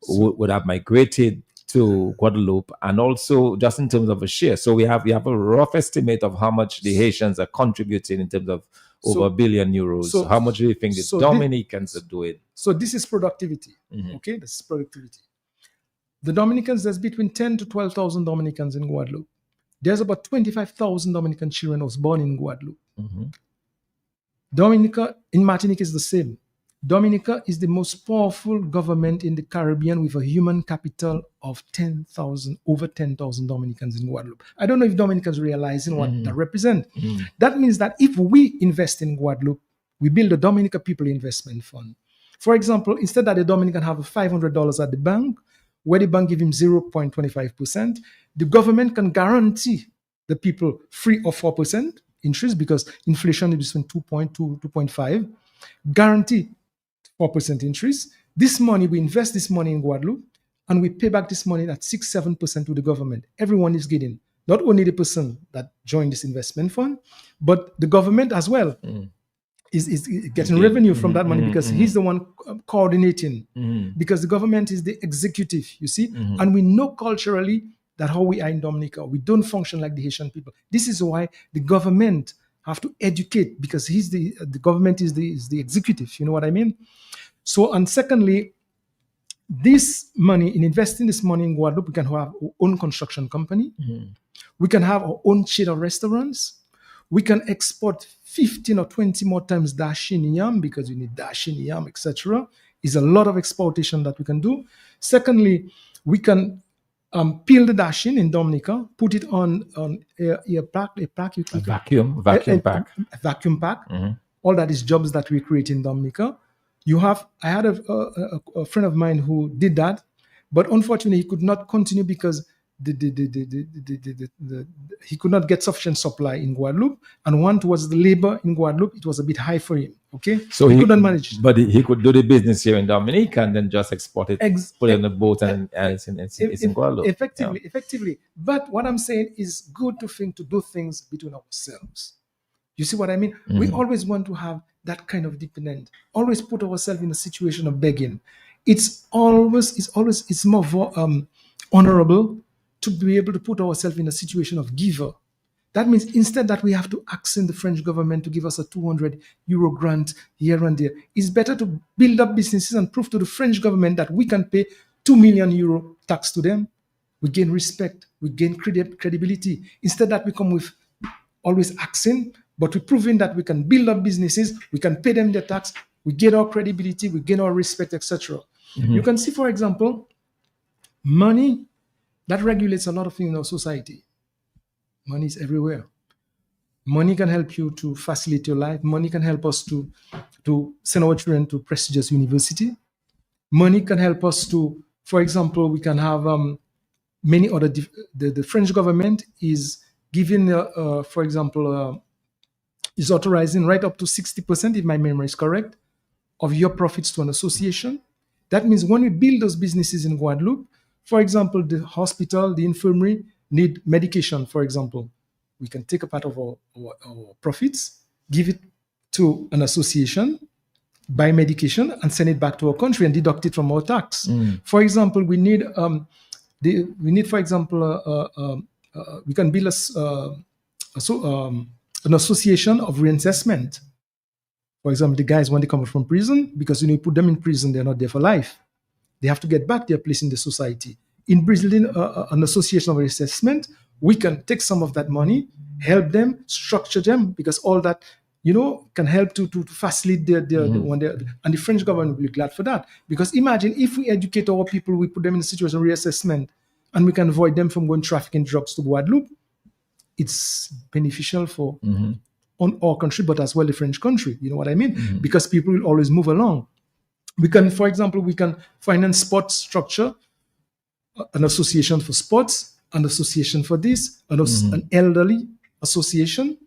S1: would have migrated to Guadeloupe? And also just in terms of a share. So we have a rough estimate of how much the Haitians are contributing in terms of over €1 billion. So how much do you think the Dominicans are doing?
S8: So this is productivity. Okay, this is productivity. The Dominicans, there's between 10 to 12,000 Dominicans in Guadeloupe. There's about 25,000 Dominican children who was born in Guadeloupe. Dominica, in Martinique, is the same. Dominica is the most powerful government in the Caribbean with a human capital of 10,000, over 10,000 Dominicans in Guadeloupe. I don't know if Dominicans realizing what that represents. That means that if we invest in Guadeloupe, we build a Dominica People Investment Fund. For example, instead that the Dominican have $500 at the bank, where the bank give him 0.25%, the government can guarantee the people 3 or 4% interest, because inflation is between 2.2 to 2.5, guarantee 4% interest. This money, we invest this money in Guadeloupe, and we pay back this money at 6-7% to the government. Everyone is getting, not only the person that joined this investment fund, but the government as well is getting revenue from that money, because he's the one coordinating, because the government is the executive, you see. And we know culturally that how we are in Dominica, we don't function like the Haitian people. This is why the government have to educate, because the government is the executive, you know what I mean? So, and secondly, this money, in investing this money in Guadeloupe, we can have our own construction company. We can have our own chain of restaurants. We can export 15 or 20 more times Dashin yam, because you need Dashin yam, etc. Is a lot of exportation that we can do. Secondly, we can peel the Dashin in Dominica, put it on a vacuum pack. All that is jobs that we create in Dominica. I had a friend of mine who did that, but unfortunately he could not continue because he could not get sufficient supply in Guadeloupe, and one towards the labor in Guadeloupe, it was a bit high for him. Okay,
S1: so
S8: he couldn't manage.
S1: But he could do the business here in Dominica and then just export it, put it on the boat, and it's in Guadeloupe.
S8: Effectively. But what I'm saying is good to do things between ourselves. You see what I mean? We always want to have that kind of dependent. Always put ourselves in a situation of begging. It's more honorable to be able to put ourselves in a situation of giver. That means instead that we have to ask the French government to give us a €200 grant here and there, it's better to build up businesses and prove to the French government that we can pay €2 million tax to them. We gain respect, we gain credibility. Instead that we come with always asking, but we're proving that we can build up businesses, we can pay them their tax, we gain our credibility, we gain our respect, etc. You can see, for example, money that regulates a lot of things in our society. Money is everywhere. Money can help you to facilitate your life. Money can help us to send our children to prestigious university. Money can help us to, for example, we can have many other. The French government is giving, for example, is authorizing right up to 60%, if my memory is correct, of your profits to an association. That means when we build those businesses in Guadeloupe, for example, the hospital, the infirmary need medication, for example. We can take a part of our profits, give it to an association, buy medication, and send it back to our country and deduct it from our tax. For example, we need we need, for example, we can build an association of reinvestment. For example, the guys, when they come from prison, because you put them in prison, they're not there for life. They have to get back their place in the society. In building an association of assessment, we can take some of that money, help them, structure them, because all that, can help to facilitate and the French government will be glad for that. Because imagine if we educate our people, we put them in a situation of reassessment, and we can avoid them from going trafficking drugs to Guadeloupe, it's beneficial for on our country, but as well the French country. You know what I mean? Because people will always move along. We can, for example, finance sports structure, an association for sports, an association for this, an elderly association.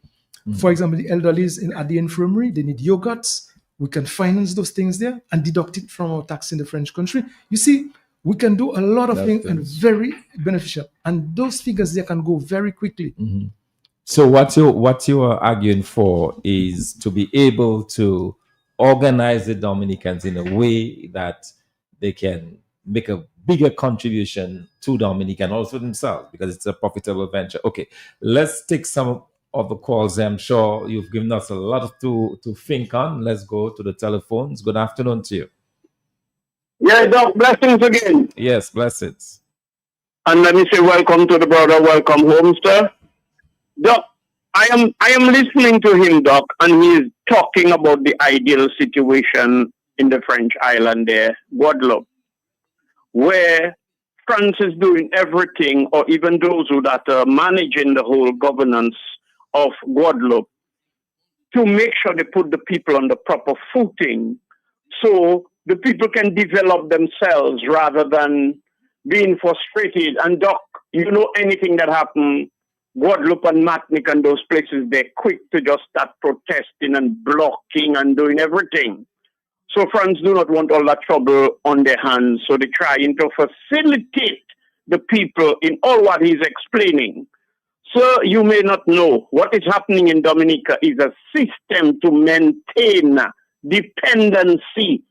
S8: For example, the elderly at the infirmary, they need yogurts. We can finance those things there and deduct it from our tax in the French country. You see, we can do a lot of things and very beneficial. And those figures there can go very quickly.
S1: So what you are arguing for is to be able to organize the Dominicans in a way that they can make a bigger contribution to Dominica and also themselves, because it's a profitable venture. Okay, let's take some of the calls. I'm sure you've given us a lot to think on. Let's go to the telephones. Good afternoon to you.
S22: Yeah, Doc, blessings again.
S1: Yes, blessings.
S22: And let me say welcome to the brother, welcome home, sir. Doc, I am listening to him, Doc, and he is talking about the ideal situation in the French island there, Guadeloupe, where France is doing everything, or even those who that are managing the whole governance of Guadeloupe, to make sure they put the people on the proper footing so the people can develop themselves rather than being frustrated. And Doc, anything that happened, Guadeloupe and Martinique and those places, they're quick to just start protesting and blocking and doing everything. So France do not want all that trouble on their hands. So they're trying to facilitate the people in all what he's explaining. So you may not know what is happening in Dominica is a system to maintain dependency,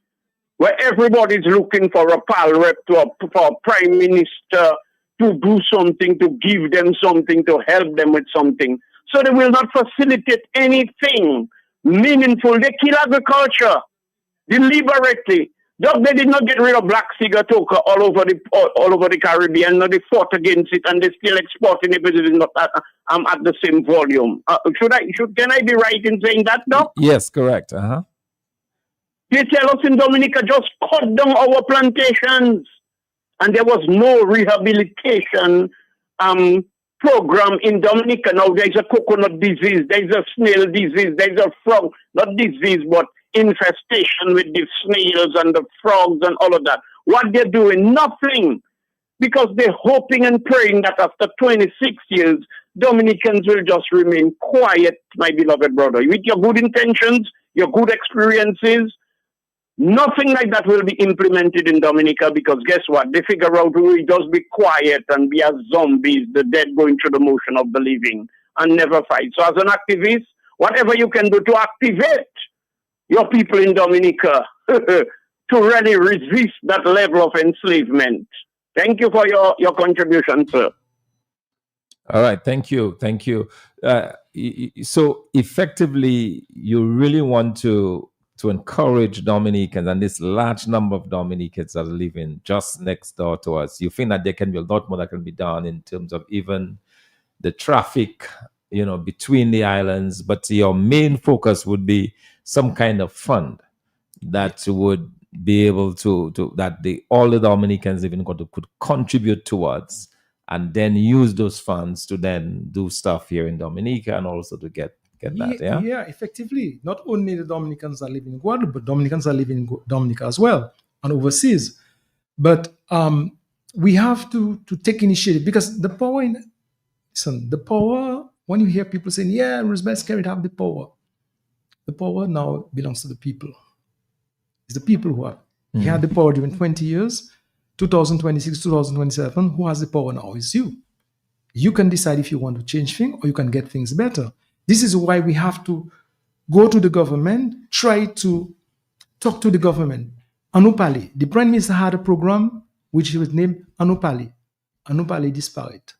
S22: where everybody's looking for a pal rep for a prime minister to do something, to give them something, to help them with something. So they will not facilitate anything meaningful. They kill agriculture deliberately. They did not get rid of black cigar toca all over the Caribbean. No, they fought against it, and they still exporting it, but it is not at the same volume. Can I be right in saying that, Doc?
S1: Yes, correct.
S22: They tell us in Dominica, just cut down our plantations. And there was no rehabilitation program in Dominica. Now there's a coconut disease, there's a snail disease, there's a frog, not disease, but infestation with the snails and the frogs and all of that. What they're doing? Nothing. Because they're hoping and praying that after 26 years, Dominicans will just remain quiet, my beloved brother. With your good intentions, your good experiences, nothing like that will be implemented in Dominica, because guess what? They figure out who will just be quiet and be as zombies, the dead going through the motion of the living and never fight. So as an activist, whatever you can do to activate your people in Dominica to really resist that level of enslavement. Thank you for your contribution, sir.
S1: All right. Thank you. Thank you. So effectively, you really want to encourage Dominicans, and this large number of Dominicans that are living just next door to us. You think that there can be a lot more that can be done in terms of even the traffic, between the islands, but your main focus would be some kind of fund that would be able to that all the Dominicans even could contribute towards, and then use those funds to then do stuff here in Dominica and also to get that, yeah?
S8: Yeah, effectively. Not only the Dominicans are living in Guadeloupe, but Dominicans are living in Dominica as well and overseas. But we have to take initiative, because the power when you hear people saying, yeah, Roosevelt Skerrit have the power now belongs to the people. It's the people who have. He had the power during 20 years, 2026, 2027. Who has the power now? It's you. You can decide if you want to change things or you can get things better. This is why we have to go to the government, try to talk to the government. Anupali, the Prime Minister had a program which he was named Anupali. à nous parler disparaître.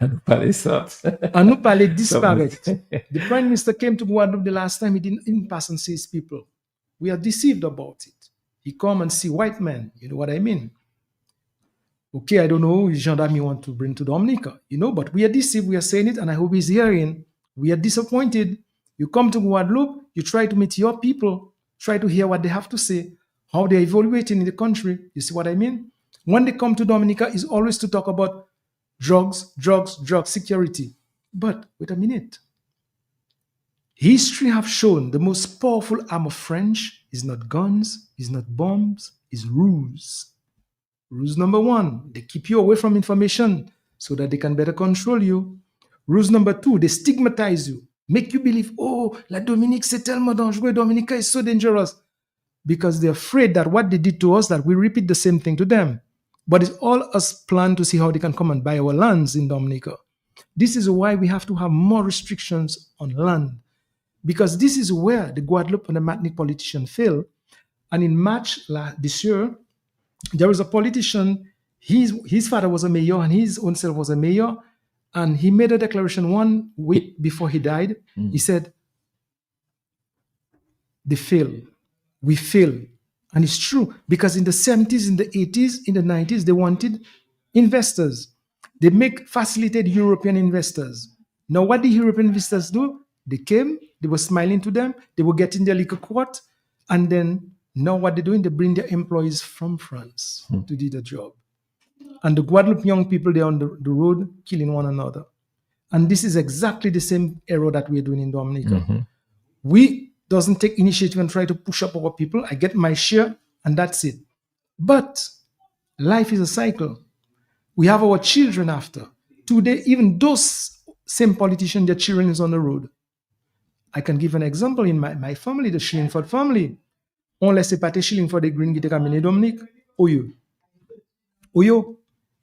S1: À nous parler ça.
S8: À nous parler disparaître. The Prime Minister came to Guadeloupe the last time. He didn't pass and see his people. We are deceived about it. He come and see white men. You know what I mean? Okay, I don't know which gendarme you want to bring to Dominica, you know, but we are deceived. We are saying it, and I hope he's hearing. We are disappointed. You come to Guadeloupe, you try to meet your people, try to hear what they have to say, how they're evaluating in the country. You see what I mean? When they come to Dominica, is always to talk about drugs, security. But wait a minute. History have shown the most powerful arm of French is not guns, is not bombs, is ruse. Ruse number one, they keep you away from information so that they can better control you. Ruse number two, they stigmatize you, make you believe, oh, la Dominique, c'est tellement dangereux, Dominica is so dangerous. Because they're afraid that what they did to us, that we repeat the same thing to them. But it's all us plan to see how they can come and buy our lands in Dominica. This is why we have to have more restrictions on land. Because this is where the Guadeloupe and the Martinique politician fail. And in March this year, there was a politician, his father was a mayor and his own self was a mayor, and he made a declaration 1 week before he died. He said, they fail. We fail. And it's true, because in the 70s, in the 80s, in the 90s, they wanted investors. They facilitated European investors. Now, what did European investors do? They came, they were smiling to them, they were getting their liquor quart, and then now what they're doing, they bring their employees from France to do the job. And the Guadeloupe young people, they're on the road killing one another. And this is exactly the same error that we're doing in Dominica. We doesn't take initiative and try to push up our people. I get my share and that's it. But life is a cycle. We have our children after. Today, even those same politicians, their children is on the road. I can give an example in my family, the Shillingford family. On laisse pas tes Shillingford de Green Gite Kamine Dominique. Oyo.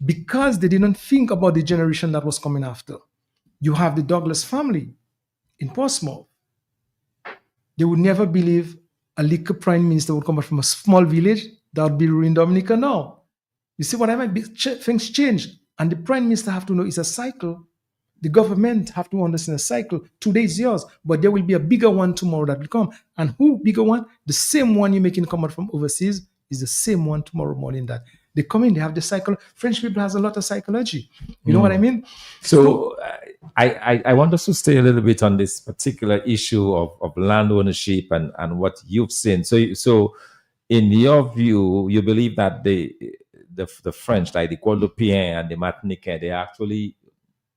S8: Because they didn't think about the generation that was coming after. You have the Douglas family in Portsmouth. They would never believe a liquor prime minister would come from a small village that would be ruined Dominica now. You see what I mean? Things change. And the prime minister have to know it's a cycle. The government have to understand a cycle. Today is yours, but there will be a bigger one tomorrow that will come. And who bigger one? The same one you're making come out from overseas is the same one tomorrow morning that they come in, they have the cycle. French people has a lot of psychology. You know what I mean?
S1: So I want us to stay a little bit on this particular issue of land ownership and what you've seen. So in your view, you believe that the French, like the Guadeloupean and the Martiniquais, they're actually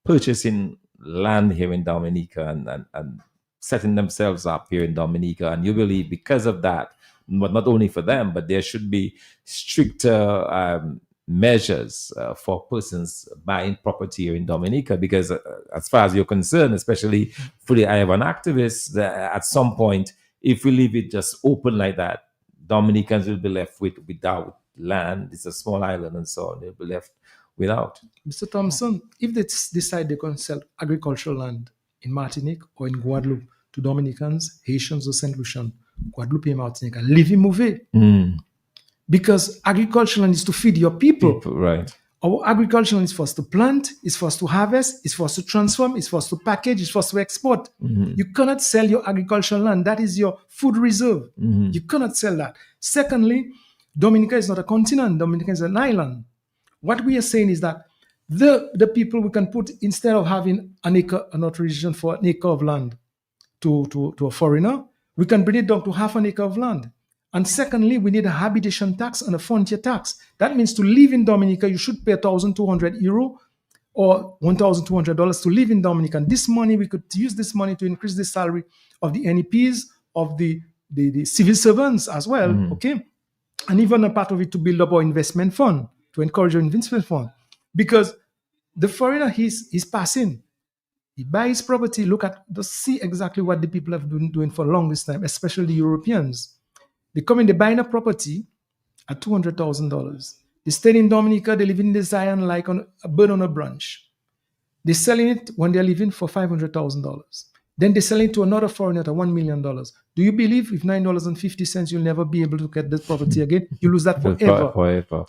S1: purchasing land here in Dominica and setting themselves up here in Dominica. And you believe because of that, but not only for them, but there should be stricter measures for persons buying property here in Dominica, because as far as you're concerned, especially for the Ivan activists, at some point, if we leave it just open like that, Dominicans will be left without land. It's a small island and so on. They'll be left without.
S8: Mr. Thompson, if they decide they're going to sell agricultural land in Martinique or in Guadeloupe to Dominicans, Haitians or St. Lucian, Guadeloupe and Martinique, leave move. Because agricultural land is to feed your people.
S1: Right.
S8: Our agricultural land is for us to plant, it's for us to harvest, it's for us to transform, it's for us to package, it's for us to export. You cannot sell your agricultural land. That is your food reserve. You cannot sell that. Secondly, Dominica is not a continent. Dominica is an island. What we are saying is that the people we can put, instead of having an acre, an authorization for an acre of land to a foreigner, we can bring it down to half an acre of land. And secondly, we need a habitation tax and a frontier tax. That means to live in Dominica, you should pay €1,200 or $1,200 to live in Dominica. And this money, we could use this money to increase the salary of the NEPs, of the civil servants as well, okay? And even a part of it to build up our investment fund, to encourage our investment fund. Because the foreigner, he's passing. He buys property, see exactly what the people have been doing for the longest time, especially the Europeans. They come in, they buy a property at $200,000. They stay in Dominica, they live in the Zion like on a bird on a branch. They're selling it when they're living for $500,000. Then they sell it to another foreigner at $1 million. Do you believe if $9.50 you'll never be able to get this property again? You lose that forever.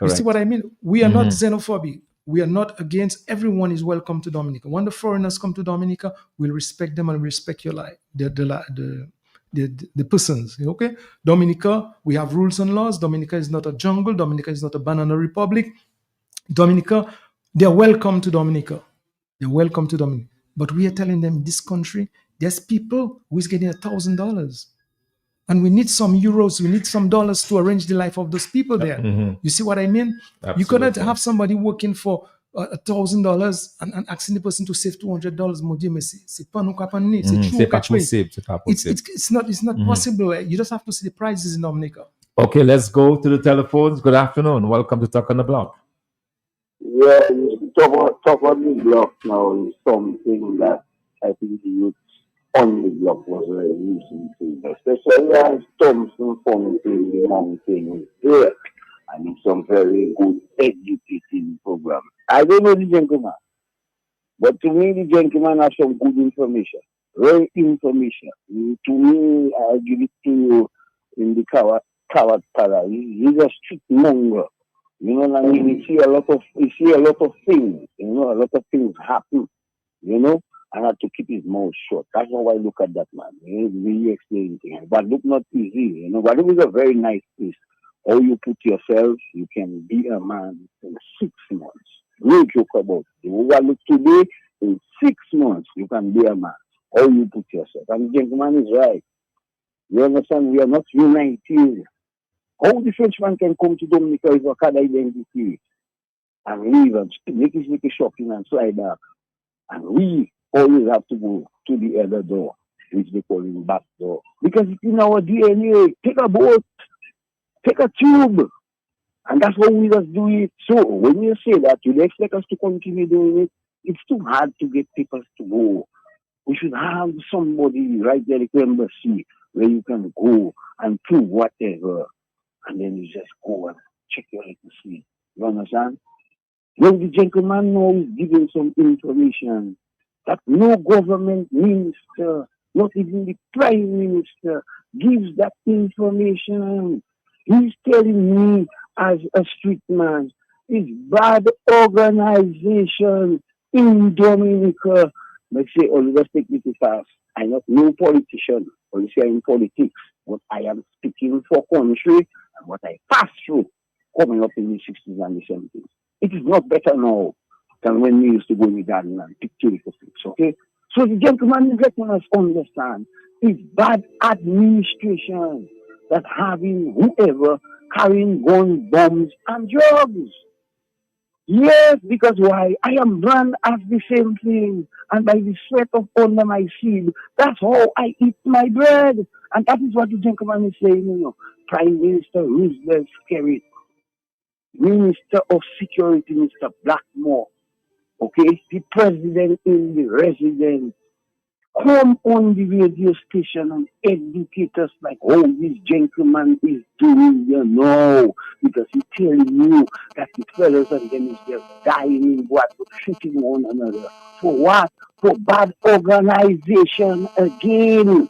S8: You see
S1: Correct.
S8: what I mean? We are not
S1: Mhm.
S8: xenophobic. We are not against everyone is welcome to Dominica. When the foreigners come to Dominica, we'll respect them and respect your life, the persons. Okay? Dominica, we have rules and laws. Dominica is not a jungle. Dominica is not a banana republic. Dominica, they're welcome to Dominica. They're welcome to Dominica. But we are telling them this country, there's people who is getting $1,000. And we need some euros, we need some dollars to arrange the life of those people there.
S1: Mhm.
S8: You see what I mean? You cannot
S1: Absolutely.
S8: have somebody working for $1,000 and asking the person to save $200. Mon Dieu, mais c'est pas nous capable ni. C'est
S1: Mhm.
S8: true
S1: C'est pas
S8: catch way.
S1: possible. C'est pas
S8: It's
S1: possible.
S8: it's not
S1: Mhm.
S8: possible. You just have to see the prices in Dominica.
S1: Okay, let's go to the telephones. Good afternoon. Welcome to Talk on the Block.
S15: Yeah, talk on the block now is something that I think the youth on the block was very using to, especially as Thompson Fountain, the mountain is there. And it's some very good educating program. I don't know the gentleman, but to me the gentleman has some good information, very information. To me, I give it to you in the coward color. He's a street monger. You know what I mean? You see a lot of things. You know, a lot of things happen. You know, and have to keep his mouth shut. That's how I look at that man. He's really explaining things. But look not easy. You know, but it is a very nice place. How you put yourself, you can be a man in 6 months. No joke about it. You overlook today, in 6 months, you can be a man. How you put yourself. And the gentleman is right. You understand? We are not united. How the Frenchman can come to Dominica with a card identity and leave and make his shopping and slide back. And we always have to go to the other door, which they call the back door. Because it's in our DNA. Take a boat, take a tube. And that's how we just do it. So when you say that, you expect us to continue doing it, it's too hard to get people to go. We should have somebody right there at the embassy where you can go and prove whatever. And then you just go and check your legacy. You understand? When the gentleman now is giving some information that no government minister, not even the prime minister, gives that information. He's telling me as a street man, it's bad organization in Dominica. Let's say, oh, let's take me too fast. I'm not no politician, or you say I'm in politics, but I am speaking for country and what I passed through coming up in the 60s and the 70s. It is not better now than when we used to go in the garden and pick chili for fish, okay? So the gentleman is letting us understand it's bad administration that having whoever carrying guns, bombs, and drugs. Yes, because why? I am born as the same thing, and by the sweat of under my seed, that's how I eat my bread. And that is what the gentleman is saying, you know. Prime Minister Roosevelt Skerrit, Minister of Security, Mr. Blackmore, okay, the president in the residence, come on the radio station and educate us like how this gentleman is doing, you know, because he's telling you that the fellas and them is just dying in what, shooting one another. For what? For bad organization again.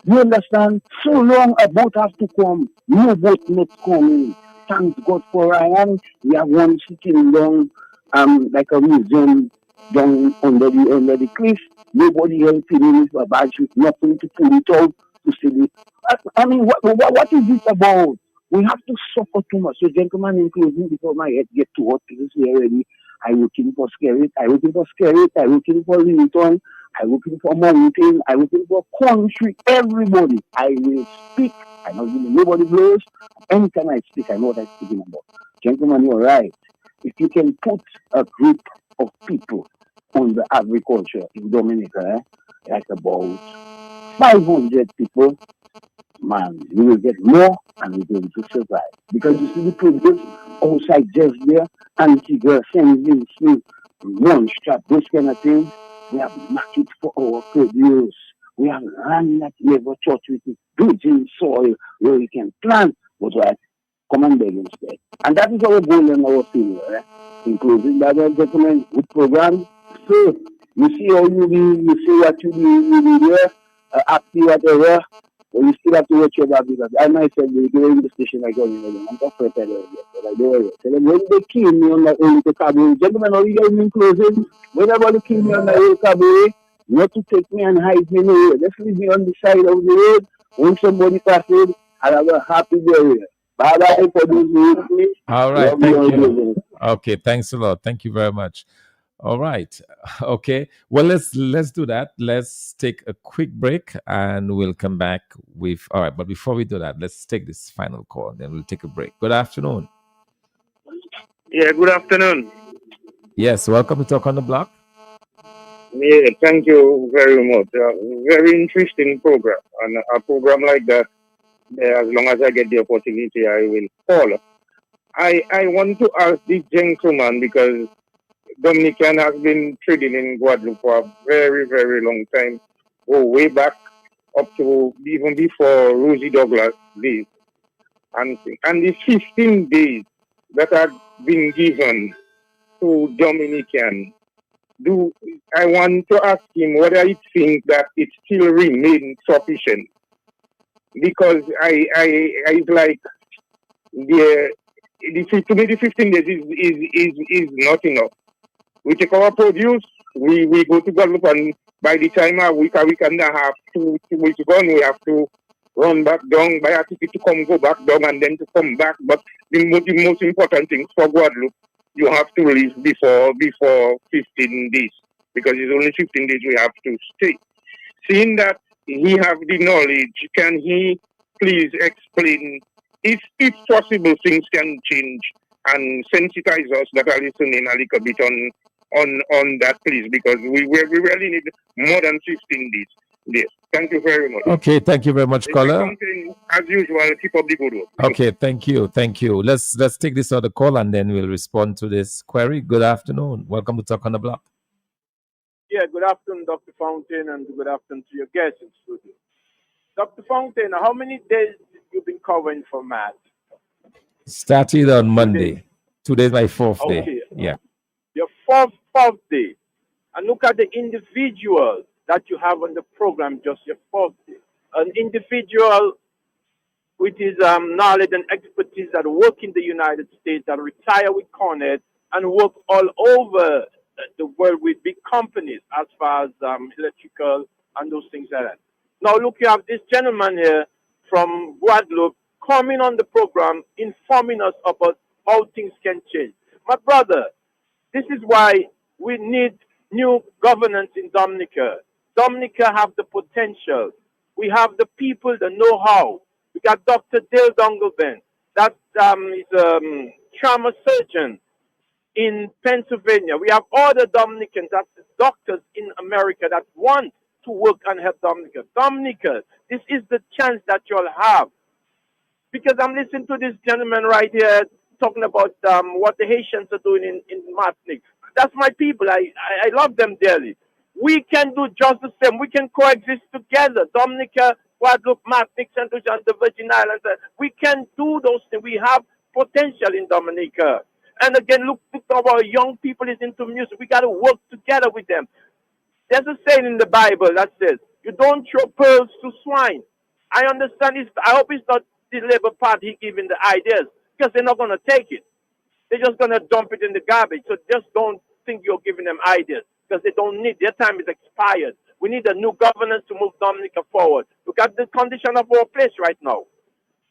S15: You understand? So long a boat has to come, no boat not coming. Thank God for Ryan. We have one sitting down, like a museum down under the cliff. Nobody helping him with a badge with nothing to pull it out to see it. I mean, what is this about? We have to suffer too much. So, gentlemen, in closing, before my head get too hot, because we already, I'm looking for Skerrit, I'm looking for Linton, I'm looking for Mountain, I'm looking for country, everybody. I will speak. I know nobody blows. Anytime I speak, I know what I'm speaking about. Gentlemen, you're right. If you can put a group of people on the agriculture in Dominica, like about 500 people, man, you will get more and you're going to survive. Because you see the produce outside just there, Antigua, St. Vincent, Mondstadt, those kind of things. We have market for our produce. We have land that we never touch with it, virgin soil where we can plant, but like, come and beg instead. And that is our goal and our failure, including that gentlemen, good program. So, you see how you be, you see what you be there, happy whatever, But you still have to watch your back because I myself, they do the station I go in, I'm not afraid of it, but I do it. So then when they kill me on that early cabaret, gentlemen, are you guys in closing? Whenever they kill me on that early cabaret, not to take me and hide me nowhere. Just leave me on the side of the road. When somebody passes, I'll have a happy burial. Bye bye for those who with me.
S1: All right,
S15: Love
S1: thank
S15: all
S1: you.
S15: you.
S1: Okay, thanks a lot. Thank you very much. All right. Okay. Well, let's do that. Let's take a quick break and we'll come back with all right, but before we do that, let's take this final call, then we'll take a break. Good afternoon.
S22: Yeah, good afternoon.
S1: Yes, welcome to Talk on the Block.
S22: Yeah, thank you very much. Very interesting program. And a program like that, as long as I get the opportunity, I will call. I want to ask this gentleman because Dominican has been trading in Guadeloupe for a very, very long time. Go way back up to even before Rosie Douglas days. And the 15 days that have been given to Dominican, I want to ask him whether he thinks that it still remains sufficient. Because I like to me the 15 days is not enough. We take our produce, we go to Guadeloupe, and by the time a week and a half, 2 weeks gone, we have to run back down, buy a ticket to go back down, and then to come back. But the most important thing for Guadeloupe, you have to leave before 15 days, because it's only 15 days we have to stay. Seeing that he have the knowledge, can he please explain if possible things can change and sensitize us that are listening a little bit on that, please, because we really need more than 15 days. Yes. Thank you very much.
S1: Okay, thank you very much, caller.
S22: As usual, keep up the good work.
S1: Okay, thank you. Let's take this other call and then we'll respond to this query. Good afternoon. Welcome to Talk on the Block.
S9: Yeah, good afternoon, Dr. Fountain, and good afternoon to your guests in studio. Dr. Fountain, how many days you been covering for math?
S1: Started on Monday. Today's my 4th day.
S9: Okay.
S1: Yeah.
S9: Your fourth day. And look at the individuals that you have on the program, just your 4th day. An individual with his knowledge and expertise that work in the United States, that retire with Cornell and work all over the world with big companies as far as electrical and those things like that. Now look, you have this gentleman here from Guadeloupe coming on the program, informing us about how things can change. My brother, this is why we need new governance in Dominica. Dominica have the potential. We have the people, the know-how. We got Dr. Dale Dongelben. That is a trauma surgeon in Pennsylvania. We have all the Dominicans, that's the doctors in America that want to work and help Dominica. Dominica, this is the chance that you'll have. Because I'm listening to this gentleman right here talking about what the Haitians are doing in Martinique. That's my people. I love them dearly. We can do just the same. We can coexist together. Dominica, Guadeloupe, Martinique, St. Lucia, and the Virgin Islands. We can do those things. We have potential in Dominica. And again, look how our young people is into music. We got to work together with them. There's a saying in the Bible that says, you don't throw pearls to swine. I understand this. I hope it's not the Labour Party giving the ideas, because they're not going to take it. They're just going to dump it in the garbage. So just don't think you're giving them ideas, because they don't need, their time is expired. We need a new governance to move Dominica forward. Look at the condition of our place right now.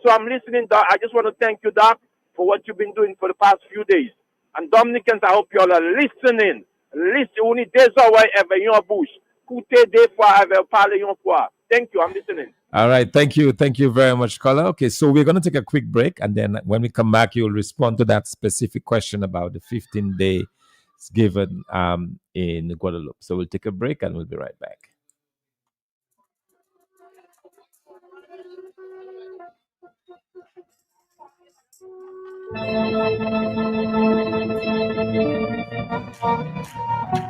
S9: So I'm listening, Doc. I just want to thank you, Doc, for what you've been doing for the past few days. And Dominicans, I hope you all are listening. Listen, only des hours ever in your bush. Coutez des fois avec parler une fois. Thank you. I'm listening.
S1: All right. Thank you. Thank you very much, caller. Okay, so we're going to take a quick break. And then when we come back, you'll respond to that specific question about the 15 days given in Guadeloupe. So we'll take a break and we'll be right back.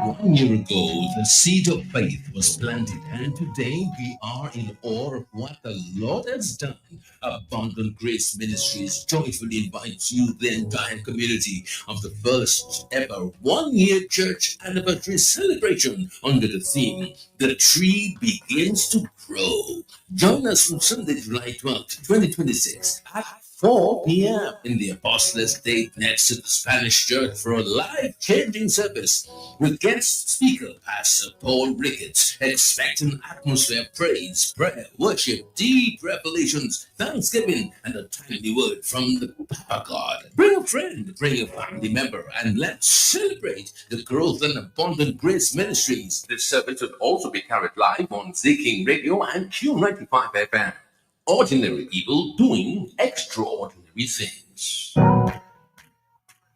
S2: One year ago, the seed of faith was planted, and today we are in awe of what the Lord has done. Abundant Grace Ministries joyfully invites you, the entire community, of the first ever one-year church anniversary celebration under the theme, The Tree Begins to Grow. Join us on Sunday, July 12th, 2026 at 4 p.m. in the Apostles' Estate next to the Spanish Church for a life-changing service with guest speaker Pastor Paul Ricketts. Expect an atmosphere of praise, prayer, worship, deep revelations, thanksgiving, and a timely word from the Papa God. Bring a friend, bring a family member, and let's celebrate the growth and abundant grace ministries. This service will also be carried live on King Radio and Q95 FM. Ordinary people doing extraordinary things.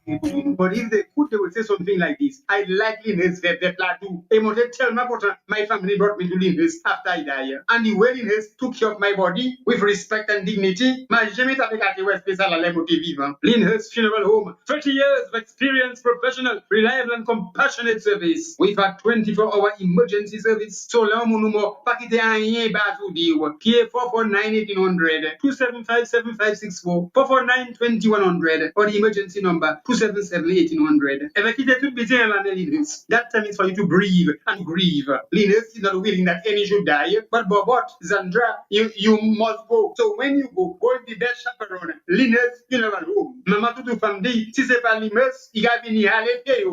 S18: But if they could, they would say something like this. I like Linus Veplatu. They must tell my daughter, my family brought me to Linus after I died. And the way Linus took care of my body with respect and dignity, my jamais avec West Special à l'émotive vivant. Linus Funeral Home, 30 years of experience, professional, reliable and compassionate service. We've had 24-hour emergency service. So long, monumo, pakite anye basu diwa. Kia 449-1800, 275-7564, 449-2100, or the emergency number 277-1800. If you get busy and Linus, that time is for you to breathe and grieve. Linus is not willing that any should die, but Bobot, Zandra, you must go. So when you go with the best chaperone. Linus Funeral Home. Mama Tutu family, si c'est pas Linus, il a fini à l'été.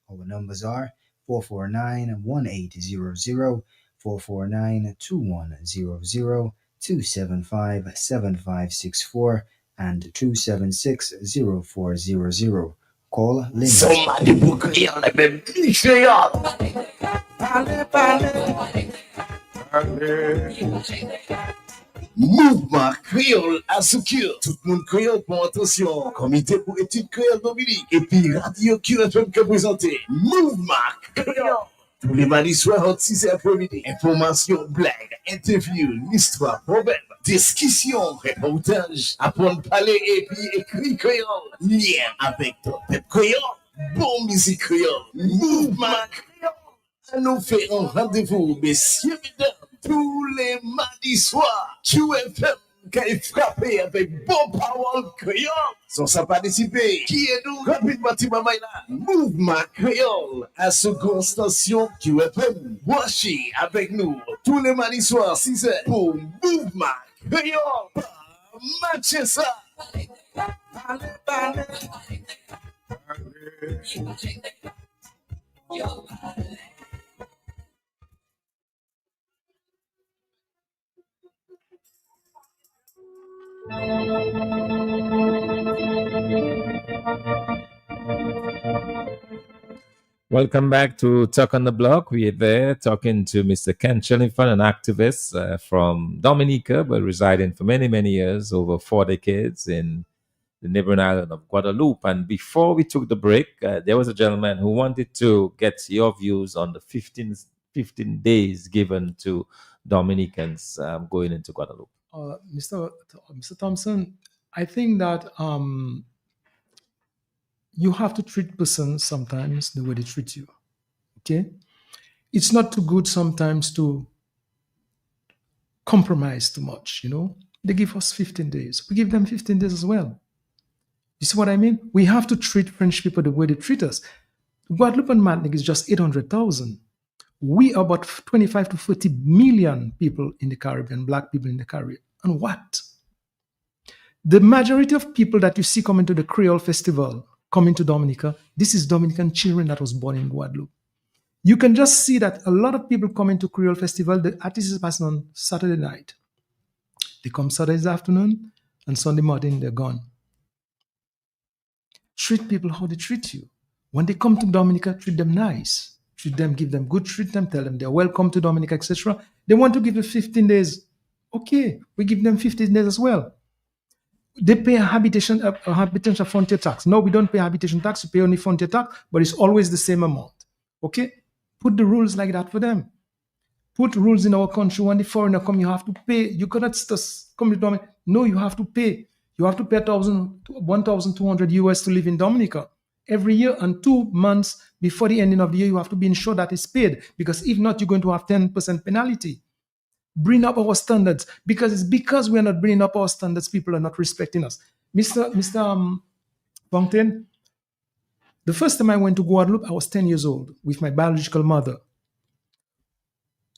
S5: Our numbers are 449-1800, 449-2100, 275-7564, and 276-0400. Call Linus.
S4: Somebody book me on the Creole. Mouvement Créole assure tout le monde créole pour attention. Comité pour études créole Dominique et puis Radio QFM qui présenté Mouvement Créole. Tous les mardis soirs en 6 après-midi. Information, blagues, interviews, l'histoire, problème, discussion, reportage, apprendre à parler et puis écrit créole. Lien avec ton peuple créole. Bon musique créole. Mouvement Créole. Nous faisons rendez-vous, messieurs, mesdames, tous les mardis soirs. QFM qui est frappé avec bon power créole. Sans ça participer, qui est nous rapidement Timamaïla. Mouvement créole à seconde station QFM. Voici avec nous tous les mardis soirs 6h pour Mouvement créole. Matchez ça.
S1: Welcome back to Talk on the Block. We are there talking to Mr. Ken Chillingford, an activist from Dominica, but residing for many, many years, over 4 decades in the neighboring island of Guadeloupe. And before we took the break, there was a gentleman who wanted to get your views on the 15 days given to Dominicans going into Guadeloupe.
S8: Mr. Thompson, I think that you have to treat persons sometimes the way they treat you. Okay? It's not too good sometimes to compromise too much, you know? They give us 15 days. We give them 15 days as well. You see what I mean? We have to treat French people the way they treat us. Guadeloupe and Martinique is just 800,000. We are about 25 to 40 million people in the Caribbean, black people in the Caribbean. And what? The majority of people that you see coming to the Creole Festival, coming to Dominica, this is Dominican children that was born in Guadeloupe. You can just see that a lot of people coming to Creole Festival, the artist is passing on Saturday night. They come Saturday afternoon, and Sunday morning they're gone. Treat people how they treat you. When they come to Dominica, treat them nice. Treat them, give them good treatment, tell them they're welcome to Dominica, etc. They want to give you 15 days. Okay, we give them 15 days as well. They pay a habitation frontier tax. No, we don't pay habitation tax. We pay only frontier tax, but it's always the same amount. Okay? Put the rules like that for them. Put rules in our country. When the foreigner come, you have to pay. You cannot just come to Dominica. No, you have to pay. You have to pay $1,200 US to live in Dominica every year, and 2 months before the ending of the year, you have to be ensured that it's paid, because if not, you're going to have 10% penalty. bring up our standards, because it's because we are not bringing up our standards, people are not respecting us. Mr. Fontaine, the first time I went to Guadeloupe, I was 10 years old with my biological mother.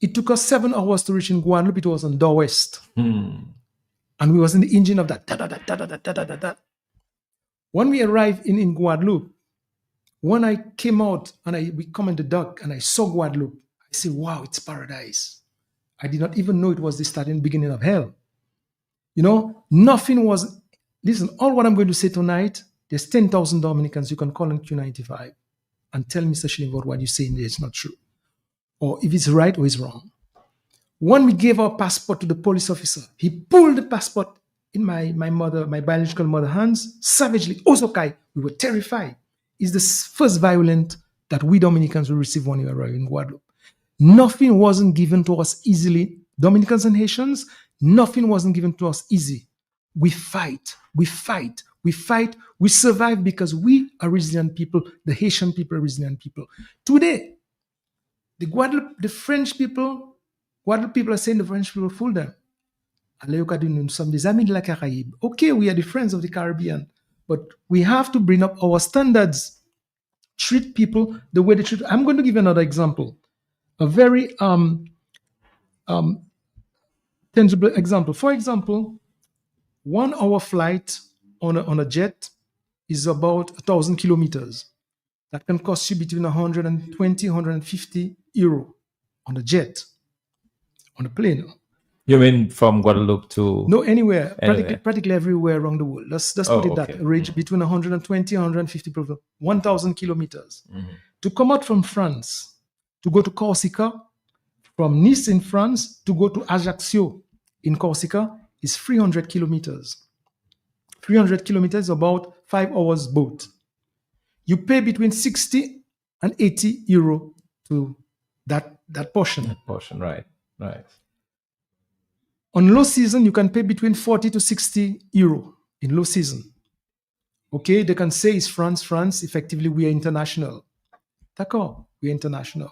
S8: It took us 7 hours to reach in Guadeloupe. It was on Dor West. And we was in the engine of that. When we arrived in Guadeloupe, when I came out and we come in the dock and I saw Guadeloupe, I said, wow, it's paradise. I did not even know it was the starting beginning of hell. You know, nothing was, listen, all what I'm going to say tonight, there's 10,000 Dominicans you can call on Q95 and tell Mr. Schillingford what you're saying there is not true, or if it's right or it's wrong. When we gave our passport to the police officer, he pulled the passport in my biological mother's hands, savagely. Osokai, we were terrified. It's the first violence that we Dominicans will receive when we arrive in Guadeloupe. Nothing wasn't given to us easily. Dominicans and Haitians, nothing wasn't given to us easy. We fight, we survive because we are resilient people. The Haitian people are resilient people. Today, the French people, Guadeloupe people are saying the French people fool them. Okay, we are the friends of the Caribbean, but we have to bring up our standards. Treat people the way they treat. I'm going to give you another example. A very tangible example. For example, 1 hour flight on a jet is about 1,000 kilometers. That can cost you between 120, 150 euro on a jet, on a plane.
S1: You mean from Guadeloupe to?
S8: No, anywhere. Practically everywhere around the world. Let's put it that range between 120, 150, 1,000 kilometers. To come out from France, to go to Corsica, from Nice in France to go to Ajaccio in Corsica is 300 kilometers. 300 kilometers, about 5 hours boat. You pay between 60 and 80 euro to that portion.
S1: That portion, right.
S8: On low season, you can pay between 40 to 60 euro in low season. Okay, they can say it's France. Effectively, we are international. D'accord, we are international.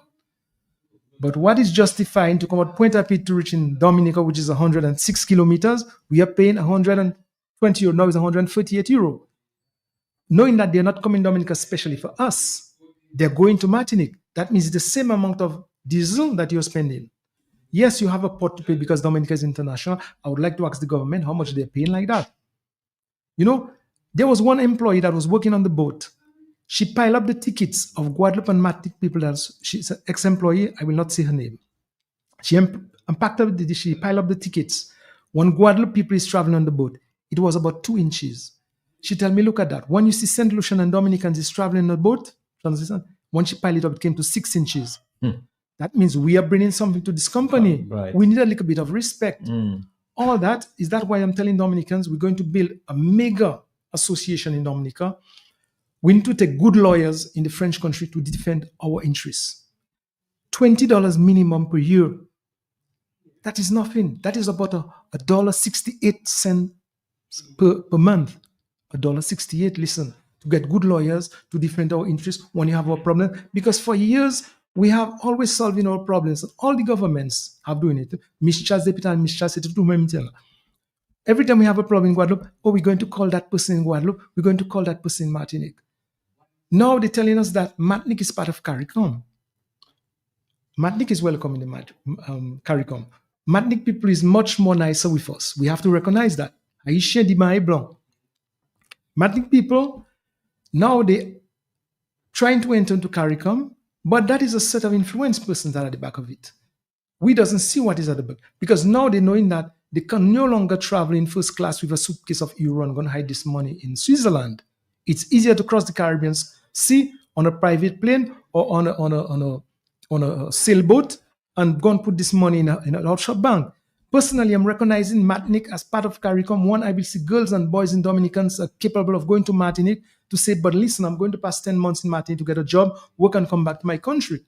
S8: But what is justifying to come out Pointe-à-Pitre to reach in Dominica, which is 106 kilometers, we are paying 120 euro. Now it's 138 euro. Knowing that they're not coming Dominica especially for us, they're going to Martinique. That means the same amount of diesel that you're spending. Yes, you have a pot to pay because Dominica is international. I would like to ask the government how much they're paying like that. You know, there was one employee that was working on the boat. She piled up the tickets of Guadeloupe and Martinique people. She's an ex-employee. I will not say her name. She piled up the tickets. When Guadeloupe people is traveling on the boat, it was about 2 inches. She tell me, look at that. When you see St. Lucian and Dominicans is traveling on the boat, when she piled it up, it came to 6 inches. That means we are bringing something to this company.
S1: Right.
S8: We need a little bit of respect. All that is that why I'm telling Dominicans we're going to build a mega association in Dominica. We need to take good lawyers in the French country to defend our interests. $20 minimum per year. That is nothing. That is about $1.68 per month. $1.68, listen, to get good lawyers to defend our interests when you have a problem. Because for years, we have always solving our problems. All the governments have doing it. Every time we have a problem in Guadeloupe, we're going to call that person in Guadeloupe. We're going to call that person in Martinique. Now they're telling us that Martinique is part of CARICOM. Martinique is welcome in the CARICOM. Martinique people is much more nicer with us. We have to recognize that. Haïtien di Maï Blanc. Martinique people, now they trying to enter into CARICOM, but that is a set of influence persons that are at the back of it. We doesn't see what is at the back, because now they're knowing that they can no longer travel in first class with a suitcase of euro and go and hide this money in Switzerland. It's easier to cross the Caribbean Sea on a private plane or on a sailboat and go and put this money in an offshore bank. Personally, I'm recognizing Martinique as part of CARICOM. One, I will see girls and boys in Dominicans are capable of going to Martinique to say, but listen, I'm going to pass 10 months in Martinique to get a job, work and come back to my country.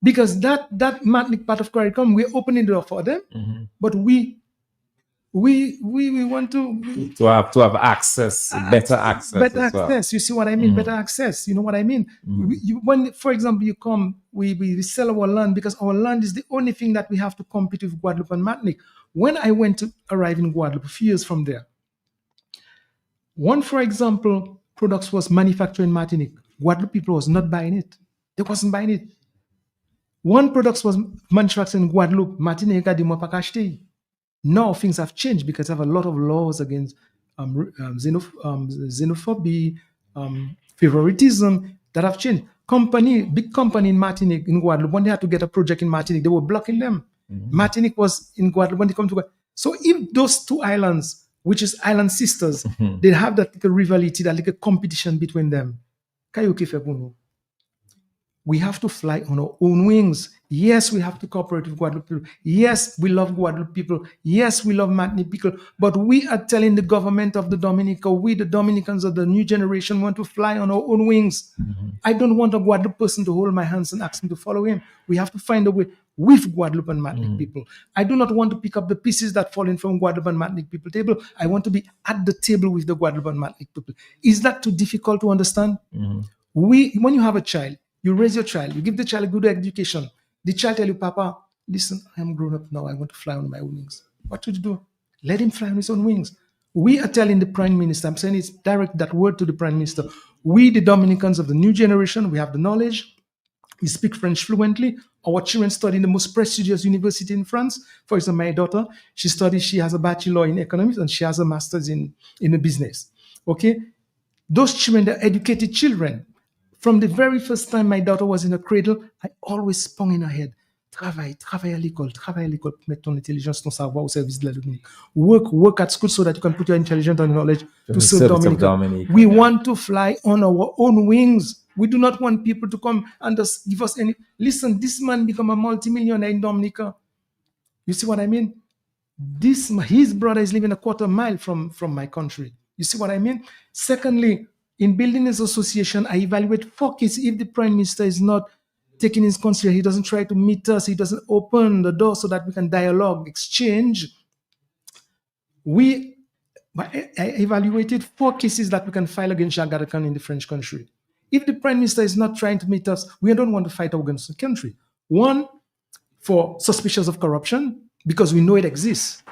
S8: Because that Martinique part of CARICOM, we're opening the door for them, but we we want to
S1: have access, better access.
S8: Better
S1: as well.
S8: access. You see what I mean? Better access. You know what I mean? When, for example, you come, we sell our land because our land is the only thing that we have to compete with Guadeloupe and Martinique. When I went to arrive in Guadeloupe a few years from there, one, for example, products was manufactured in Martinique. Guadeloupe people was not buying it. They wasn't buying it. One product was manufactured in Guadeloupe. Martinique a dit moi pas qu'acheter. Now things have changed because I have a lot of laws against xenophobia, favoritism that have changed. Big company in Martinique, in Guadeloupe, when they had to get a project in Martinique, they were blocking them. Martinique was in Guadeloupe when they come to Guadeloupe. So if those two islands, which is island sisters, they have that little rivalry, that little competition between them. We have to fly on our own wings. Yes, we have to cooperate with Guadeloupe people. Yes, we love Guadeloupe people. Yes, we love Martinique people. But we are telling the government of the Dominica, we, the Dominicans of the new generation, want to fly on our own wings. I don't want a Guadeloupe person to hold my hands and ask me to follow him. We have to find a way with Guadeloupe and Martinique people. I do not want to pick up the pieces that fall in from Guadeloupe and Martinique people table. I want to be at the table with the Guadeloupe and Martinique people. Is that too difficult to understand? When you have a child, you raise your child, you give the child a good education. The child tell you, Papa, listen, I am grown up now. I want to fly on my own wings. What would you do? Let him fly on his own wings. We are telling the Prime Minister, I'm saying it's direct that word to the Prime Minister. We, the Dominicans of the new generation, we have the knowledge. We speak French fluently. Our children study in the most prestigious university in France. For example, my daughter, she has a bachelor in economics and she has a master's in a business. Okay? Those children, they're educated children. From the very first time my daughter was in a cradle, I always spun in her head. Travaille à l'école pour mettre ton intelligence, ton savoir au service de la Dominique. Work at school so that you can put your intelligence and knowledge to serve Dominica. We want to fly on our own wings. We do not want people to come and just give us any. Listen, this man become a multimillionaire in Dominica. You see what I mean? His brother is living a quarter mile from my country. You see what I mean? Secondly, in building this association, I evaluate 4 cases. If the Prime Minister is not taking into consideration, he doesn't try to meet us, he doesn't open the door so that we can dialogue, exchange. I evaluated 4 cases that we can file against Jacques Garakan in the French country. If the Prime Minister is not trying to meet us, we don't want to fight against the country. One, for suspicions of corruption, because we know it exists.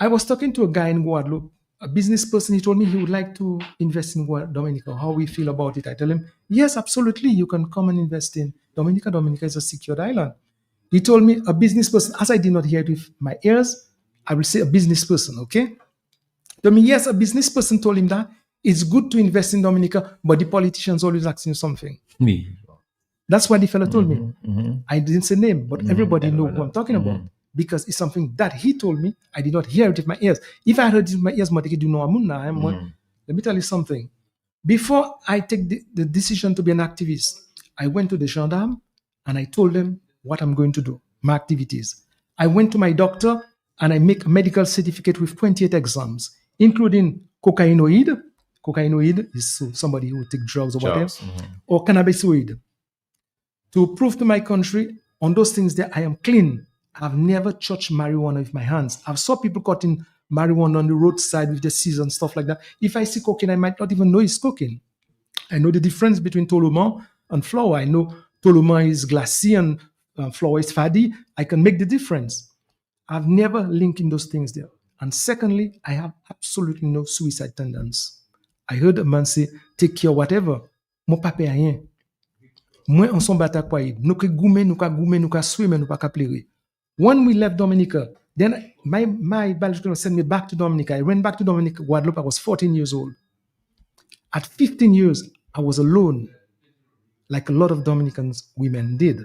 S8: I was talking to a guy in Guadeloupe, a business person. He told me he would like to invest in Dominica. How we feel about it? I tell him, yes, absolutely. You can come and invest in Dominica. Dominica is a secured island. He told me, a business person, as I did not hear it with my ears, I will say a business person, okay? He told me, yes, a business person told him that it's good to invest in Dominica, but the politicians always asking something. That's what the fellow told me. I didn't say name, but everybody knows who I'm talking about. Because it's something that he told me. I did not hear it with my ears. If I heard it with my ears, let me tell you something. Before I take the decision to be an activist, I went to the gendarme and I told them what I'm going to do, my activities. I went to my doctor and I make a medical certificate with 28 exams, including cocainoid. Cocainoid is somebody who take drugs or whatever, or cannabisoid. To prove to my country on those things that I am clean. I've never touched marijuana with my hands. I've saw people cutting marijuana on the roadside with the seeds and stuff like that. If I see cocaine, I might not even know it's cocaine. I know the difference between Toloma and flour. I know Toloma is glassy and flour is fatty. I can make the difference. I've never linked in those things there. And secondly, I have absolutely no suicide tendencies. I heard a man say, take care whatever. Moi pas payer rien. Moi on s'en bat à quoi? Nous que goumer, nous ka swim, nous pas ka pleurer. When we left Dominica, then my biological sent me back to Dominica. I went back to Dominica, Guadeloupe. I was 14 years old. At 15 years, I was alone, like a lot of Dominicans women did,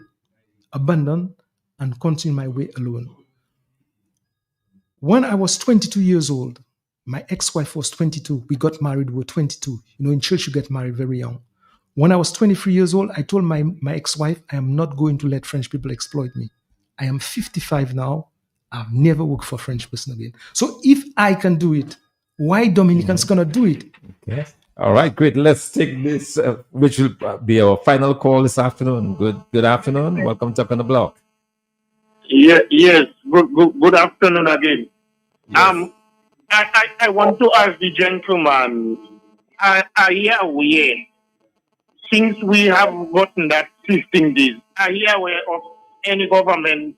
S8: abandoned and continued my way alone. When I was 22 years old, my ex-wife was 22. We got married, we were 22. You know, in church, you get married very young. When I was 23 years old, I told my ex-wife, I am not going to let French people exploit me. I am 55 now. I've never worked for a French person again. So if I can do it, why Dominicans cannot do it?
S1: Okay. All right, great. Let's take this, which will be our final call this afternoon. Good afternoon. Welcome to Talk on the Block.
S22: Yes. Good afternoon again.
S9: Um, I want to ask the gentleman, are you aware, since we have gotten that 15 days, are you aware of any government,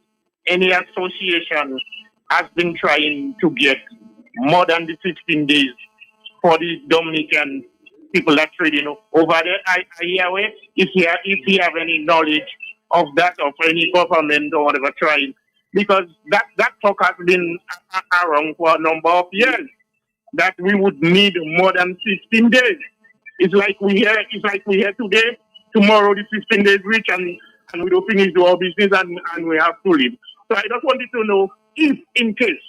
S9: any association has been trying to get more than the 15 days for the Dominican people that trading over there? Are you aware? If you have any knowledge of that, of any government or whatever trying, because that talk has been around for a number of years, that we would need more than 15 days. It's like we hear today, tomorrow the 15 days reach and we don't finish our business and we have to leave. So I just wanted to know if in case,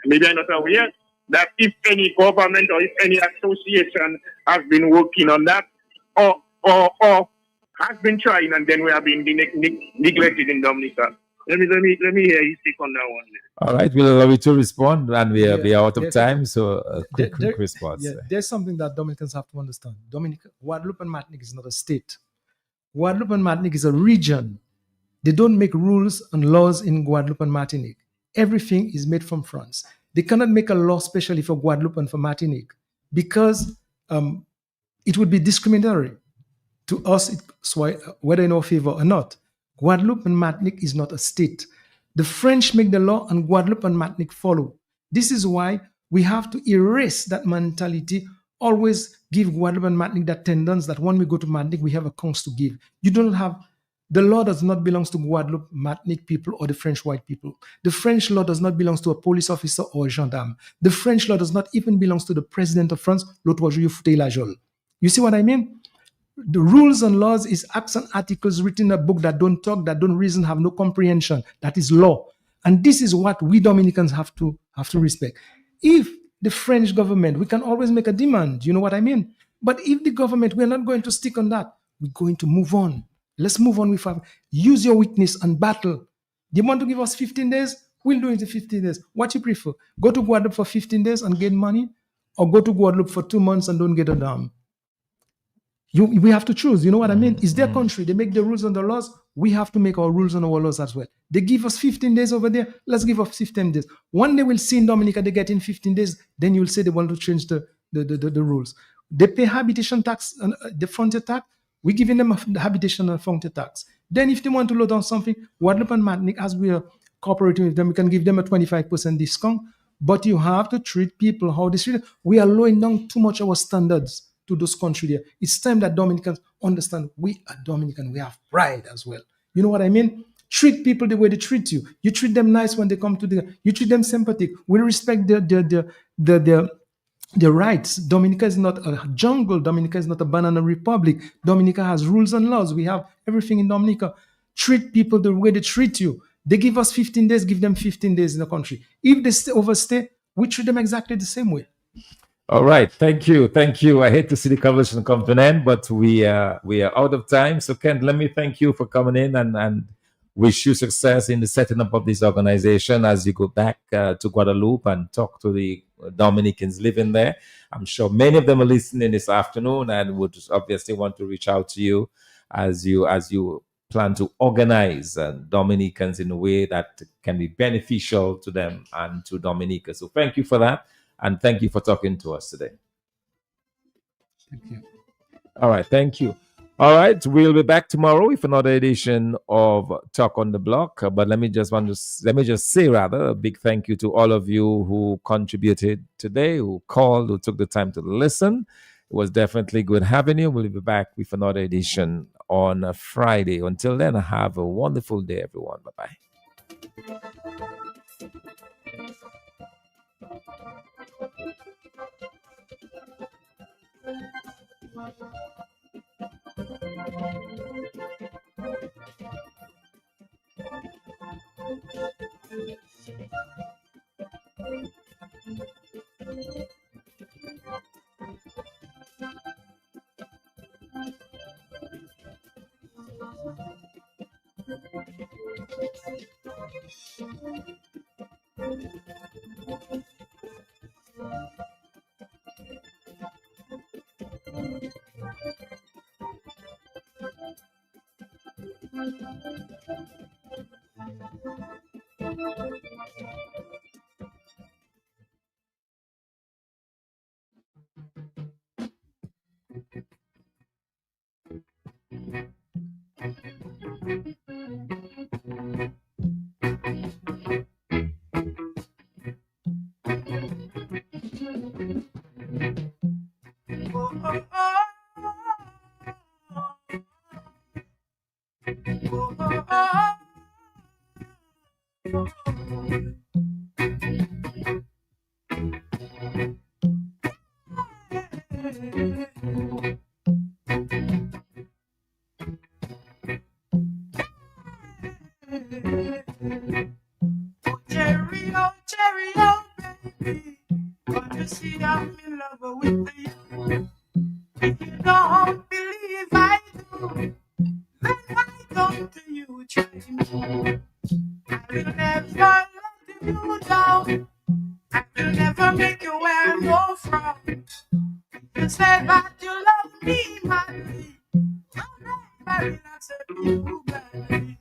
S9: maybe I'm not aware, that if any government or if any association has been working on that or has been trying and then we have been neglected in Dominica. Let me hear you speak on that one.
S1: All right, we'll allow you to respond, and we are out of
S8: Yes,
S1: time, so a quick response.
S8: Yeah, there's something that Dominicans have to understand. Guadeloupe and Martinique is not a state. Guadeloupe and Martinique is a region. They don't make rules and laws in Guadeloupe and Martinique. Everything is made from France. They cannot make a law specially for Guadeloupe and for Martinique because it would be discriminatory to us, whether in our favor or not. Guadeloupe and Martinique is not a state. The French make the law and Guadeloupe and Martinique follow. This is why we have to erase that mentality. Always give Guadeloupe and Martinique that tendency that when we go to Martinique, we have a cons to give. You don't have, the law does not belong to Guadeloupe, Martinique people or the French white people. The French law does not belong to a police officer or a gendarme. The French law does not even belong to the president of France, l'autre jour, Foutey-Lajol. You see what I mean? The rules and laws is acts and articles written in a book that don't talk, that don't reason, have no comprehension. That is law. And this is what we Dominicans have to respect. If the French government, we can always make a demand, you know what I mean? But if the government, we're not going to stick on that. We're going to move on. Let's move on with use your weakness and battle. Do you want to give us 15 days? We'll do it in 15 days. What you prefer? Go to Guadeloupe for 15 days and get money, or go to Guadeloupe for 2 months and don't get a damn? We have to choose. You know what I mean? It's their country. They make the rules and the laws. We have to make our rules and our laws as well. They give us 15 days over there. Let's give us 15 days. One day we'll see in Dominica they get in 15 days. Then you'll say they want to change the rules. They pay habitation tax, the frontier tax. We're giving them a habitation and frontier tax. Then if they want to load on something, Guadeloupe and Martinique, as we are cooperating with them, we can give them a 25% discount. But you have to treat people how they treat. We are lowering down too much our standards to those countries there. It's time that Dominicans understand we are Dominican. We have pride as well. You know what I mean? Treat people the way they treat you. You treat them nice when they come to you treat them sympathetic. We respect their rights. Dominica is not a jungle. Dominica is not a banana republic. Dominica has rules and laws. We have everything in Dominica. Treat people the way they treat you. They give us 15 days, give them 15 days in the country. If they overstay, we treat them exactly the same way.
S1: All right, thank you. I hate to see the conversation come to an end, but we are out of time. So Ken, let me thank you for coming in and wish you success in the setting up of this organization as you go back to Guadeloupe and talk to the Dominicans living there. I'm sure many of them are listening this afternoon and would obviously want to reach out to you as you plan to organize Dominicans in a way that can be beneficial to them and to Dominica. So thank you for that. And thank you for talking to us today.
S8: Thank you.
S1: All right, thank you. All right, we'll be back tomorrow with another edition of Talk on the Block. But let me just say a big thank you to all of you who contributed today, who called, who took the time to listen. It was definitely good having you. We'll be back with another edition on a Friday. Until then, have a wonderful day, everyone. Bye-bye.
S10: Cherry, oh, baby. But you see, I'm in love with you. If you don't believe I do, then why don't you try me? I will never let you down. I will never make you wear no frown. You say that you love me madly. I will accept you gladly.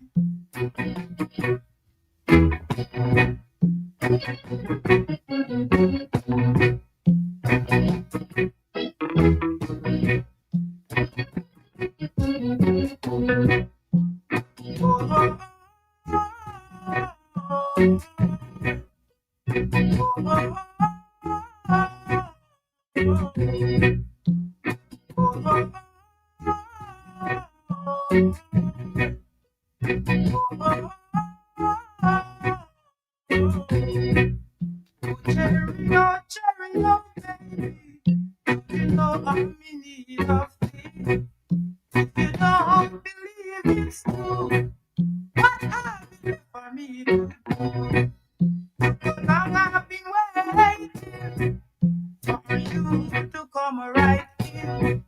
S10: Cherry, oh, baby. You know I'm in need of thee. If you don't believe it's true, what have you for me to do? So long I've been waiting for you to come right in.